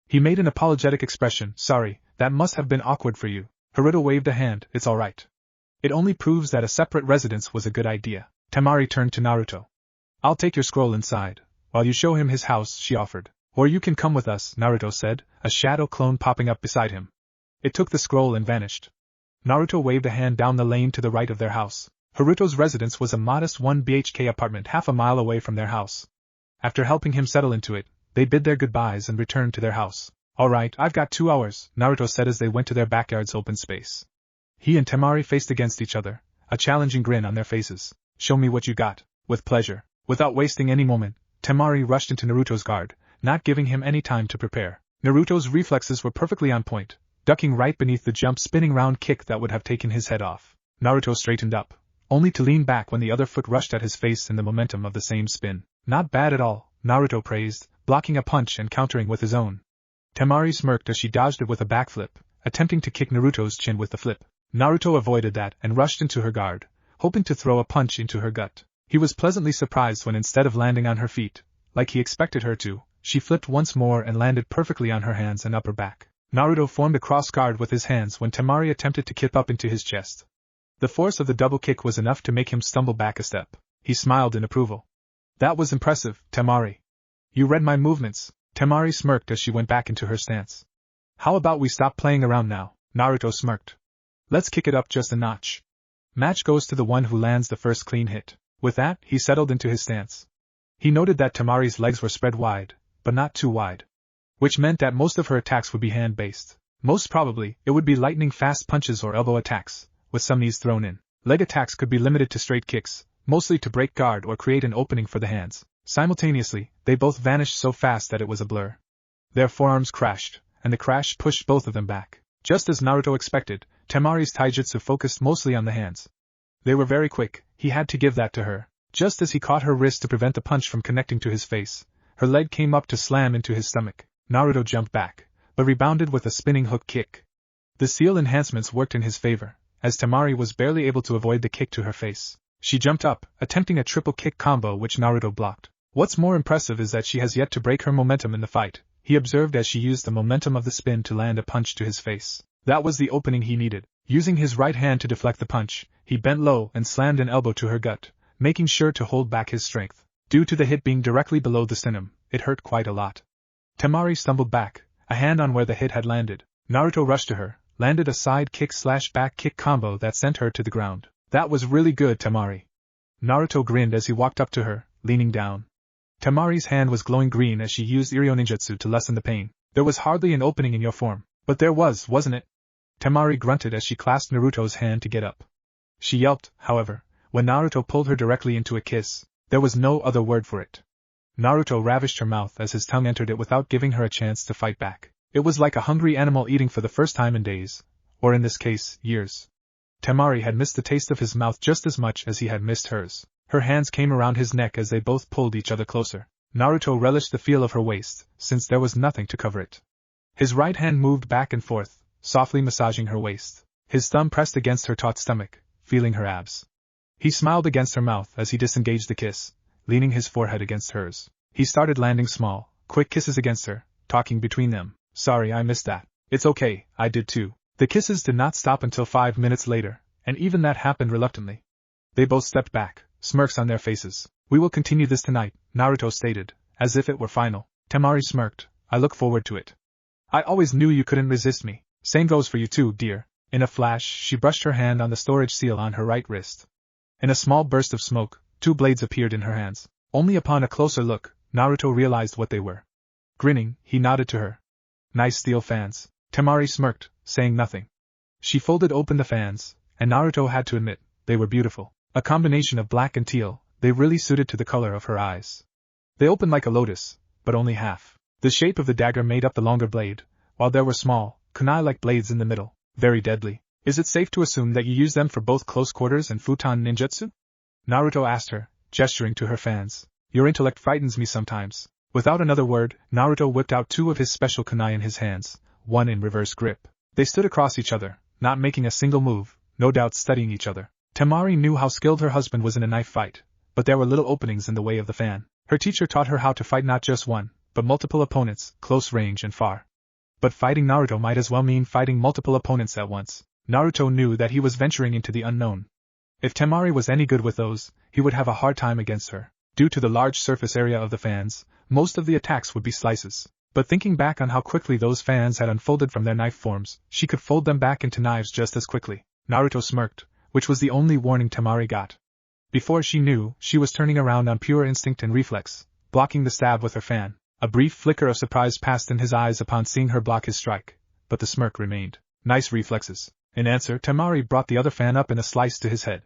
He made an apologetic expression. Sorry, that must have been awkward for you. Haruto waved a hand. It's alright. It only proves that a separate residence was a good idea. Temari turned to Naruto. I'll take your scroll inside, while you show him his house, she offered. Or you can come with us, Naruto said, a shadow clone popping up beside him. It took the scroll and vanished. Naruto waved a hand down the lane to the right of their house. Haruto's residence was a modest 1 BHK apartment half a mile away from their house. After helping him settle into it, they bid their goodbyes and returned to their house. Alright, I've got 2 hours, Naruto said as they went to their backyard's open space. He and Temari faced against each other, a challenging grin on their faces. Show me what you got. With pleasure. Without wasting any moment, Temari rushed into Naruto's guard, not giving him any time to prepare. Naruto's reflexes were perfectly on point, ducking right beneath the jump spinning round kick that would have taken his head off. Naruto straightened up, only to lean back when the other foot rushed at his face in the momentum of the same spin. Not bad at all, Naruto praised, blocking a punch and countering with his own. Temari smirked as she dodged it with a backflip, attempting to kick Naruto's chin with the flip. Naruto avoided that and rushed into her guard, hoping to throw a punch into her gut. He was pleasantly surprised when instead of landing on her feet, like he expected her to, she flipped once more and landed perfectly on her hands and upper back. Naruto formed a cross guard with his hands when Temari attempted to kick up into his chest. The force of the double kick was enough to make him stumble back a step. He smiled in approval. That was impressive, Temari. You read my movements. Temari smirked as she went back into her stance. How about we stop playing around now? Naruto smirked. Let's kick it up just a notch. Match goes to the one who lands the first clean hit. With that, he settled into his stance. He noted that Temari's legs were spread wide, but not too wide, which meant that most of her attacks would be hand-based. Most probably, it would be lightning-fast punches or elbow attacks, with some knees thrown in. Leg attacks could be limited to straight kicks, mostly to break guard or create an opening for the hands. Simultaneously, they both vanished so fast that it was a blur. Their forearms crashed, and the crash pushed both of them back. Just as Naruto expected, Temari's taijutsu focused mostly on the hands. They were very quick, he had to give that to her. Just as he caught her wrist to prevent the punch from connecting to his face, her leg came up to slam into his stomach. Naruto jumped back, but rebounded with a spinning hook kick. The seal enhancements worked in his favor, as Temari was barely able to avoid the kick to her face. She jumped up, attempting a triple kick combo which Naruto blocked. What's more impressive is that she has yet to break her momentum in the fight, he observed as she used the momentum of the spin to land a punch to his face. That was the opening he needed. Using his right hand to deflect the punch, he bent low and slammed an elbow to her gut, making sure to hold back his strength. Due to the hit being directly below the sternum, it hurt quite a lot. Temari stumbled back, a hand on where the hit had landed. Naruto rushed to her, landed a side kick/back kick combo that sent her to the ground. That was really good, Temari. Naruto grinned as he walked up to her, leaning down. Temari's hand was glowing green as she used Iryo ninjutsu to lessen the pain. There was hardly an opening in your form. But there was, wasn't it? Temari grunted as she clasped Naruto's hand to get up. She yelped, however, when Naruto pulled her directly into a kiss. There was no other word for it. Naruto ravished her mouth as his tongue entered it without giving her a chance to fight back. It was like a hungry animal eating for the first time in days, or in this case, years. Temari had missed the taste of his mouth just as much as he had missed hers. Her hands came around his neck as they both pulled each other closer. Naruto relished the feel of her waist, since there was nothing to cover it. His right hand moved back and forth, softly massaging her waist. His thumb pressed against her taut stomach, feeling her abs. He smiled against her mouth as he disengaged the kiss, leaning his forehead against hers. He started landing small, quick kisses against her, talking between them. Sorry, I missed that. It's okay, I did too. The kisses did not stop until 5 minutes later, and even that happened reluctantly. They both stepped back, smirks on their faces. We will continue this tonight, Naruto stated, as if it were final. Temari smirked. I look forward to it. I always knew you couldn't resist me. Same goes for you too, dear. In a flash, she brushed her hand on the storage seal on her right wrist. In a small burst of smoke, 2 blades appeared in her hands. Only upon a closer look, Naruto realized what they were. Grinning, he nodded to her. Nice steel fans. Temari smirked, saying nothing. She folded open the fans, and Naruto had to admit, they were beautiful. A combination of black and teal, they really suited to the color of her eyes. They opened like a lotus, but only half. The shape of the dagger made up the longer blade, while there were small, kunai-like blades in the middle. Very deadly. Is it safe to assume that you use them for both close quarters and futon ninjutsu? Naruto asked her, gesturing to her fans. Your intellect frightens me sometimes. Without another word, Naruto whipped out 2 of his special kunai in his hands, one in reverse grip. They stood across each other, not making a single move, no doubt studying each other. Temari knew how skilled her husband was in a knife fight, but there were little openings in the way of the fan. Her teacher taught her how to fight not just one, but multiple opponents, close range and far. But fighting Naruto might as well mean fighting multiple opponents at once. Naruto knew that he was venturing into the unknown. If Temari was any good with those, he would have a hard time against her. Due to the large surface area of the fans, most of the attacks would be slices. But thinking back on how quickly those fans had unfolded from their knife forms, she could fold them back into knives just as quickly. Naruto smirked, which was the only warning Temari got. Before she knew, she was turning around on pure instinct and reflex, blocking the stab with her fan. A brief flicker of surprise passed in his eyes upon seeing her block his strike, but the smirk remained. Nice reflexes. In answer, Temari brought the other fan up in a slice to his head.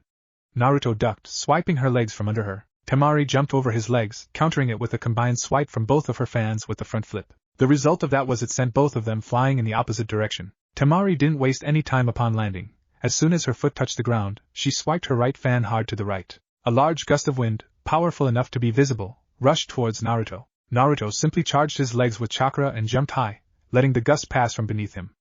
Naruto ducked, swiping her legs from under her. Temari jumped over his legs, countering it with a combined swipe from both of her fans with the front flip. The result of that was it sent both of them flying in the opposite direction. Temari didn't waste any time upon landing. As soon as her foot touched the ground, she swiped her right fan hard to the right. A large gust of wind, powerful enough to be visible, rushed towards Naruto. Naruto simply charged his legs with chakra and jumped high, letting the gust pass from beneath him.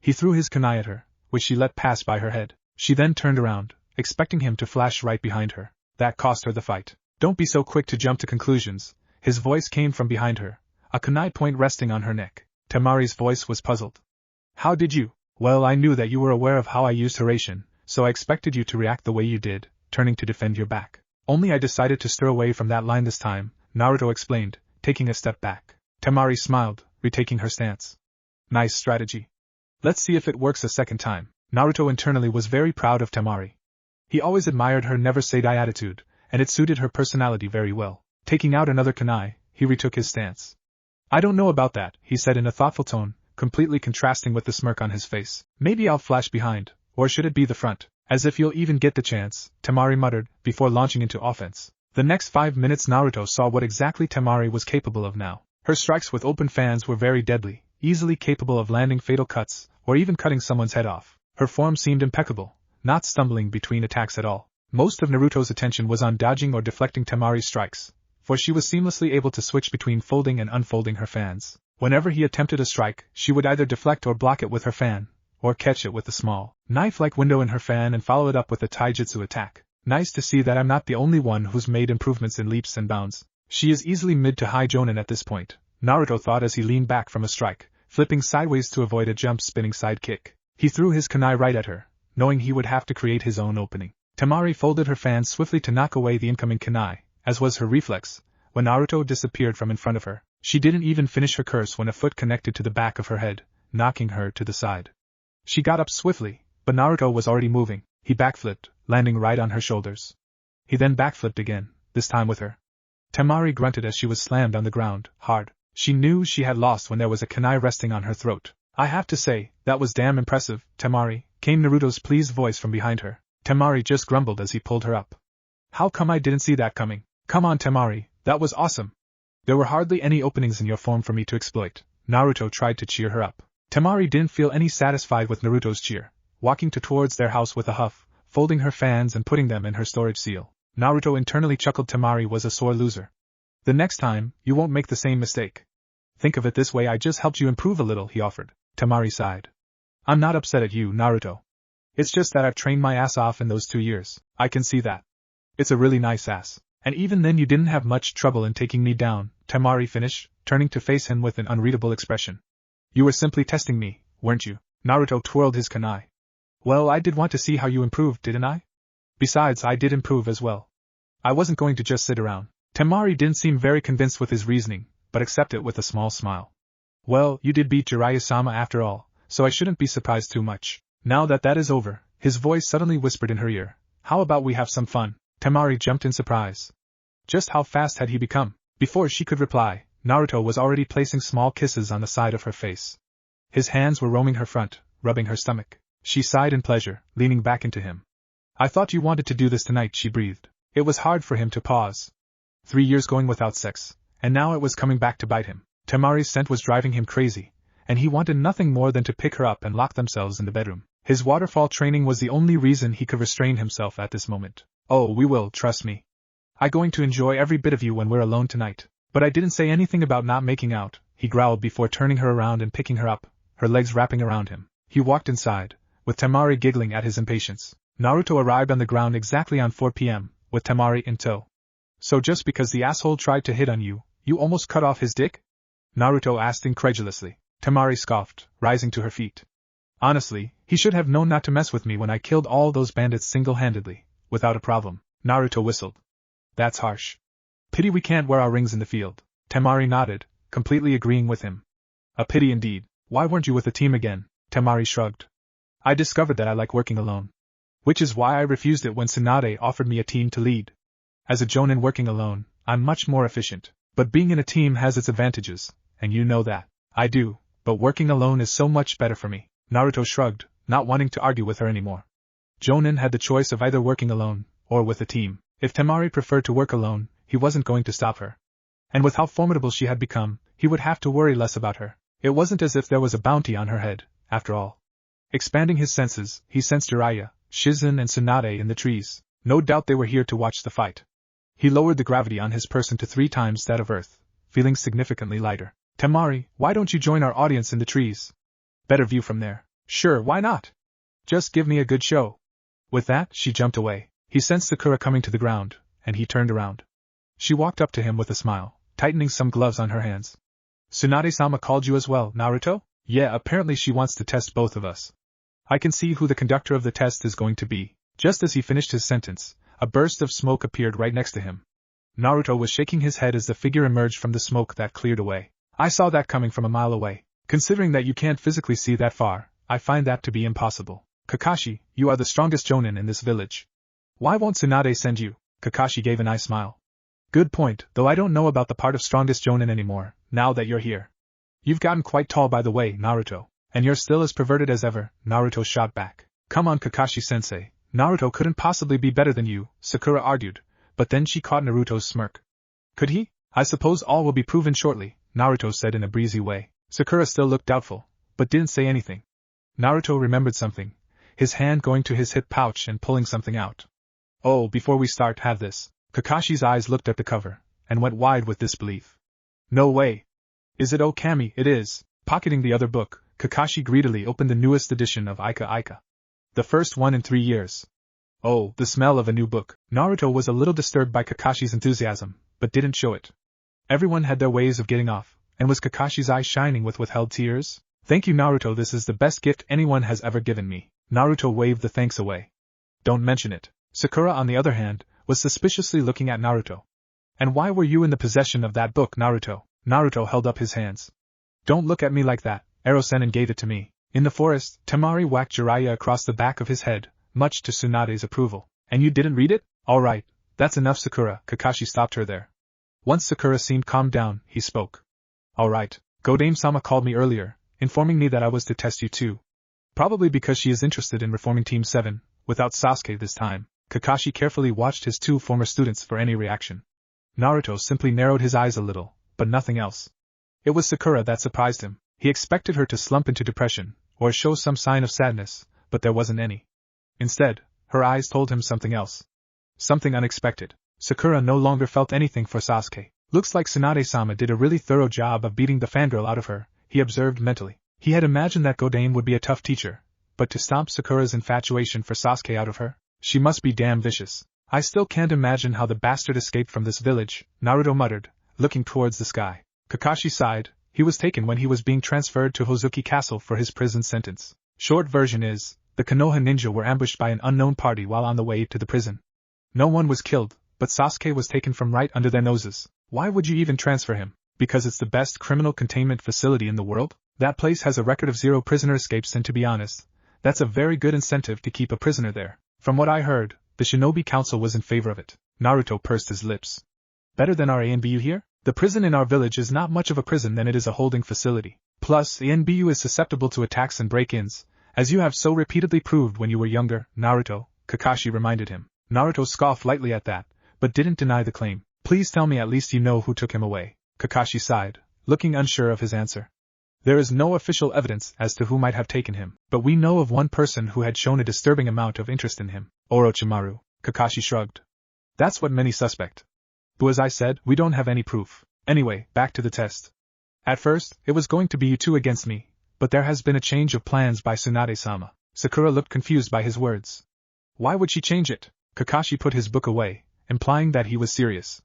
He threw his kunai at her, which she let pass by her head. She then turned around, expecting him to flash right behind her. That cost her the fight. Don't be so quick to jump to conclusions. His voice came from behind her, a kunai point resting on her neck. Temari's voice was puzzled. How did you? Well, I knew that you were aware of how I used Harasshin, so I expected you to react the way you did, turning to defend your back. Only I decided to stir away from that line this time, Naruto explained, taking a step back. Temari smiled, retaking her stance. Nice strategy. Let's see if it works a second time. Naruto internally was very proud of Temari. He always admired her never-say-die attitude, and it suited her personality very well. Taking out another kunai, he retook his stance. I don't know about that, he said in a thoughtful tone, completely contrasting with the smirk on his face. Maybe I'll flash behind, or should it be the front? As if you'll even get the chance, Temari muttered, before launching into offense. The next 5 minutes Naruto saw what exactly Temari was capable of now. Her strikes with open fans were very deadly, easily capable of landing fatal cuts, or even cutting someone's head off. Her form seemed impeccable, not stumbling between attacks at all. Most of Naruto's attention was on dodging or deflecting Temari's strikes, for she was seamlessly able to switch between folding and unfolding her fans. Whenever he attempted a strike, she would either deflect or block it with her fan, or catch it with a small, knife-like window in her fan and follow it up with a taijutsu attack. Nice to see that I'm not the only one who's made improvements in leaps and bounds. She is easily mid to high jonin at this point, Naruto thought as he leaned back from a strike, flipping sideways to avoid a jump-spinning side kick. He threw his kunai right at her, knowing he would have to create his own opening. Temari folded her fan swiftly to knock away the incoming kunai, as was her reflex, when Naruto disappeared from in front of her. She didn't even finish her curse when a foot connected to the back of her head, knocking her to the side. She got up swiftly, but Naruto was already moving. He backflipped, landing right on her shoulders. He then backflipped again, this time with her. Temari grunted as she was slammed on the ground, hard. She knew she had lost when there was a kunai resting on her throat. I have to say, that was damn impressive, Temari, came Naruto's pleased voice from behind her. Temari just grumbled as he pulled her up. How come I didn't see that coming? Come on Temari, that was awesome. There were hardly any openings in your form for me to exploit. Naruto tried to cheer her up. Temari didn't feel any satisfied with Naruto's cheer, walking towards their house with a huff, folding her fans and putting them in her storage seal. Naruto internally chuckled. Temari was a sore loser. The next time, you won't make the same mistake. Think of it this way, I just helped you improve a little, he offered. Temari sighed. I'm not upset at you, Naruto. It's just that I've trained my ass off in those 2 years. I can see that. It's a really nice ass. And even then you didn't have much trouble in taking me down, Temari finished, turning to face him with an unreadable expression. You were simply testing me, weren't you? Naruto twirled his kunai. Well, I did want to see how you improved, didn't I? Besides, I did improve as well. I wasn't going to just sit around. Temari didn't seem very convinced with his reasoning, but accepted it with a small smile. Well, you did beat Jiraiya-sama after all, so I shouldn't be surprised too much. Now that that is over, his voice suddenly whispered in her ear. How about we have some fun? Temari jumped in surprise. Just how fast had he become? Before she could reply, Naruto was already placing small kisses on the side of her face. His hands were roaming her front, rubbing her stomach. She sighed in pleasure, leaning back into him. I thought you wanted to do this tonight, she breathed. It was hard for him to pause. 3 years going without sex, and now it was coming back to bite him. Temari's scent was driving him crazy, and he wanted nothing more than to pick her up and lock themselves in the bedroom. His waterfall training was the only reason he could restrain himself at this moment. Oh, we will, trust me. I'm going to enjoy every bit of you when we're alone tonight. But I didn't say anything about not making out, he growled before turning her around and picking her up, her legs wrapping around him. He walked inside, with Temari giggling at his impatience. Naruto arrived on the ground exactly on 4 p.m., with Temari in tow. So just because the asshole tried to hit on you, you almost cut off his dick? Naruto asked incredulously. Temari scoffed, rising to her feet. Honestly, he should have known not to mess with me when I killed all those bandits single-handedly, without a problem. Naruto whistled. That's harsh. Pity we can't wear our rings in the field. Temari nodded, completely agreeing with him. A pity indeed. Why weren't you with the team again? Temari shrugged. I discovered that I like working alone. Which is why I refused it when Tsunade offered me a team to lead. As a jonin working alone, I'm much more efficient. But being in a team has its advantages, and you know that. I do, but working alone is so much better for me. Naruto shrugged, not wanting to argue with her anymore. Jonin had the choice of either working alone, or with a team. If Temari preferred to work alone, he wasn't going to stop her. And with how formidable she had become, he would have to worry less about her. It wasn't as if there was a bounty on her head, after all. Expanding his senses, he sensed Jiraiya, Shizen and Tsunade in the trees. No doubt they were here to watch the fight. He lowered the gravity on his person to 3 times that of Earth, feeling significantly lighter. Temari, why don't you join our audience in the trees? Better view from there. Sure, why not? Just give me a good show. With that, she jumped away. He sensed Sakura coming to the ground, and he turned around. She walked up to him with a smile, tightening some gloves on her hands. Tsunade-sama called you as well, Naruto? Yeah, apparently she wants to test both of us. I can see who the conductor of the test is going to be. Just as he finished his sentence, a burst of smoke appeared right next to him. Naruto was shaking his head as the figure emerged from the smoke that cleared away. I saw that coming from a mile away. Considering that you can't physically see that far, I find that to be impossible. Kakashi, you are the strongest jonin in this village. Why won't Tsunade send you? Kakashi gave an eye smile. Good point, though I don't know about the part of strongest jonin anymore, now that you're here. You've gotten quite tall by the way, Naruto. And you're still as perverted as ever, Naruto shot back. Come on Kakashi-sensei, Naruto couldn't possibly be better than you, Sakura argued, but then she caught Naruto's smirk. Could he? I suppose all will be proven shortly, Naruto said in a breezy way. Sakura still looked doubtful, but didn't say anything. Naruto remembered something, his hand going to his hip pouch and pulling something out. Oh, before we start, have this. Kakashi's eyes looked at the cover, and went wide with disbelief. No way. Is it Okami? It is. Pocketing the other book, Kakashi greedily opened the newest edition of Ika Ika. The first one in 3 years. Oh, the smell of a new book. Naruto was a little disturbed by Kakashi's enthusiasm, but didn't show it. Everyone had their ways of getting off, and was Kakashi's eyes shining with withheld tears? Thank you Naruto, this is the best gift anyone has ever given me. Naruto waved the thanks away. Don't mention it. Sakura, on the other hand, was suspiciously looking at Naruto. And why were you in the possession of that book, Naruto? Naruto held up his hands. Don't look at me like that, Ero-sen gave it to me. In the forest, Temari whacked Jiraiya across the back of his head, much to Tsunade's approval. And you didn't read it? Alright, that's enough Sakura, Kakashi stopped her there. Once Sakura seemed calmed down, he spoke. Alright, Godame-sama called me earlier, informing me that I was to test you too. Probably because she is interested in reforming Team 7, without Sasuke this time. Kakashi carefully watched his 2 former students for any reaction. Naruto simply narrowed his eyes a little, but nothing else. It was Sakura that surprised him. He expected her to slump into depression, or show some sign of sadness, but there wasn't any. Instead, her eyes told him something else. Something unexpected. Sakura no longer felt anything for Sasuke. Looks like Tsunade-sama did a really thorough job of beating the fangirl out of her, he observed mentally. He had imagined that Godame would be a tough teacher, but to stomp Sakura's infatuation for Sasuke out of her? She must be damn vicious. I still can't imagine how the bastard escaped from this village, Naruto muttered, looking towards the sky. Kakashi sighed. He was taken when he was being transferred to Hozuki Castle for his prison sentence. Short version is, the Konoha ninja were ambushed by an unknown party while on the way to the prison. No one was killed, but Sasuke was taken from right under their noses. Why would you even transfer him? Because it's the best criminal containment facility in the world? That place has a record of 0 prisoner escapes, and to be honest, that's a very good incentive to keep a prisoner there. From what I heard, the Shinobi Council was in favor of it. Naruto pursed his lips. Better than our ANBU here? The prison in our village is not much of a prison than it is a holding facility. Plus, the ANBU is susceptible to attacks and break-ins, as you have so repeatedly proved when you were younger, Naruto, Kakashi reminded him. Naruto scoffed lightly at that, but didn't deny the claim. Please tell me at least you know who took him away. Kakashi sighed, looking unsure of his answer. There is no official evidence as to who might have taken him, but we know of one person who had shown a disturbing amount of interest in him. Orochimaru. Kakashi shrugged. That's what many suspect. But as I said, we don't have any proof. Anyway, back to the test. At first, it was going to be you 2 against me, but there has been a change of plans by Tsunade-sama. Sakura looked confused by his words. Why would she change it? Kakashi put his book away, implying that he was serious.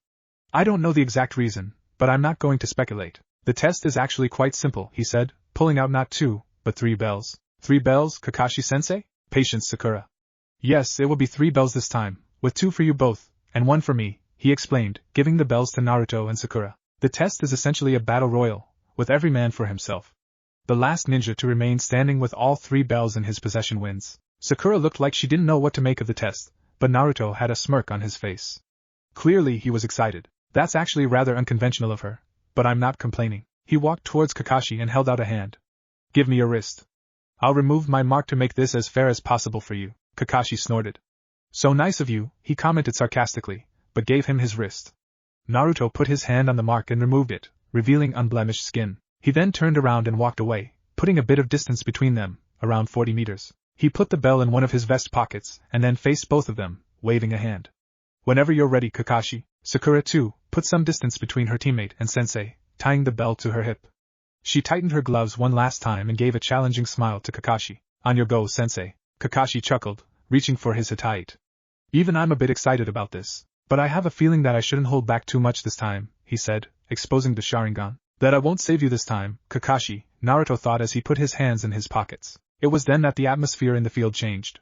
I don't know the exact reason, but I'm not going to speculate. The test is actually quite simple, he said, pulling out not 2, but 3 bells. 3 bells, Kakashi-sensei? Patience, Sakura. Yes, it will be 3 bells this time, with 2 for you both, and 1 for me, he explained, giving the bells to Naruto and Sakura. The test is essentially a battle royal, with every man for himself. The last ninja to remain standing with all 3 bells in his possession wins. Sakura looked like she didn't know what to make of the test, but Naruto had a smirk on his face. Clearly he was excited. That's actually rather unconventional of her, but I'm not complaining. He walked towards Kakashi and held out a hand. Give me your wrist. I'll remove my mark to make this as fair as possible for you, Kakashi snorted. So nice of you, he commented sarcastically, but gave him his wrist. Naruto put his hand on the mark and removed it, revealing unblemished skin. He then turned around and walked away, putting a bit of distance between them, around 40 meters. He put the bell in one of his vest pockets and then faced both of them, waving a hand. Whenever you're ready, Kakashi. Sakura too put some distance between her teammate and sensei, tying the bell to her hip. She tightened her gloves one last time and gave a challenging smile to Kakashi. On your go, sensei. Kakashi chuckled, reaching for his hitait. Even I'm a bit excited about this, but I have a feeling that I shouldn't hold back too much this time, he said, exposing the Sharingan. That I won't save you this time, Kakashi, Naruto thought as he put his hands in his pockets. It was then that the atmosphere in the field changed.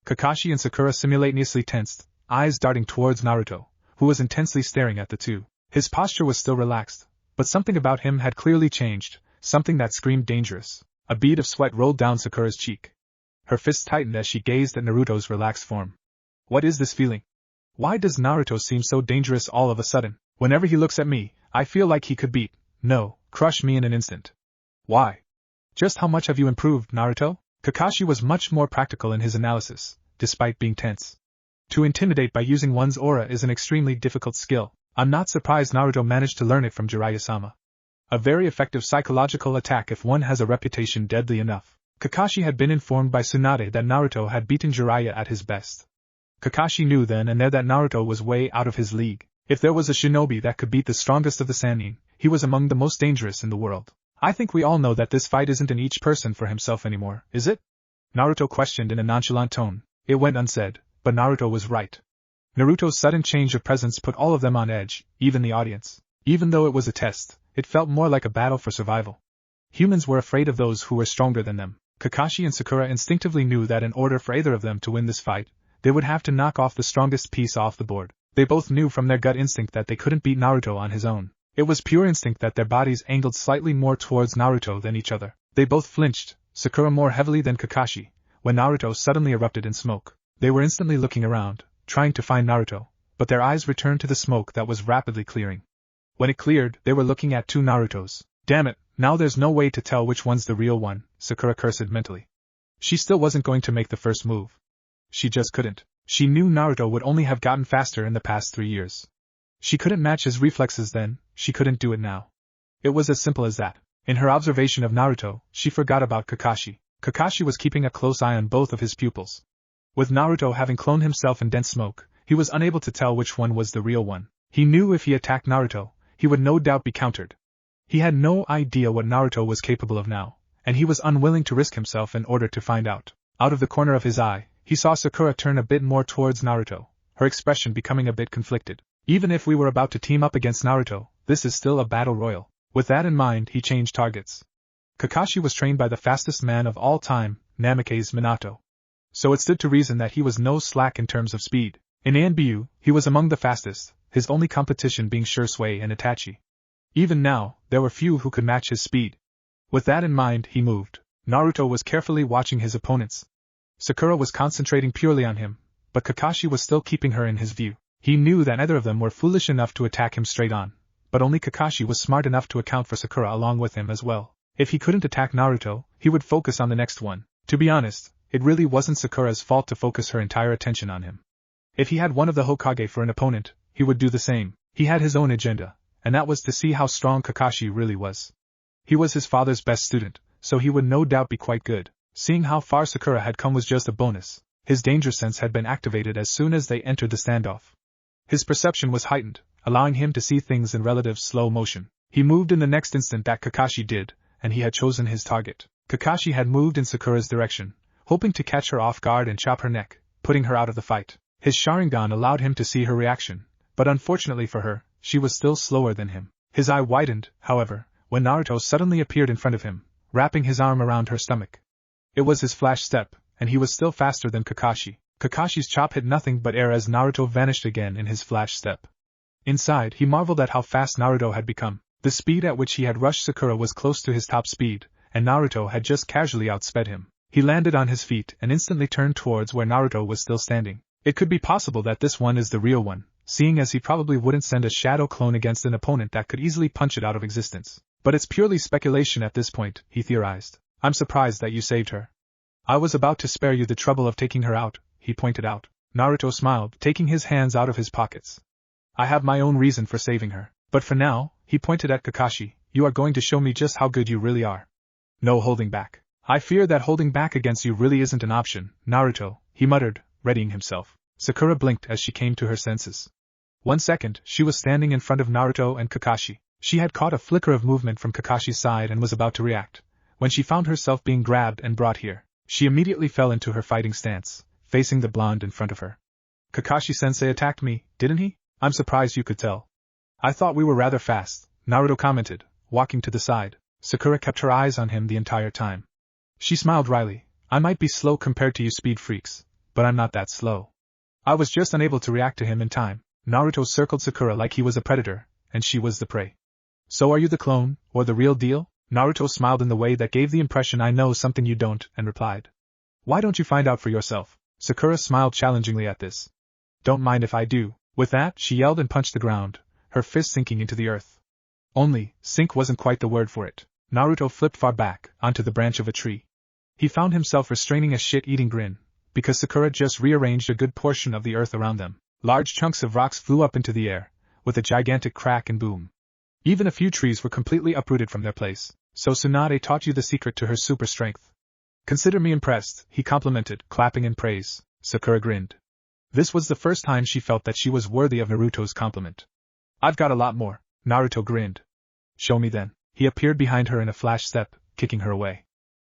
Kakashi and Sakura simultaneously tensed, eyes darting towards Naruto, who was intensely staring at the two. His posture was still relaxed, but something about him had clearly changed, something that screamed dangerous. A bead of sweat rolled down Sakura's cheek. Her fists tightened as she gazed at Naruto's relaxed form. What is this feeling? Why does Naruto seem so dangerous all of a sudden? Whenever he looks at me, I feel like he could crush me in an instant. Why? Just how much have you improved, Naruto? Kakashi was much more practical in his analysis, despite being tense. To intimidate by using one's aura is an extremely difficult skill. I'm not surprised Naruto managed to learn it from Jiraiya-sama. A very effective psychological attack if one has a reputation deadly enough. Kakashi had been informed by Tsunade that Naruto had beaten Jiraiya at his best. Kakashi knew then and there that Naruto was way out of his league. If there was a shinobi that could beat the strongest of the Sannin, he was among the most dangerous in the world. I think we all know that this fight isn't in each person for himself anymore, is it? Naruto questioned in a nonchalant tone. It went unsaid, but Naruto was right. Naruto's sudden change of presence put all of them on edge, even the audience. Even though it was a test, it felt more like a battle for survival. Humans were afraid of those who were stronger than them. Kakashi and Sakura instinctively knew that in order for either of them to win this fight, they would have to knock off the strongest piece off the board. They both knew from their gut instinct that they couldn't beat Naruto on his own. It was pure instinct that their bodies angled slightly more towards Naruto than each other. They both flinched, Sakura more heavily than Kakashi, when Naruto suddenly erupted in smoke. They were instantly looking around, trying to find Naruto, but their eyes returned to the smoke that was rapidly clearing. When it cleared, they were looking at two Narutos. Damn it, now there's no way to tell which one's the real one, Sakura cursed mentally. She still wasn't going to make the first move. She just couldn't. She knew Naruto would only have gotten faster in the past 3 years. She couldn't match his reflexes then, she couldn't do it now. It was as simple as that. In her observation of Naruto, she forgot about Kakashi. Kakashi was keeping a close eye on both of his pupils. With Naruto having cloned himself in dense smoke, he was unable to tell which one was the real one. He knew if he attacked Naruto, he would no doubt be countered. He had no idea what Naruto was capable of now, and he was unwilling to risk himself in order to find out. Out of the corner of his eye, he saw Sakura turn a bit more towards Naruto, her expression becoming a bit conflicted. Even if we were about to team up against Naruto, this is still a battle royal. With that in mind, he changed targets. Kakashi was trained by the fastest man of all time, Namake's Minato. So it stood to reason that he was no slack in terms of speed. In Anbu, he was among the fastest, his only competition being Shursui and Itachi. Even now, there were few who could match his speed. With that in mind, he moved. Naruto was carefully watching his opponents. Sakura was concentrating purely on him, but Kakashi was still keeping her in his view. He knew that neither of them were foolish enough to attack him straight on, but only Kakashi was smart enough to account for Sakura along with him as well. If he couldn't attack Naruto, he would focus on the next one. To be honest, it really wasn't Sakura's fault to focus her entire attention on him. If he had one of the Hokage for an opponent, he would do the same. He had his own agenda, and that was to see how strong Kakashi really was. He was his father's best student, so he would no doubt be quite good. Seeing how far Sakura had come was just a bonus. His danger sense had been activated as soon as they entered the standoff. His perception was heightened, allowing him to see things in relative slow motion. He moved in the next instant that Kakashi did, and he had chosen his target. Kakashi had moved in Sakura's direction, hoping to catch her off guard and chop her neck, putting her out of the fight. His Sharingan allowed him to see her reaction, but unfortunately for her, she was still slower than him. His eye widened, however, when Naruto suddenly appeared in front of him, wrapping his arm around her stomach. It was his flash step, and he was still faster than Kakashi. Kakashi's chop hit nothing but air as Naruto vanished again in his flash step. Inside, he marveled at how fast Naruto had become. The speed at which he had rushed Sakura was close to his top speed, and Naruto had just casually outsped him. He landed on his feet and instantly turned towards where Naruto was still standing. It could be possible that this one is the real one, seeing as he probably wouldn't send a shadow clone against an opponent that could easily punch it out of existence. But it's purely speculation at this point, he theorized. I'm surprised that you saved her. I was about to spare you the trouble of taking her out, he pointed out. Naruto smiled, taking his hands out of his pockets. I have my own reason for saving her. But for now, he pointed at Kakashi, you are going to show me just how good you really are. No holding back. I fear that holding back against you really isn't an option, Naruto, he muttered, readying himself. Sakura blinked as she came to her senses. 1 second, she was standing in front of Naruto and Kakashi. She had caught a flicker of movement from Kakashi's side and was about to react. When she found herself being grabbed and brought here, she immediately fell into her fighting stance, facing the blonde in front of her. Kakashi-sensei attacked me, didn't he? I'm surprised you could tell. I thought we were rather fast, Naruto commented, walking to the side. Sakura kept her eyes on him the entire time. She smiled wryly. I might be slow compared to you speed freaks, but I'm not that slow. I was just unable to react to him in time. Naruto circled Sakura like he was a predator, and she was the prey. So are you the clone, or the real deal? Naruto smiled in the way that gave the impression I know something you don't, and replied. Why don't you find out for yourself? Sakura smiled challengingly at this. Don't mind if I do. With that, she yelled and punched the ground, her fist sinking into the earth. Only, sink wasn't quite the word for it. Naruto flipped far back, onto the branch of a tree. He found himself restraining a shit-eating grin, because Sakura just rearranged a good portion of the earth around them. Large chunks of rocks flew up into the air, with a gigantic crack and boom. Even a few trees were completely uprooted from their place. So Tsunade taught you the secret to her super strength. Consider me impressed, he complimented, clapping in praise. Sakura grinned. This was the first time she felt that she was worthy of Naruto's compliment. I've got a lot more, Naruto grinned. Show me then. He appeared behind her in a flash step, kicking her away.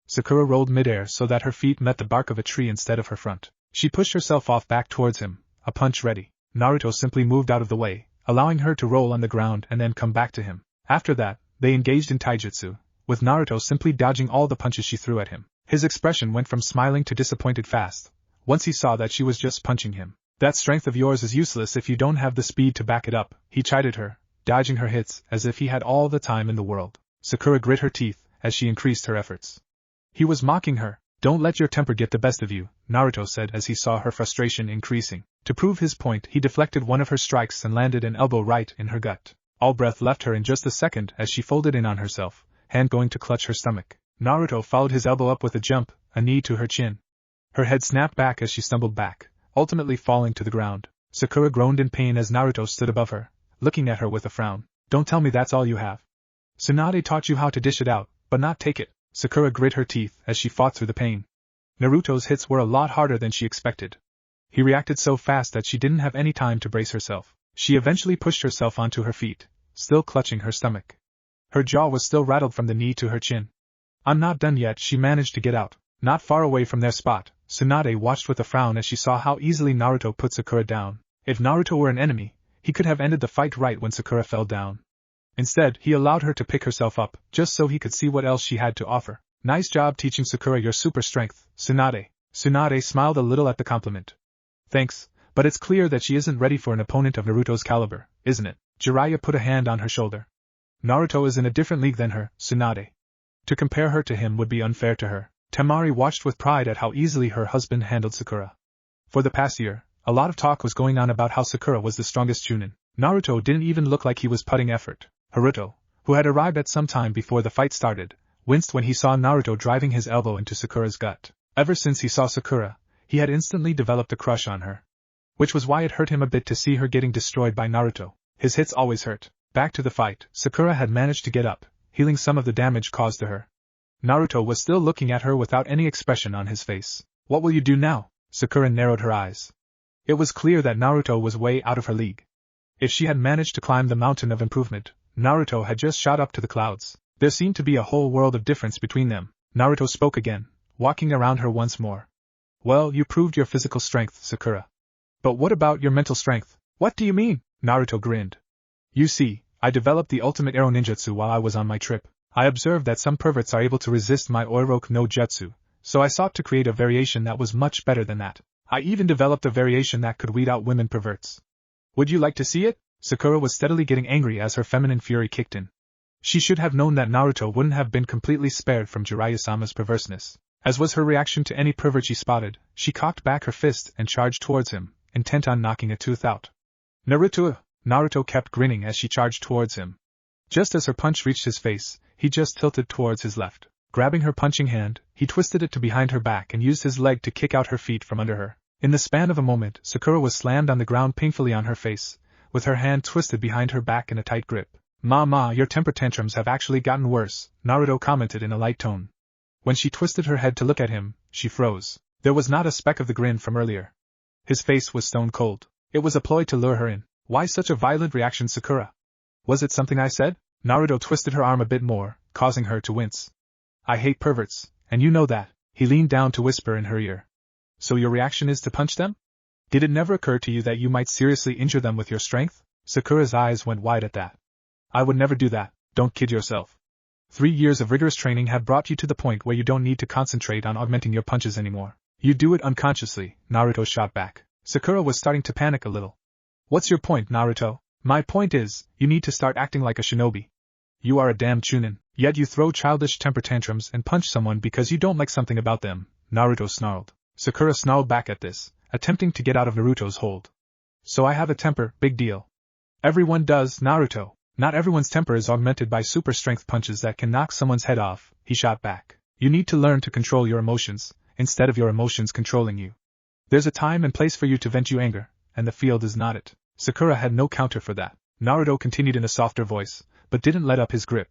Sakura rolled midair so that her feet met the bark of a tree instead of her front. She pushed herself off back towards him, a punch ready. Naruto simply moved out of the way, allowing her to roll on the ground and then come back to him. After that, they engaged in taijutsu, with Naruto simply dodging all the punches she threw at him. His expression went from smiling to disappointed fast, once he saw that she was just punching him. That strength of yours is useless if you don't have the speed to back it up, he chided her, dodging her hits as if he had all the time in the world. Sakura grit her teeth as she increased her efforts. He was mocking her. Don't let your temper get the best of you, Naruto said as he saw her frustration increasing. To prove his point, he deflected one of her strikes and landed an elbow right in her gut. All breath left her in just a second as she folded in on herself, hand going to clutch her stomach. Naruto followed his elbow up with a jump, a knee to her chin. Her head snapped back as she stumbled back, ultimately falling to the ground. Sakura groaned in pain as Naruto stood above her, looking at her with a frown. Don't tell me that's all you have. Tsunade taught you how to dish it out, but not take it. Sakura grit her teeth as she fought through the pain. Naruto's hits were a lot harder than she expected. He reacted so fast that she didn't have any time to brace herself. She eventually pushed herself onto her feet, still clutching her stomach. Her jaw was still rattled from the knee to her chin. I'm not done yet, she managed to get out. Not far away from their spot, Tsunade watched with a frown as she saw how easily Naruto put Sakura down. If Naruto were an enemy, he could have ended the fight right when Sakura fell down. Instead, he allowed her to pick herself up, just so he could see what else she had to offer. Nice job teaching Sakura your super strength, Tsunade. Tsunade smiled a little at the compliment. Thanks, but it's clear that she isn't ready for an opponent of Naruto's caliber, isn't it? Jiraiya put a hand on her shoulder. Naruto is in a different league than her, Tsunade. To compare her to him would be unfair to her. Temari watched with pride at how easily her husband handled Sakura. For the past year, a lot of talk was going on about how Sakura was the strongest chunin. Naruto didn't even look like he was putting effort. Haruto, who had arrived at some time before the fight started, winced when he saw Naruto driving his elbow into Sakura's gut. Ever since he saw Sakura, he had instantly developed a crush on her. Which was why it hurt him a bit to see her getting destroyed by Naruto. His hits always hurt. Back to the fight, Sakura had managed to get up, healing some of the damage caused to her. Naruto was still looking at her without any expression on his face. What will you do now? Sakura narrowed her eyes. It was clear that Naruto was way out of her league. If she had managed to climb the mountain of improvement, Naruto had just shot up to the clouds. There seemed to be a whole world of difference between them. Naruto spoke again, walking around her once more. Well, you proved your physical strength, Sakura. But what about your mental strength? What do you mean? Naruto grinned. You see, I developed the ultimate arrow ninjutsu while I was on my trip. I observed that some perverts are able to resist my Oiroku no Jutsu, so I sought to create a variation that was much better than that. I even developed a variation that could weed out women perverts. Would you like to see it? Sakura was steadily getting angry as her feminine fury kicked in. She should have known that Naruto wouldn't have been completely spared from Jiraiya-sama's perverseness. As was her reaction to any pervert she spotted, she cocked back her fist and charged towards him, intent on knocking a tooth out. Naruto kept grinning as she charged towards him. Just as her punch reached his face, he just tilted towards his left. Grabbing her punching hand, he twisted it to behind her back and used his leg to kick out her feet from under her. In the span of a moment, Sakura was slammed on the ground painfully on her face, with her hand twisted behind her back in a tight grip. "Ma, your temper tantrums have actually gotten worse," Naruto commented in a light tone. When she twisted her head to look at him, she froze. There was not a speck of the grin from earlier. His face was stone cold. It was a ploy to lure her in. Why such a violent reaction, Sakura? Was it something I said? Naruto twisted her arm a bit more, causing her to wince. "I hate perverts, and you know that," he leaned down to whisper in her ear. "So your reaction is to punch them? Did it never occur to you that you might seriously injure them with your strength?" Sakura's eyes went wide at that. "I would never do that, don't kid yourself. 3 years of rigorous training have brought you to the point where you don't need to concentrate on augmenting your punches anymore. You do it unconsciously," Naruto shot back. Sakura was starting to panic a little. "What's your point, Naruto?" "My point is, you need to start acting like a shinobi. You are a damn chunin, yet you throw childish temper tantrums and punch someone because you don't like something about them," Naruto snarled. Sakura snarled back at this, attempting to get out of Naruto's hold. "So I have a temper, big deal." "Everyone does, Naruto. Not everyone's temper is augmented by super strength punches that can knock someone's head off," he shot back. "You need to learn to control your emotions, instead of your emotions controlling you. There's a time and place for you to vent your anger, and the field is not it." Sakura had no counter for that. Naruto continued in a softer voice, but didn't let up his grip.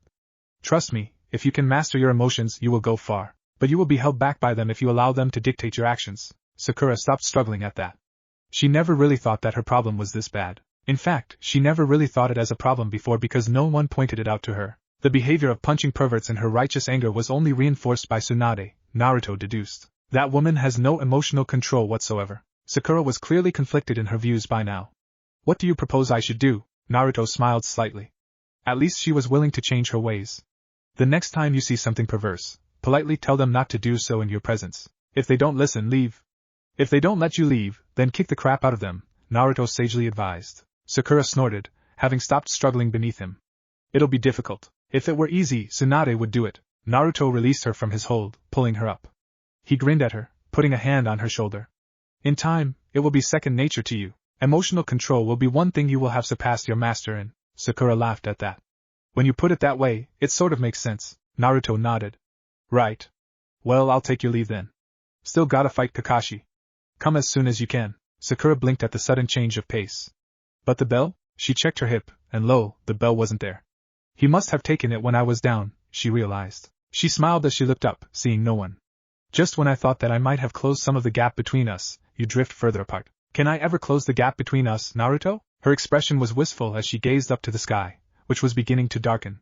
"Trust me, if you can master your emotions you will go far, but you will be held back by them if you allow them to dictate your actions." Sakura stopped struggling at that. She never really thought that her problem was this bad. In fact, she never really thought it as a problem before because no one pointed it out to her. The behavior of punching perverts in her righteous anger was only reinforced by Tsunade, Naruto deduced. That woman has no emotional control whatsoever. Sakura was clearly conflicted in her views by now. "What do you propose I should do?" Naruto smiled slightly. At least she was willing to change her ways. "The next time you see something perverse, politely tell them not to do so in your presence. If they don't listen, leave. If they don't let you leave, then kick the crap out of them," Naruto sagely advised. Sakura snorted, having stopped struggling beneath him. "It'll be difficult. If it were easy, Tsunade would do it." Naruto released her from his hold, pulling her up. He grinned at her, putting a hand on her shoulder. "In time, it will be second nature to you. Emotional control will be one thing you will have surpassed your master in." Sakura laughed at that. "When you put it that way, it sort of makes sense." Naruto nodded. "Right. Well, I'll take your leave then. Still gotta fight Kakashi. Come as soon as you can." Sakura blinked at the sudden change of pace. "But the bell?" She checked her hip, and lo, the bell wasn't there. "He must have taken it when I was down," she realized. She smiled as she looked up, seeing no one. "Just when I thought that I might have closed some of the gap between us, you drift further apart." "Can I ever close the gap between us, Naruto?" Her expression was wistful as she gazed up to the sky, which was beginning to darken.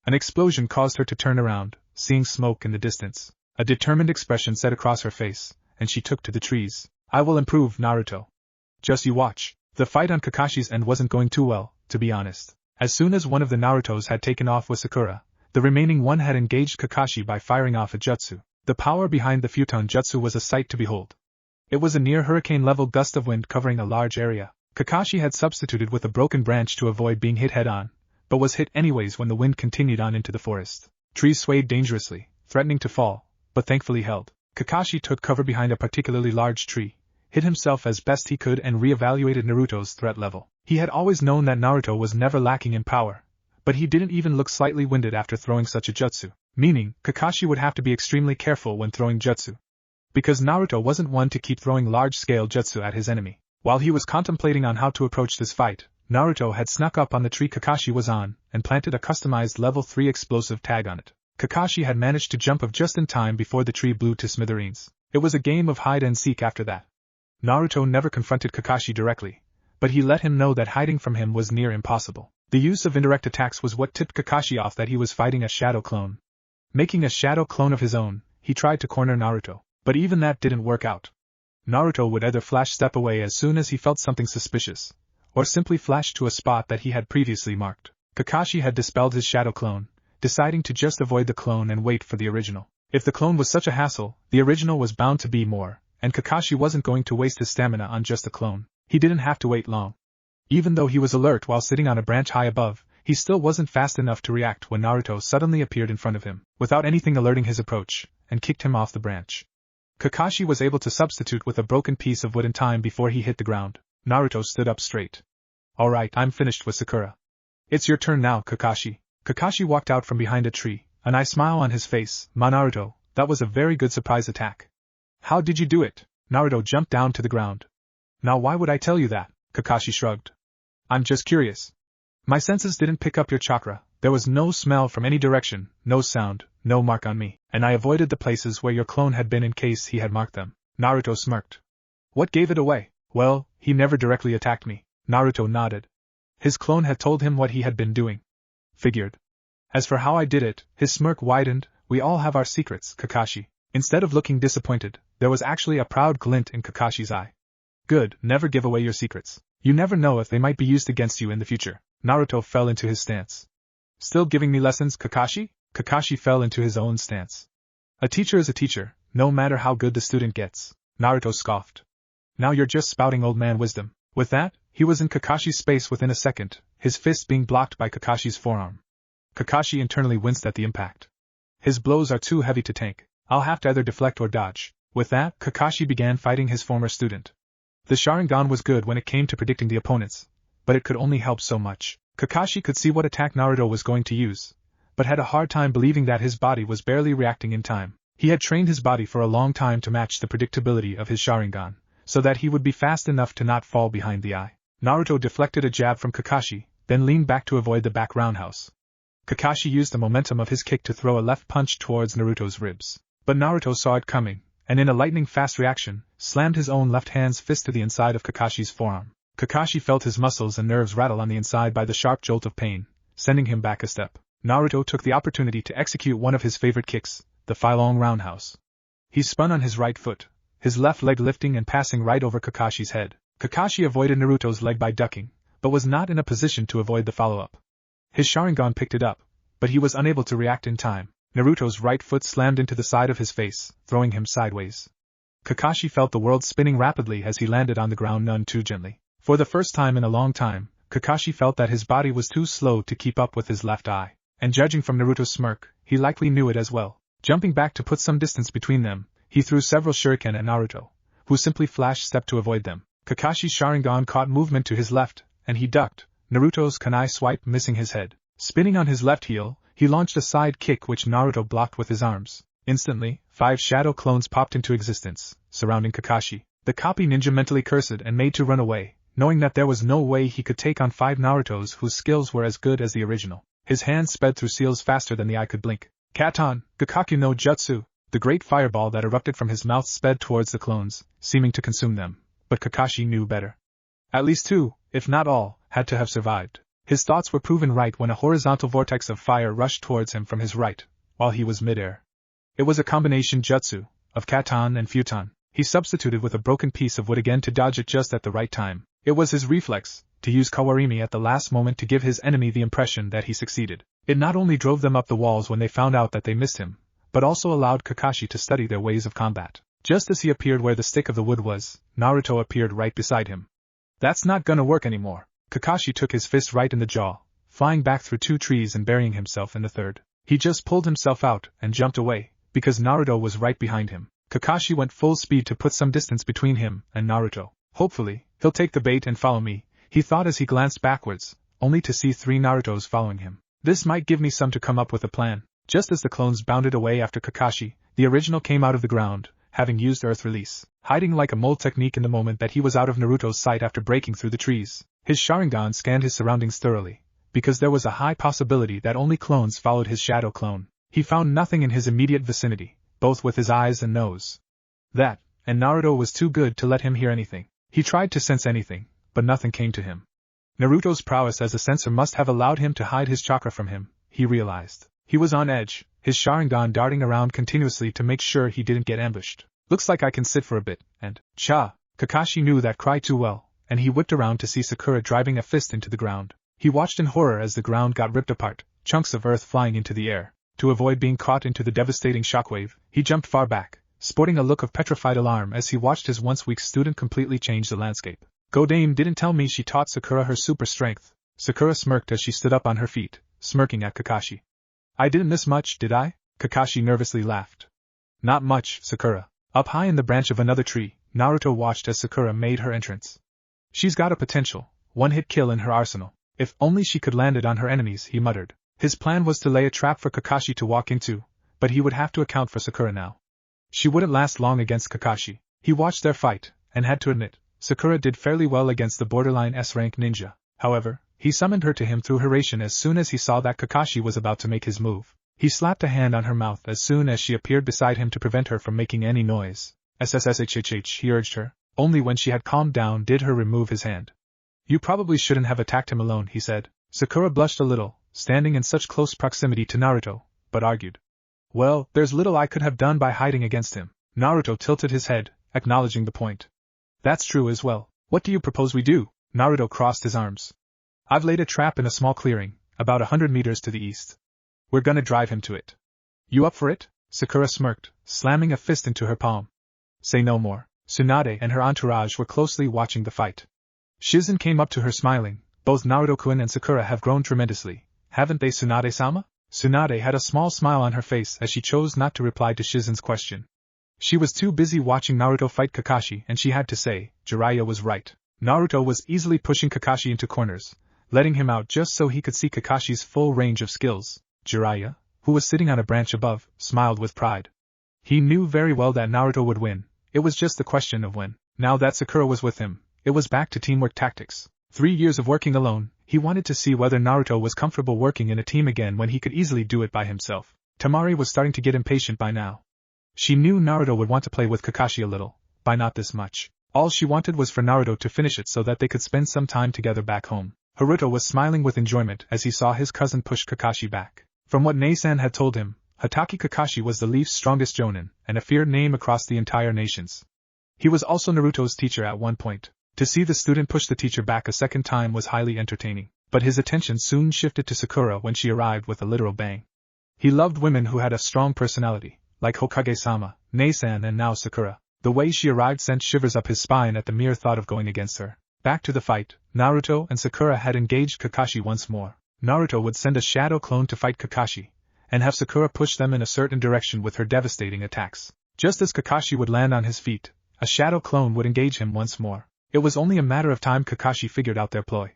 An explosion caused her to turn around, seeing smoke in the distance. A determined expression set across her face, and she took to the trees. "I will improve, Naruto. Just you watch." The fight on Kakashi's end wasn't going too well, to be honest. As soon as one of the Narutos had taken off with Sakura, the remaining one had engaged Kakashi by firing off a jutsu. The power behind the futon jutsu was a sight to behold. It was a near hurricane-level gust of wind covering a large area. Kakashi had substituted with a broken branch to avoid being hit head-on, but was hit anyways when the wind continued on into the forest. Trees swayed dangerously, threatening to fall, but thankfully held. Kakashi took cover behind a particularly large tree, hid himself as best he could and re-evaluated Naruto's threat level. He had always known that Naruto was never lacking in power, but he didn't even look slightly winded after throwing such a jutsu, meaning Kakashi would have to be extremely careful when throwing jutsu. Because Naruto wasn't one to keep throwing large-scale jutsu at his enemy. While he was contemplating on how to approach this fight, Naruto had snuck up on the tree Kakashi was on and planted a customized level 3 explosive tag on it. Kakashi had managed to jump up just in time before the tree blew to smithereens. It was a game of hide and seek after that. Naruto never confronted Kakashi directly, but he let him know that hiding from him was near impossible. The use of indirect attacks was what tipped Kakashi off that he was fighting a shadow clone. Making a shadow clone of his own, he tried to corner Naruto, but even that didn't work out. Naruto would either flash step away as soon as he felt something suspicious, or simply flash to a spot that he had previously marked. Kakashi had dispelled his shadow clone, deciding to just avoid the clone and wait for the original. If the clone was such a hassle, the original was bound to be more, and Kakashi wasn't going to waste his stamina on just a clone. He didn't have to wait long. Even though he was alert while sitting on a branch high above, he still wasn't fast enough to react when Naruto suddenly appeared in front of him, without anything alerting his approach, and kicked him off the branch. Kakashi was able to substitute with a broken piece of wood in time before he hit the ground. Naruto stood up straight. Alright, I'm finished with Sakura. It's your turn now, Kakashi. Kakashi walked out from behind a tree, an eye smile on his face. Naruto, that was a very good surprise attack. How did you do it? Naruto jumped down to the ground. Now why would I tell you that? Kakashi shrugged. I'm just curious. My senses didn't pick up your chakra, there was no smell from any direction, no sound, no mark on me, and I avoided the places where your clone had been in case he had marked them. Naruto smirked. What gave it away? Well, he never directly attacked me. Naruto nodded. His clone had told him what he had been doing. Figured. As for how I did it, his smirk widened. We all have our secrets, Kakashi. Instead of looking disappointed, there was actually a proud glint in Kakashi's eye. Good, never give away your secrets. You never know if they might be used against you in the future. Naruto fell into his stance. Still giving me lessons, Kakashi? Kakashi fell into his own stance. A teacher is a teacher, no matter how good the student gets. Naruto scoffed. Now you're just spouting old man wisdom. With that, he was in Kakashi's space within a second, his fist being blocked by Kakashi's forearm. Kakashi internally winced at the impact. His blows are too heavy to tank. I'll have to either deflect or dodge. With that, Kakashi began fighting his former student. The Sharingan was good when it came to predicting the opponents, but it could only help so much. Kakashi could see what attack Naruto was going to use, but had a hard time believing that his body was barely reacting in time. He had trained his body for a long time to match the predictability of his Sharingan, so that he would be fast enough to not fall behind the eye. Naruto deflected a jab from Kakashi, then leaned back to avoid the back roundhouse. Kakashi used the momentum of his kick to throw a left punch towards Naruto's ribs. But Naruto saw it coming, and in a lightning-fast reaction, slammed his own left hand's fist to the inside of Kakashi's forearm. Kakashi felt his muscles and nerves rattle on the inside by the sharp jolt of pain, sending him back a step. Naruto took the opportunity to execute one of his favorite kicks, the Filong roundhouse. He spun on his right foot, his left leg lifting and passing right over Kakashi's head. Kakashi avoided Naruto's leg by ducking, but was not in a position to avoid the follow-up. His Sharingan picked it up, but he was unable to react in time. Naruto's right foot slammed into the side of his face, throwing him sideways. Kakashi felt the world spinning rapidly as he landed on the ground none too gently. For the first time in a long time, Kakashi felt that his body was too slow to keep up with his left eye, and judging from Naruto's smirk, he likely knew it as well. Jumping back to put some distance between them, he threw several shuriken at Naruto, who simply flash-stepped to avoid them. Kakashi's Sharingan caught movement to his left, and he ducked, Naruto's kunai swipe missing his head. Spinning on his left heel, he launched a side kick which Naruto blocked with his arms. Instantly, 5 shadow clones popped into existence, surrounding Kakashi. The copy ninja mentally cursed and made to run away, knowing that there was no way he could take on 5 Narutos whose skills were as good as the original. His hands sped through seals faster than the eye could blink. Katon, Gakkaku no Jutsu, the great fireball that erupted from his mouth sped towards the clones, seeming to consume them. But Kakashi knew better. At least 2, if not all, had to have survived. His thoughts were proven right when a horizontal vortex of fire rushed towards him from his right, while he was midair. It was a combination jutsu, of Katon and Futon. He substituted with a broken piece of wood again to dodge it just at the right time. It was his reflex, to use Kawarimi at the last moment to give his enemy the impression that he succeeded. It not only drove them up the walls when they found out that they missed him, but also allowed Kakashi to study their ways of combat. Just as he appeared where the stick of the wood was, Naruto appeared right beside him. That's not gonna work anymore. Kakashi took his fist right in the jaw, flying back through 2 trees and burying himself in the third. He just pulled himself out and jumped away, because Naruto was right behind him. Kakashi went full speed to put some distance between him and Naruto. Hopefully, he'll take the bait and follow me, he thought as he glanced backwards, only to see 3 Narutos following him. This might give me some to come up with a plan. Just as the clones bounded away after Kakashi, the original came out of the ground, having used Earth Release, hiding like a mole technique in the moment that he was out of Naruto's sight after breaking through the trees. His Sharingan scanned his surroundings thoroughly, because there was a high possibility that only clones followed his shadow clone. He found nothing in his immediate vicinity, both with his eyes and nose. That, and Naruto was too good to let him hear anything. He tried to sense anything, but nothing came to him. Naruto's prowess as a sensor must have allowed him to hide his chakra from him, he realized. He was on edge, his Sharingan darting around continuously to make sure he didn't get ambushed. Looks like I can sit for a bit, and, cha! Kakashi knew that cry too well, and he whipped around to see Sakura driving a fist into the ground. He watched in horror as the ground got ripped apart, chunks of earth flying into the air. To avoid being caught into the devastating shockwave, he jumped far back, sporting a look of petrified alarm as he watched his once weak student completely change the landscape. Godame didn't tell me she taught Sakura her super strength. Sakura smirked as she stood up on her feet, smirking at Kakashi. I didn't miss much, did I? Kakashi nervously laughed. Not much, Sakura. Up high in the branch of another tree, Naruto watched as Sakura made her entrance. She's got a potential, one-hit kill in her arsenal. If only she could land it on her enemies, he muttered. His plan was to lay a trap for Kakashi to walk into, but he would have to account for Sakura now. She wouldn't last long against Kakashi. He watched their fight, and had to admit, Sakura did fairly well against the borderline S-rank ninja. However, he summoned her to him through Hiraishin as soon as he saw that Kakashi was about to make his move. He slapped a hand on her mouth as soon as she appeared beside him to prevent her from making any noise. SSSHHH, he urged her. Only when she had calmed down did he remove his hand. You probably shouldn't have attacked him alone, he said. Sakura blushed a little, standing in such close proximity to Naruto, but argued. Well, there's little I could have done by hiding against him. Naruto tilted his head, acknowledging the point. That's true as well. What do you propose we do? Naruto crossed his arms. I've laid a trap in a small clearing, about 100 meters to the east. We're gonna drive him to it. You up for it? Sakura smirked, slamming a fist into her palm. Say no more. Tsunade and her entourage were closely watching the fight. Shizen came up to her smiling. Both Naruto-kun and Sakura have grown tremendously, haven't they, Tsunade-sama? Tsunade had a small smile on her face as she chose not to reply to Shizen's question. She was too busy watching Naruto fight Kakashi, and she had to say, Jiraiya was right. Naruto was easily pushing Kakashi into corners, letting him out just so he could see Kakashi's full range of skills. Jiraiya, who was sitting on a branch above, smiled with pride. He knew very well that Naruto would win. It was just the question of when. Now that Sakura was with him, it was back to teamwork tactics. 3 years of working alone, he wanted to see whether Naruto was comfortable working in a team again when he could easily do it by himself. Temari was starting to get impatient by now. She knew Naruto would want to play with Kakashi a little, by not this much. All she wanted was for Naruto to finish it so that they could spend some time together back home. Haruto was smiling with enjoyment as he saw his cousin push Kakashi back. From what Nei-san had told him, Hatake Kakashi was the Leaf's strongest jonin, and a feared name across the entire nations. He was also Naruto's teacher at one point. To see the student push the teacher back a second time was highly entertaining, but his attention soon shifted to Sakura when she arrived with a literal bang. He loved women who had a strong personality, like Hokage-sama, Nei-san and now Sakura. The way she arrived sent shivers up his spine at the mere thought of going against her. Back to the fight, Naruto and Sakura had engaged Kakashi once more. Naruto would send a shadow clone to fight Kakashi, and have Sakura push them in a certain direction with her devastating attacks. Just as Kakashi would land on his feet, a shadow clone would engage him once more. It was only a matter of time Kakashi figured out their ploy.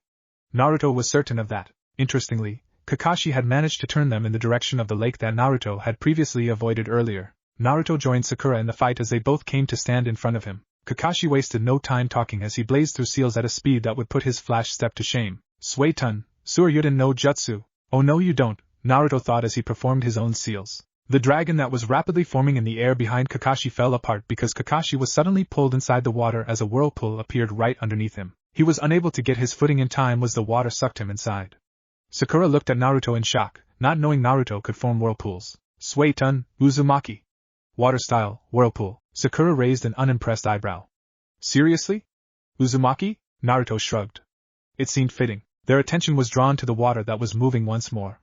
Naruto was certain of that. Interestingly, Kakashi had managed to turn them in the direction of the lake that Naruto had previously avoided earlier. Naruto joined Sakura in the fight as they both came to stand in front of him. Kakashi wasted no time talking as he blazed through seals at a speed that would put his flash step to shame. Suetun, Suryuden no Jutsu. Oh no you don't, Naruto thought as he performed his own seals. The dragon that was rapidly forming in the air behind Kakashi fell apart because Kakashi was suddenly pulled inside the water as a whirlpool appeared right underneath him. He was unable to get his footing in time as the water sucked him inside. Sakura looked at Naruto in shock, not knowing Naruto could form whirlpools. Suetun, Uzumaki. Water style, whirlpool. Sakura raised an unimpressed eyebrow. Seriously? Uzumaki? Naruto shrugged. It seemed fitting. Their attention was drawn to the water that was moving once more.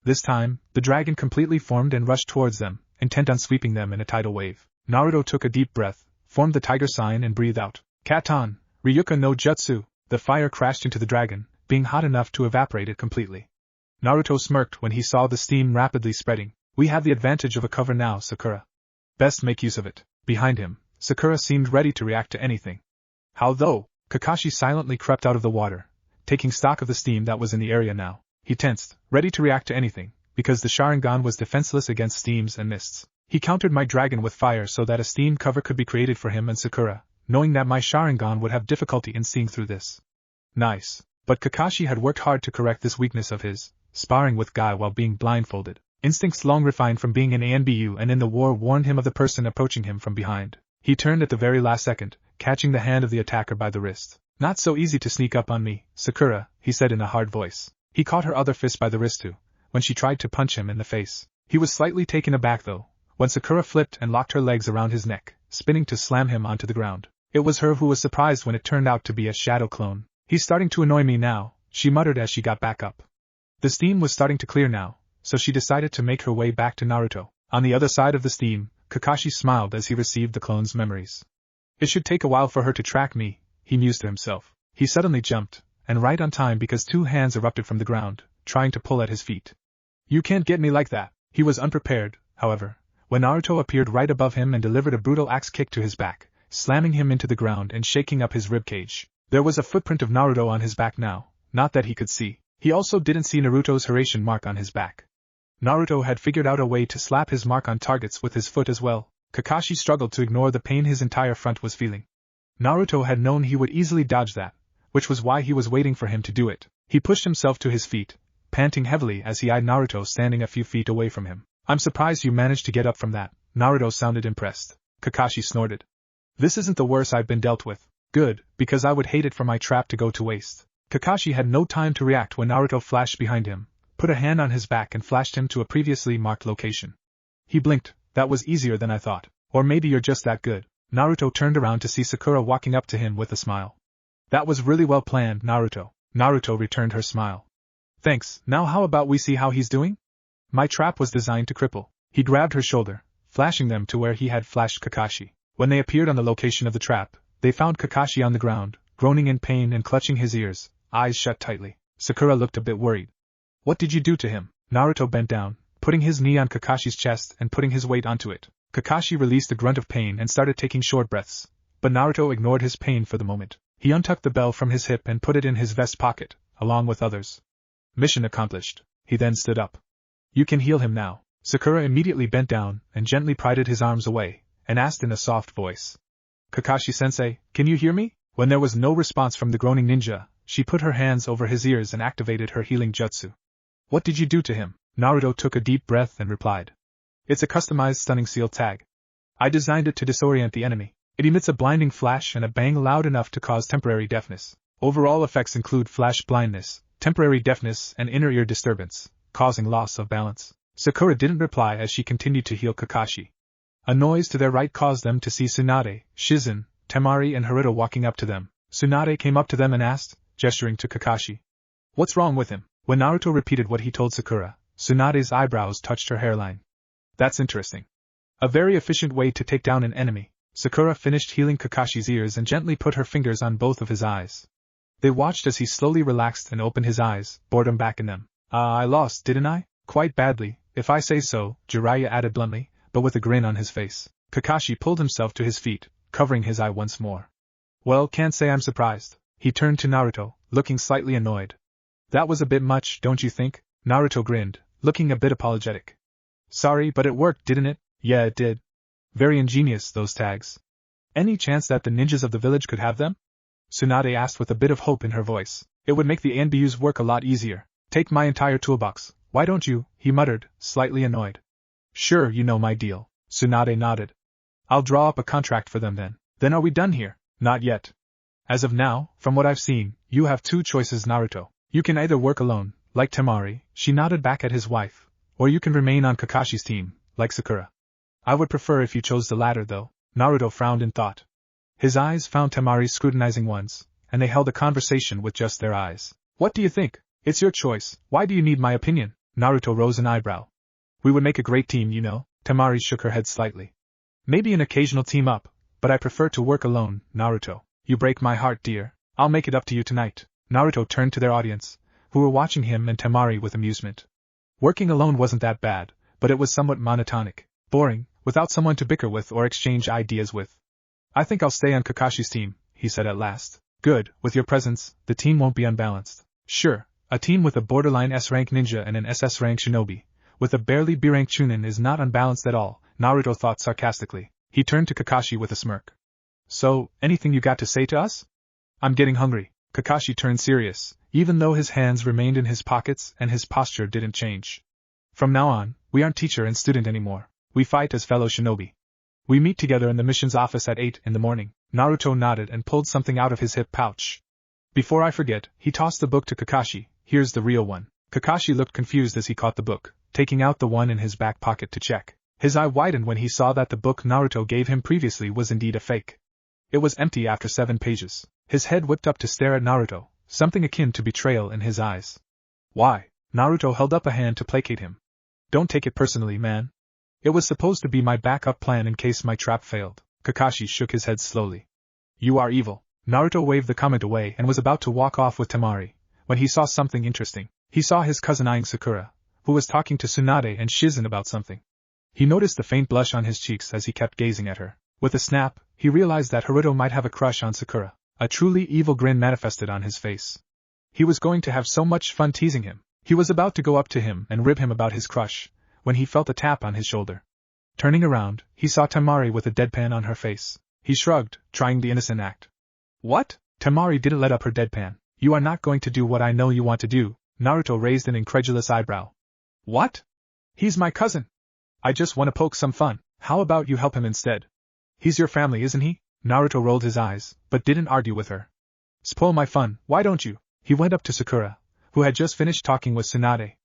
This time, the dragon completely formed and rushed towards them, intent on sweeping them in a tidal wave. Naruto took a deep breath, formed the tiger sign and breathed out. Katan, Ryuka no Jutsu. The fire crashed into the dragon, being hot enough to evaporate it completely. Naruto smirked when he saw the steam rapidly spreading. We have the advantage of a cover now, Sakura. Best make use of it. Behind him, Sakura seemed ready to react to anything. How though? Kakashi silently crept out of the water, taking stock of the steam that was in the area now. He tensed, ready to react to anything, because the Sharingan was defenseless against steams and mists. He countered my dragon with fire so that a steam cover could be created for him and Sakura, knowing that my Sharingan would have difficulty in seeing through this. Nice. But Kakashi had worked hard to correct this weakness of his, sparring with Guy while being blindfolded. Instincts long refined from being in ANBU and in the war warned him of the person approaching him from behind. He turned at the very last second, catching the hand of the attacker by the wrist. Not so easy to sneak up on me, Sakura, he said in a hard voice. He caught her other fist by the wrist too, when she tried to punch him in the face. He was slightly taken aback though, when Sakura flipped and locked her legs around his neck, spinning to slam him onto the ground. It was her who was surprised when it turned out to be a shadow clone. He's starting to annoy me now, she muttered as she got back up. The steam was starting to clear now, so she decided to make her way back to Naruto. On the other side of the steam, Kakashi smiled as he received the clone's memories. It should take a while for her to track me, he mused to himself. He suddenly jumped, and right on time because 2 hands erupted from the ground, trying to pull at his feet. You can't get me like that. He was unprepared, however, when Naruto appeared right above him and delivered a brutal axe kick to his back, slamming him into the ground and shaking up his ribcage. There was a footprint of Naruto on his back now, not that he could see. He also didn't see Naruto's Hiraishin mark on his back. Naruto had figured out a way to slap his mark on targets with his foot as well. Kakashi struggled to ignore the pain his entire front was feeling. Naruto had known he would easily dodge that, which was why he was waiting for him to do it. He pushed himself to his feet, panting heavily as he eyed Naruto standing a few feet away from him. I'm surprised you managed to get up from that. Naruto sounded impressed. Kakashi snorted. This isn't the worst I've been dealt with. Good, because I would hate it for my trap to go to waste. Kakashi had no time to react when Naruto flashed behind him, put a hand on his back and flashed him to a previously marked location. He blinked. That was easier than I thought. Or maybe you're just that good. Naruto turned around to see Sakura walking up to him with a smile. That was really well planned, Naruto. Naruto returned her smile. Thanks, now how about we see how he's doing? My trap was designed to cripple. He grabbed her shoulder, flashing them to where he had flashed Kakashi. When they appeared on the location of the trap, they found Kakashi on the ground, groaning in pain and clutching his ears, eyes shut tightly. Sakura looked a bit worried. What did you do to him? Naruto bent down, putting his knee on Kakashi's chest and putting his weight onto it. Kakashi released a grunt of pain and started taking short breaths, but Naruto ignored his pain for the moment. He untucked the bell from his hip and put it in his vest pocket, along with others. Mission accomplished. He then stood up. You can heal him now. Sakura immediately bent down and gently pried his arms away, and asked in a soft voice. Kakashi-sensei, can you hear me? When there was no response from the groaning ninja, she put her hands over his ears and activated her healing jutsu. What did you do to him? Naruto took a deep breath and replied. It's a customized stunning seal tag. I designed it to disorient the enemy. It emits a blinding flash and a bang loud enough to cause temporary deafness. Overall effects include flash blindness, temporary deafness and inner ear disturbance, causing loss of balance. Sakura didn't reply as she continued to heal Kakashi. A noise to their right caused them to see Tsunade, Shizen, Temari and Haruto walking up to them. Tsunade came up to them and asked, gesturing to Kakashi. What's wrong with him? When Naruto repeated what he told Sakura, Tsunade's eyebrows touched her hairline. That's interesting. A very efficient way to take down an enemy. Sakura finished healing Kakashi's ears and gently put her fingers on both of his eyes. They watched as he slowly relaxed and opened his eyes, boredom back in them. I lost, didn't I? Quite badly, if I say so, Jiraiya added bluntly, but with a grin on his face. Kakashi pulled himself to his feet, covering his eye once more. Well, can't say I'm surprised. He turned to Naruto, looking slightly annoyed. That was a bit much, don't you think? Naruto grinned, looking a bit apologetic. Sorry, but it worked, didn't it? Yeah, it did. Very ingenious, those tags. Any chance that the ninjas of the village could have them? Tsunade asked with a bit of hope in her voice. It would make the ANBU's work a lot easier. Take my entire toolbox, why don't you? He muttered, slightly annoyed. Sure, you know my deal. Tsunade nodded. I'll draw up a contract for them then. Then are we done here? Not yet. As of now, from what I've seen, you have two choices, Naruto. You can either work alone, like Temari, she nodded back at his wife, or you can remain on Kakashi's team, like Sakura. I would prefer if you chose the latter though. Naruto frowned in thought. His eyes found Temari's scrutinizing ones, and they held a conversation with just their eyes. What do you think? It's your choice, why do you need my opinion? Naruto rose an eyebrow. We would make a great team, you know. Temari shook her head slightly. Maybe an occasional team up, but I prefer to work alone, Naruto. You break my heart, dear. I'll make it up to you tonight. Naruto turned to their audience, who were watching him and Temari with amusement. Working alone wasn't that bad, but it was somewhat monotonic, boring, without someone to bicker with or exchange ideas with. I think I'll stay on Kakashi's team, he said at last. Good, with your presence, the team won't be unbalanced. Sure, a team with a borderline S-rank ninja and an SS-rank shinobi, with a barely B-rank chunin is not unbalanced at all, Naruto thought sarcastically. He turned to Kakashi with a smirk. So, anything you got to say to us? I'm getting hungry. Kakashi turned serious, even though his hands remained in his pockets and his posture didn't change. From now on, we aren't teacher and student anymore. We fight as fellow shinobi. We meet together in the mission's office at 8 in the morning. Naruto nodded and pulled something out of his hip pouch. Before I forget, he tossed the book to Kakashi. Here's the real one. Kakashi looked confused as he caught the book, taking out the one in his back pocket to check. His eye widened when he saw that the book Naruto gave him previously was indeed a fake. It was empty after 7 pages. His head whipped up to stare at Naruto, something akin to betrayal in his eyes. Why? Naruto held up a hand to placate him. Don't take it personally, man. It was supposed to be my backup plan in case my trap failed. Kakashi shook his head slowly. You are evil. Naruto waved the comment away and was about to walk off with Temari, when he saw something interesting. He saw his cousin eyeing Sakura, who was talking to Tsunade and Shizen about something. He noticed the faint blush on his cheeks as he kept gazing at her. With a snap, he realized that Haruto might have a crush on Sakura. A truly evil grin manifested on his face. He was going to have so much fun teasing him. He was about to go up to him and rib him about his crush, when he felt a tap on his shoulder. Turning around, he saw Temari with a deadpan on her face. He shrugged, trying the innocent act. What? Temari didn't let up her deadpan. You are not going to do what I know you want to do. Naruto raised an incredulous eyebrow. What? He's my cousin. I just want to poke some fun. How about you help him instead? He's your family, isn't he? Naruto rolled his eyes, but didn't argue with her. Spoil my fun, why don't you? He went up to Sakura, who had just finished talking with Tsunade.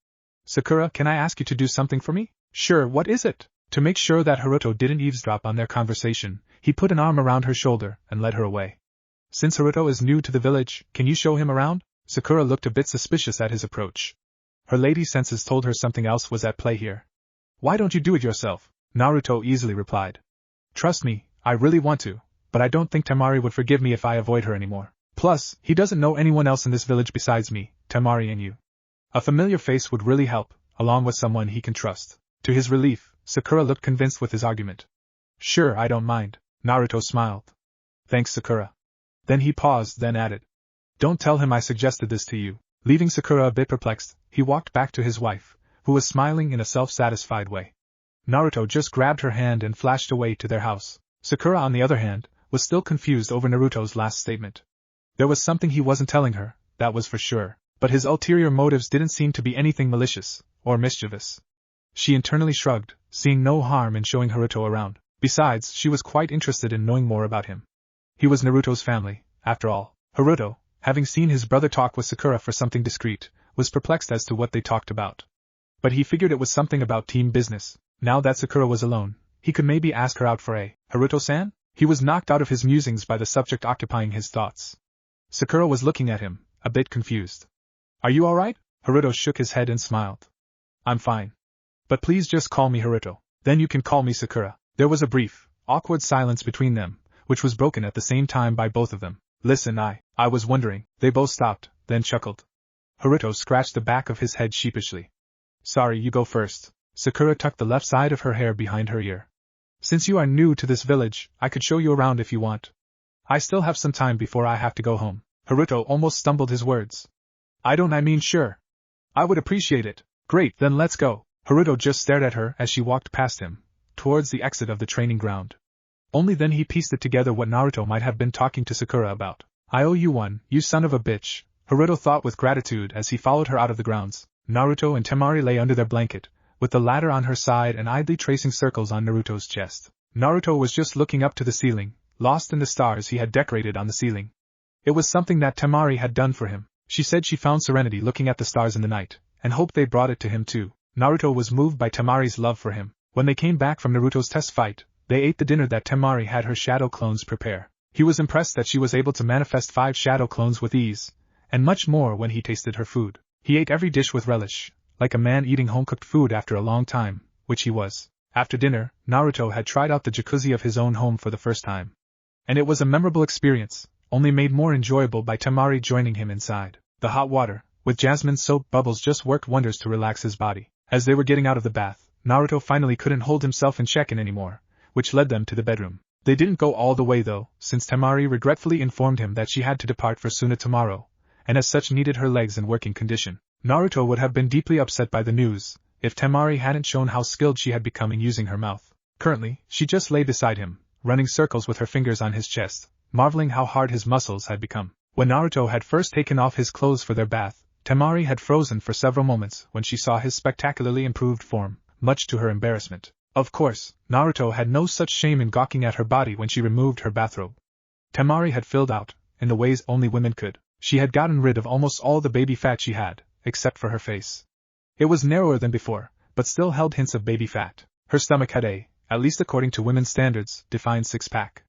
Sakura, can I ask you to do something for me? Sure, what is it? To make sure that Haruto didn't eavesdrop on their conversation, he put an arm around her shoulder and led her away. Since Haruto is new to the village, can you show him around? Sakura looked a bit suspicious at his approach. Her lady senses told her something else was at play here. Why don't you do it yourself? Naruto easily replied. Trust me, I really want to, but I don't think Temari would forgive me if I avoid her anymore. Plus, he doesn't know anyone else in this village besides me, Temari and you. A familiar face would really help, along with someone he can trust. To his relief, Sakura looked convinced with his argument. Sure, I don't mind. Naruto smiled. Thanks, Sakura. Then he paused, then added. Don't tell him I suggested this to you. Leaving Sakura a bit perplexed, he walked back to his wife, who was smiling in a self-satisfied way. Naruto just grabbed her hand and flashed away to their house. Sakura, on the other hand, was still confused over Naruto's last statement. There was something he wasn't telling her, that was for sure, but his ulterior motives didn't seem to be anything malicious or mischievous. She internally shrugged, seeing no harm in showing Haruto around. Besides, she was quite interested in knowing more about him. He was Naruto's family, after all. Haruto, having seen his brother talk with Sakura for something discreet, was perplexed as to what they talked about. But he figured it was something about team business. Now that Sakura was alone, he could maybe ask her out for a Haruto-san? He was knocked out of his musings by the subject occupying his thoughts. Sakura was looking at him, a bit confused. Are you alright? Haruto shook his head and smiled. I'm fine. But please just call me Haruto. Then you can call me Sakura. There was a brief, awkward silence between them, which was broken at the same time by both of them. Listen, I was wondering. They both stopped, then chuckled. Haruto scratched the back of his head sheepishly. Sorry, you go first. Sakura tucked the left side of her hair behind her ear. Since you are new to this village, I could show you around if you want. I still have some time before I have to go home. Haruto almost stumbled his words. I mean sure. I would appreciate it. Great, then let's go. Haruto just stared at her as she walked past him, towards the exit of the training ground. Only then he pieced it together what Naruto might have been talking to Sakura about. I owe you one, you son of a bitch, Haruto thought with gratitude as he followed her out of the grounds. Naruto and Temari lay under their blanket, with the latter on her side and idly tracing circles on Naruto's chest. Naruto was just looking up to the ceiling, lost in the stars he had decorated on the ceiling. It was something that Temari had done for him. She said she found serenity looking at the stars in the night, and hoped they brought it to him too. Naruto was moved by Temari's love for him. When they came back from Naruto's test fight, they ate the dinner that Temari had her shadow clones prepare. He was impressed that she was able to manifest 5 shadow clones with ease, and much more when he tasted her food. He ate every dish with relish, like a man eating home-cooked food after a long time, which he was. After dinner, Naruto had tried out the jacuzzi of his own home for the first time. And it was a memorable experience, only made more enjoyable by Temari joining him inside. The hot water, with jasmine soap bubbles, just worked wonders to relax his body. As they were getting out of the bath, Naruto finally couldn't hold himself in check anymore, which led them to the bedroom. They didn't go all the way though, since Temari regretfully informed him that she had to depart for Suna tomorrow, and as such needed her legs in working condition. Naruto would have been deeply upset by the news, if Temari hadn't shown how skilled she had become in using her mouth. Currently, she just lay beside him, running circles with her fingers on his chest, marveling how hard his muscles had become. When Naruto had first taken off his clothes for their bath, Temari had frozen for several moments when she saw his spectacularly improved form, much to her embarrassment. Of course, Naruto had no such shame in gawking at her body when she removed her bathrobe. Temari had filled out, in the ways only women could. She had gotten rid of almost all the baby fat she had, except for her face. It was narrower than before, but still held hints of baby fat. Her stomach had at least according to women's standards, defined six-pack.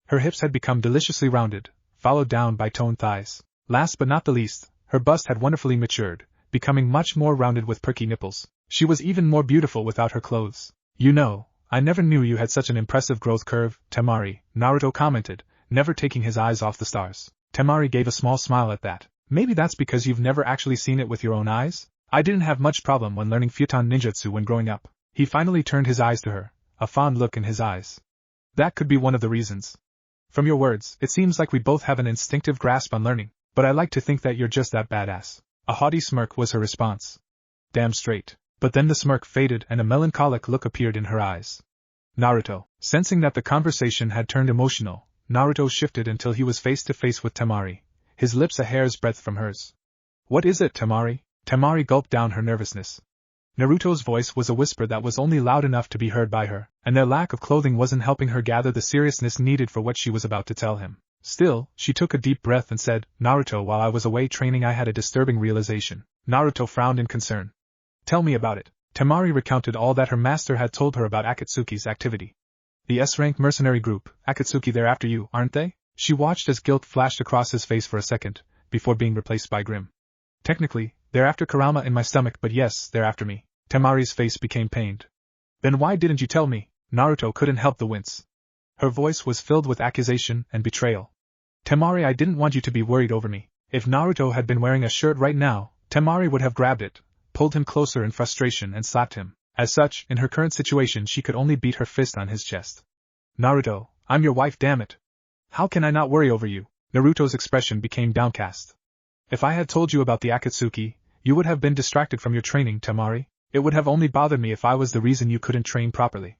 Her hips had become deliciously rounded, followed down by toned thighs. Last but not the least, her bust had wonderfully matured, becoming much more rounded with perky nipples. She was even more beautiful without her clothes. You know, I never knew you had such an impressive growth curve, Temari, Naruto commented, never taking his eyes off the stars. Temari gave a small smile at that. Maybe that's because you've never actually seen it with your own eyes? I didn't have much problem when learning Futon ninjutsu when growing up. He finally turned his eyes to her, a fond look in his eyes. That could be one of the reasons. From your words, it seems like we both have an instinctive grasp on learning, but I like to think that you're just that badass. A haughty smirk was her response. Damn straight. But then the smirk faded and a melancholic look appeared in her eyes. Naruto, sensing that the conversation had turned emotional, Naruto shifted until he was face to face with Temari, his lips a hair's breadth from hers. What is it, Temari? Temari gulped down her nervousness. Naruto's voice was a whisper that was only loud enough to be heard by her, and their lack of clothing wasn't helping her gather the seriousness needed for what she was about to tell him. Still, she took a deep breath and said, Naruto, while I was away training I had a disturbing realization. Naruto frowned in concern. Tell me about it. Temari recounted all that her master had told her about Akatsuki's activity. The S-rank mercenary group, Akatsuki, they're after you, aren't they? She watched as guilt flashed across his face for a second, before being replaced by grim. Technically, they're after Kurama in my stomach, but yes, they're after me. Temari's face became pained. Then why didn't you tell me? Naruto couldn't help the wince. Her voice was filled with accusation and betrayal. Temari, I didn't want you to be worried over me. If Naruto had been wearing a shirt right now, Temari would have grabbed it, pulled him closer in frustration and slapped him. As such, in her current situation she could only beat her fist on his chest. Naruto, I'm your wife, damn it. How can I not worry over you? Naruto's expression became downcast. If I had told you about the Akatsuki, you would have been distracted from your training, Temari. It would have only bothered me if I was the reason you couldn't train properly.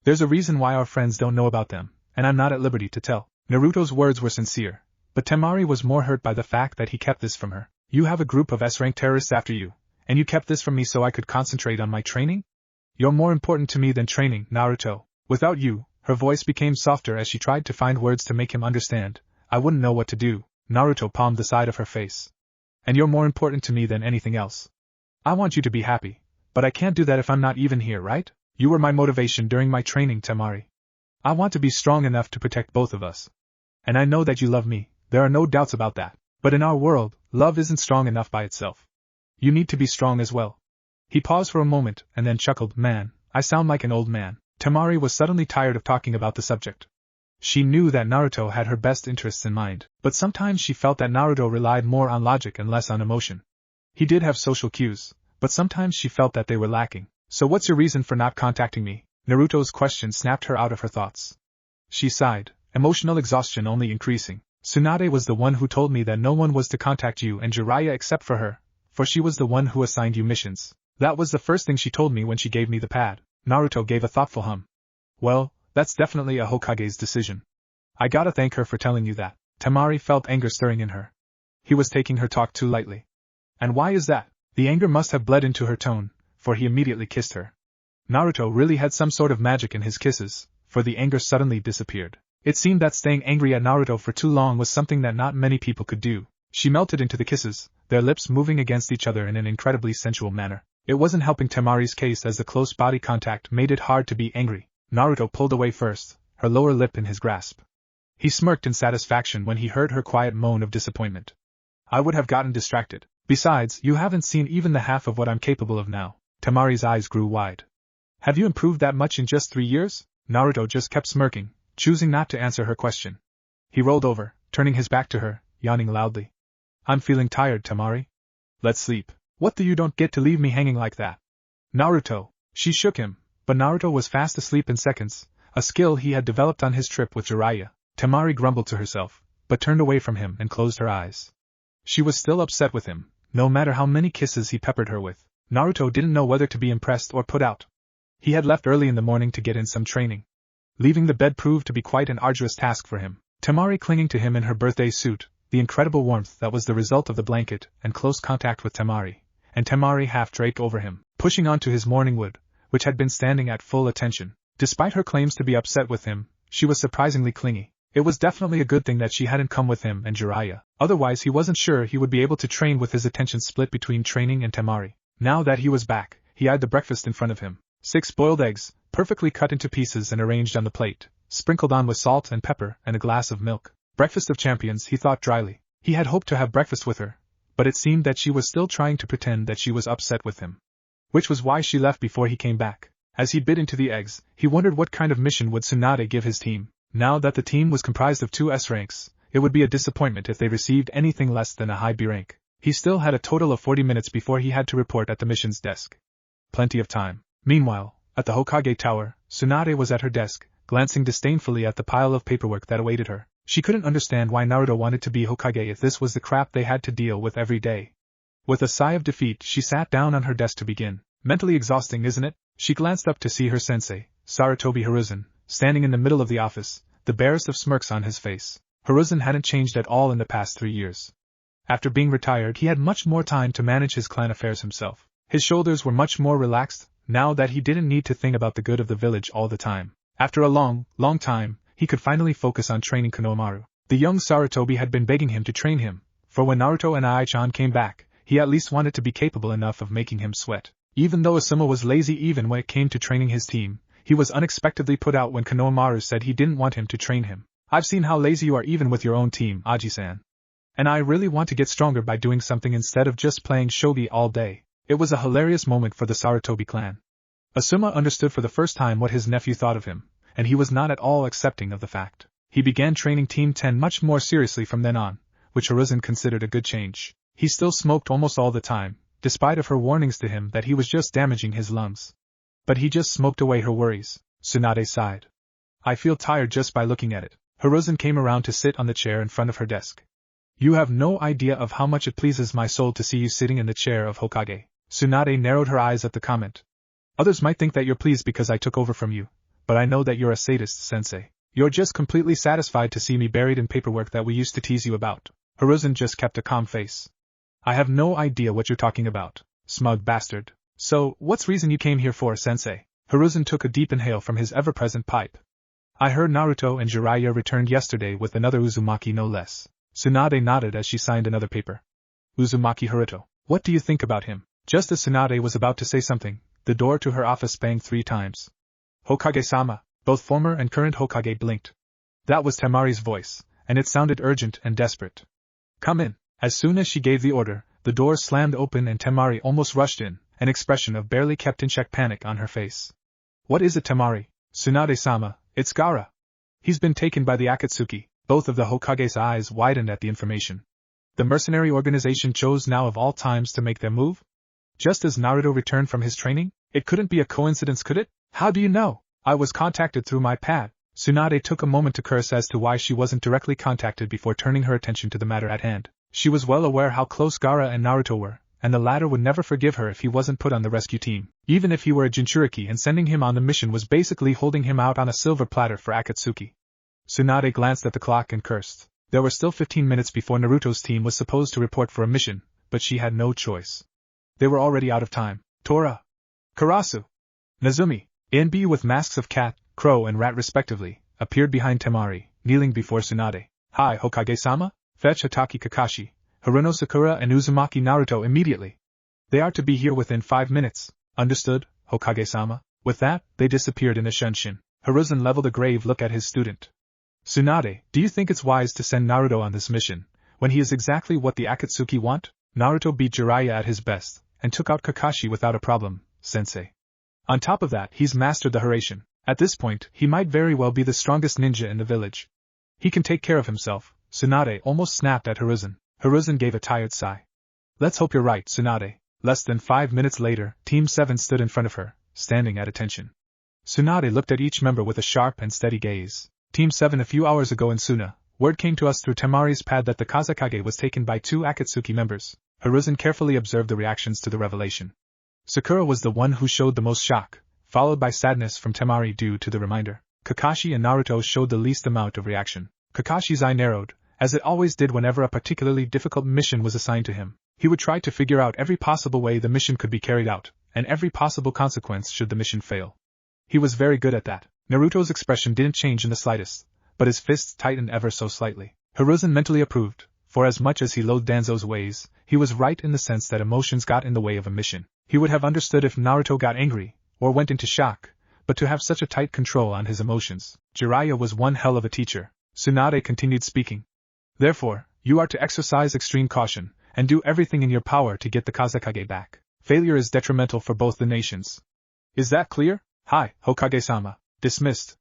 There's a reason why our friends don't know about them, and I'm not at liberty to tell. Naruto's words were sincere, but Temari was more hurt by the fact that he kept this from her. You have a group of S-rank terrorists after you, and you kept this from me so I could concentrate on my training? You're more important to me than training, Naruto. Without you, her voice became softer as she tried to find words to make him understand. I wouldn't know what to do. Naruto palmed the side of her face. And you're more important to me than anything else. I want you to be happy, but I can't do that if I'm not even here, right? You were my motivation during my training, Temari. I want to be strong enough to protect both of us. And I know that you love me, there are no doubts about that. But in our world, love isn't strong enough by itself. You need to be strong as well. He paused for a moment, and then chuckled, Man, I sound like an old man. Temari was suddenly tired of talking about the subject. She knew that Naruto had her best interests in mind, but sometimes she felt that Naruto relied more on logic and less on emotion. He did have social cues, but sometimes she felt that they were lacking. So what's your reason for not contacting me? Naruto's question snapped her out of her thoughts. She sighed, emotional exhaustion only increasing. Tsunade was the one who told me that no one was to contact you and Jiraiya except for her, for she was the one who assigned you missions. That was the first thing she told me when she gave me the pad. Naruto gave a thoughtful hum. Well, that's definitely a Hokage's decision. I gotta thank her for telling you that. Temari felt anger stirring in her. He was taking her talk too lightly. And why is that? The anger must have bled into her tone, for he immediately kissed her. Naruto really had some sort of magic in his kisses, for the anger suddenly disappeared. It seemed that staying angry at Naruto for too long was something that not many people could do. She melted into the kisses, their lips moving against each other in an incredibly sensual manner. It wasn't helping Temari's case as the close body contact made it hard to be angry. Naruto pulled away first, her lower lip in his grasp. He smirked in satisfaction when he heard her quiet moan of disappointment. I would have gotten distracted. Besides, you haven't seen even the half of what I'm capable of now. Temari's eyes grew wide. Have you improved that much in just 3 years? Naruto just kept smirking, choosing not to answer her question. He rolled over, turning his back to her, yawning loudly. I'm feeling tired, Temari. Let's sleep. What do you don't get to leave me hanging like that? Naruto. She shook him, but Naruto was fast asleep in seconds, a skill he had developed on his trip with Jiraiya. Temari grumbled to herself, but turned away from him and closed her eyes. She was still upset with him, no matter how many kisses he peppered her with. Naruto didn't know whether to be impressed or put out. He had left early in the morning to get in some training. Leaving the bed proved to be quite an arduous task for him. Temari clinging to him in her birthday suit, the incredible warmth that was the result of the blanket and close contact with Temari, and Temari half draped over him, pushing onto his morning wood, which had been standing at full attention. Despite her claims to be upset with him, she was surprisingly clingy. It was definitely a good thing that she hadn't come with him and Jiraiya, otherwise he wasn't sure he would be able to train with his attention split between training and Temari. Now that he was back, he eyed the breakfast in front of him. 6 boiled eggs, perfectly cut into pieces and arranged on the plate, sprinkled on with salt and pepper and a glass of milk. Breakfast of champions, he thought dryly. He had hoped to have breakfast with her, but it seemed that she was still trying to pretend that she was upset with him. Which was why she left before he came back. As he bit into the eggs, he wondered what kind of mission would Tsunade give his team. Now that the team was comprised of 2 S ranks, it would be a disappointment if they received anything less than a high B rank. He still had a total of 40 minutes before he had to report at the mission's desk. Plenty of time. Meanwhile, at the Hokage Tower, Tsunade was at her desk, glancing disdainfully at the pile of paperwork that awaited her. She couldn't understand why Naruto wanted to be Hokage if this was the crap they had to deal with every day. With a sigh of defeat, she sat down on her desk to begin. Mentally exhausting, isn't it? She glanced up to see her sensei, Sarutobi Hiruzen, standing in the middle of the office, the barest of smirks on his face. Hiruzen hadn't changed at all in the past 3 years. After being retired, he had much more time to manage his clan affairs himself. His shoulders were much more relaxed, now that he didn't need to think about the good of the village all the time. After a long time, he could finally focus on training Konohamaru. The young Sarutobi had been begging him to train him, for when Naruto and Ai-chan came back, he at least wanted to be capable enough of making him sweat. Even though Asuma was lazy even when it came to training his team, he was unexpectedly put out when Konohamaru said he didn't want him to train him. I've seen how lazy you are even with your own team, Aji-san. And I really want to get stronger by doing something instead of just playing shogi all day. It was a hilarious moment for the Sarutobi clan. Asuma understood for the first time what his nephew thought of him, and he was not at all accepting of the fact. He began training Team 10 much more seriously from then on, which Hiruzen considered a good change. He still smoked almost all the time, despite of her warnings to him that he was just damaging his lungs. But he just smoked away her worries. Tsunade sighed. I feel tired just by looking at it. Hiruzen came around to sit on the chair in front of her desk. You have no idea of how much it pleases my soul to see you sitting in the chair of Hokage. Tsunade narrowed her eyes at the comment. Others might think that you're pleased because I took over from you, but I know that you're a sadist, sensei. You're just completely satisfied to see me buried in paperwork that we used to tease you about. Hiruzen just kept a calm face. I have no idea what you're talking about, smug bastard. So, what's reason you came here for, sensei? Hiruzen took a deep inhale from his ever-present pipe. I heard Naruto and Jiraiya returned yesterday with another Uzumaki no less. Tsunade nodded as she signed another paper. Uzumaki Haruto. What do you think about him? Just as Tsunade was about to say something, the door to her office banged 3 times. Hokage-sama. Both former and current Hokage blinked. That was Temari's voice, and it sounded urgent and desperate. Come in. As soon as she gave the order, the door slammed open and Temari almost rushed in, an expression of barely kept in check panic on her face. What is it, Temari? Tsunade-sama, it's Gaara. He's been taken by the Akatsuki. Both of the Hokage's eyes widened at the information. The mercenary organization chose now of all times to make their move? Just as Naruto returned from his training? It couldn't be a coincidence, could it? How do you know? I was contacted through my pad. Tsunade took a moment to curse as to why she wasn't directly contacted before turning her attention to the matter at hand. She was well aware how close Gaara and Naruto were, and the latter would never forgive her if he wasn't put on the rescue team. Even if he were a Jinchuriki, and sending him on the mission was basically holding him out on a silver platter for Akatsuki. Tsunade glanced at the clock and cursed. There were still 15 minutes before Naruto's team was supposed to report for a mission, but she had no choice. They were already out of time. Tora, Karasu, Nazumi, A and B with masks of cat, crow and rat respectively, appeared behind Temari, kneeling before Tsunade. Hi, Hokage-sama? Fetch Hatake Kakashi, Haruno Sakura and Uzumaki Naruto immediately. They are to be here within 5 minutes. Understood, Hokage-sama? With that, they disappeared in a Shenshin. Hiruzen leveled a grave look at his student. Tsunade, do you think it's wise to send Naruto on this mission, when he is exactly what the Akatsuki want? Naruto beat Jiraiya at his best, and took out Kakashi without a problem, sensei. On top of that, he's mastered the Hiraishin. At this point, he might very well be the strongest ninja in the village. He can take care of himself. Tsunade almost snapped at Hiruzen. Hiruzen gave a tired sigh. Let's hope you're right, Tsunade. Less than 5 minutes later, Team 7 stood in front of her, standing at attention. Tsunade looked at each member with a sharp and steady gaze. Team 7 a few hours ago in Suna, word came to us through Temari's pad that the Kazekage was taken by 2 Akatsuki members. Hiruzen carefully observed the reactions to the revelation. Sakura was the one who showed the most shock, followed by sadness from Temari due to the reminder. Kakashi and Naruto showed the least amount of reaction. Kakashi's eye narrowed, as it always did whenever a particularly difficult mission was assigned to him. He would try to figure out every possible way the mission could be carried out, and every possible consequence should the mission fail. He was very good at that. Naruto's expression didn't change in the slightest, but his fists tightened ever so slightly. Hiruzen mentally approved, for as much as he loathed Danzo's ways, he was right in the sense that emotions got in the way of a mission. He would have understood if Naruto got angry, or went into shock, but to have such a tight control on his emotions. Jiraiya was one hell of a teacher. Tsunade continued speaking. Therefore, you are to exercise extreme caution, and do everything in your power to get the Kazekage back. Failure is detrimental for both the nations. Is that clear? Hi, Hokage-sama. Dismissed.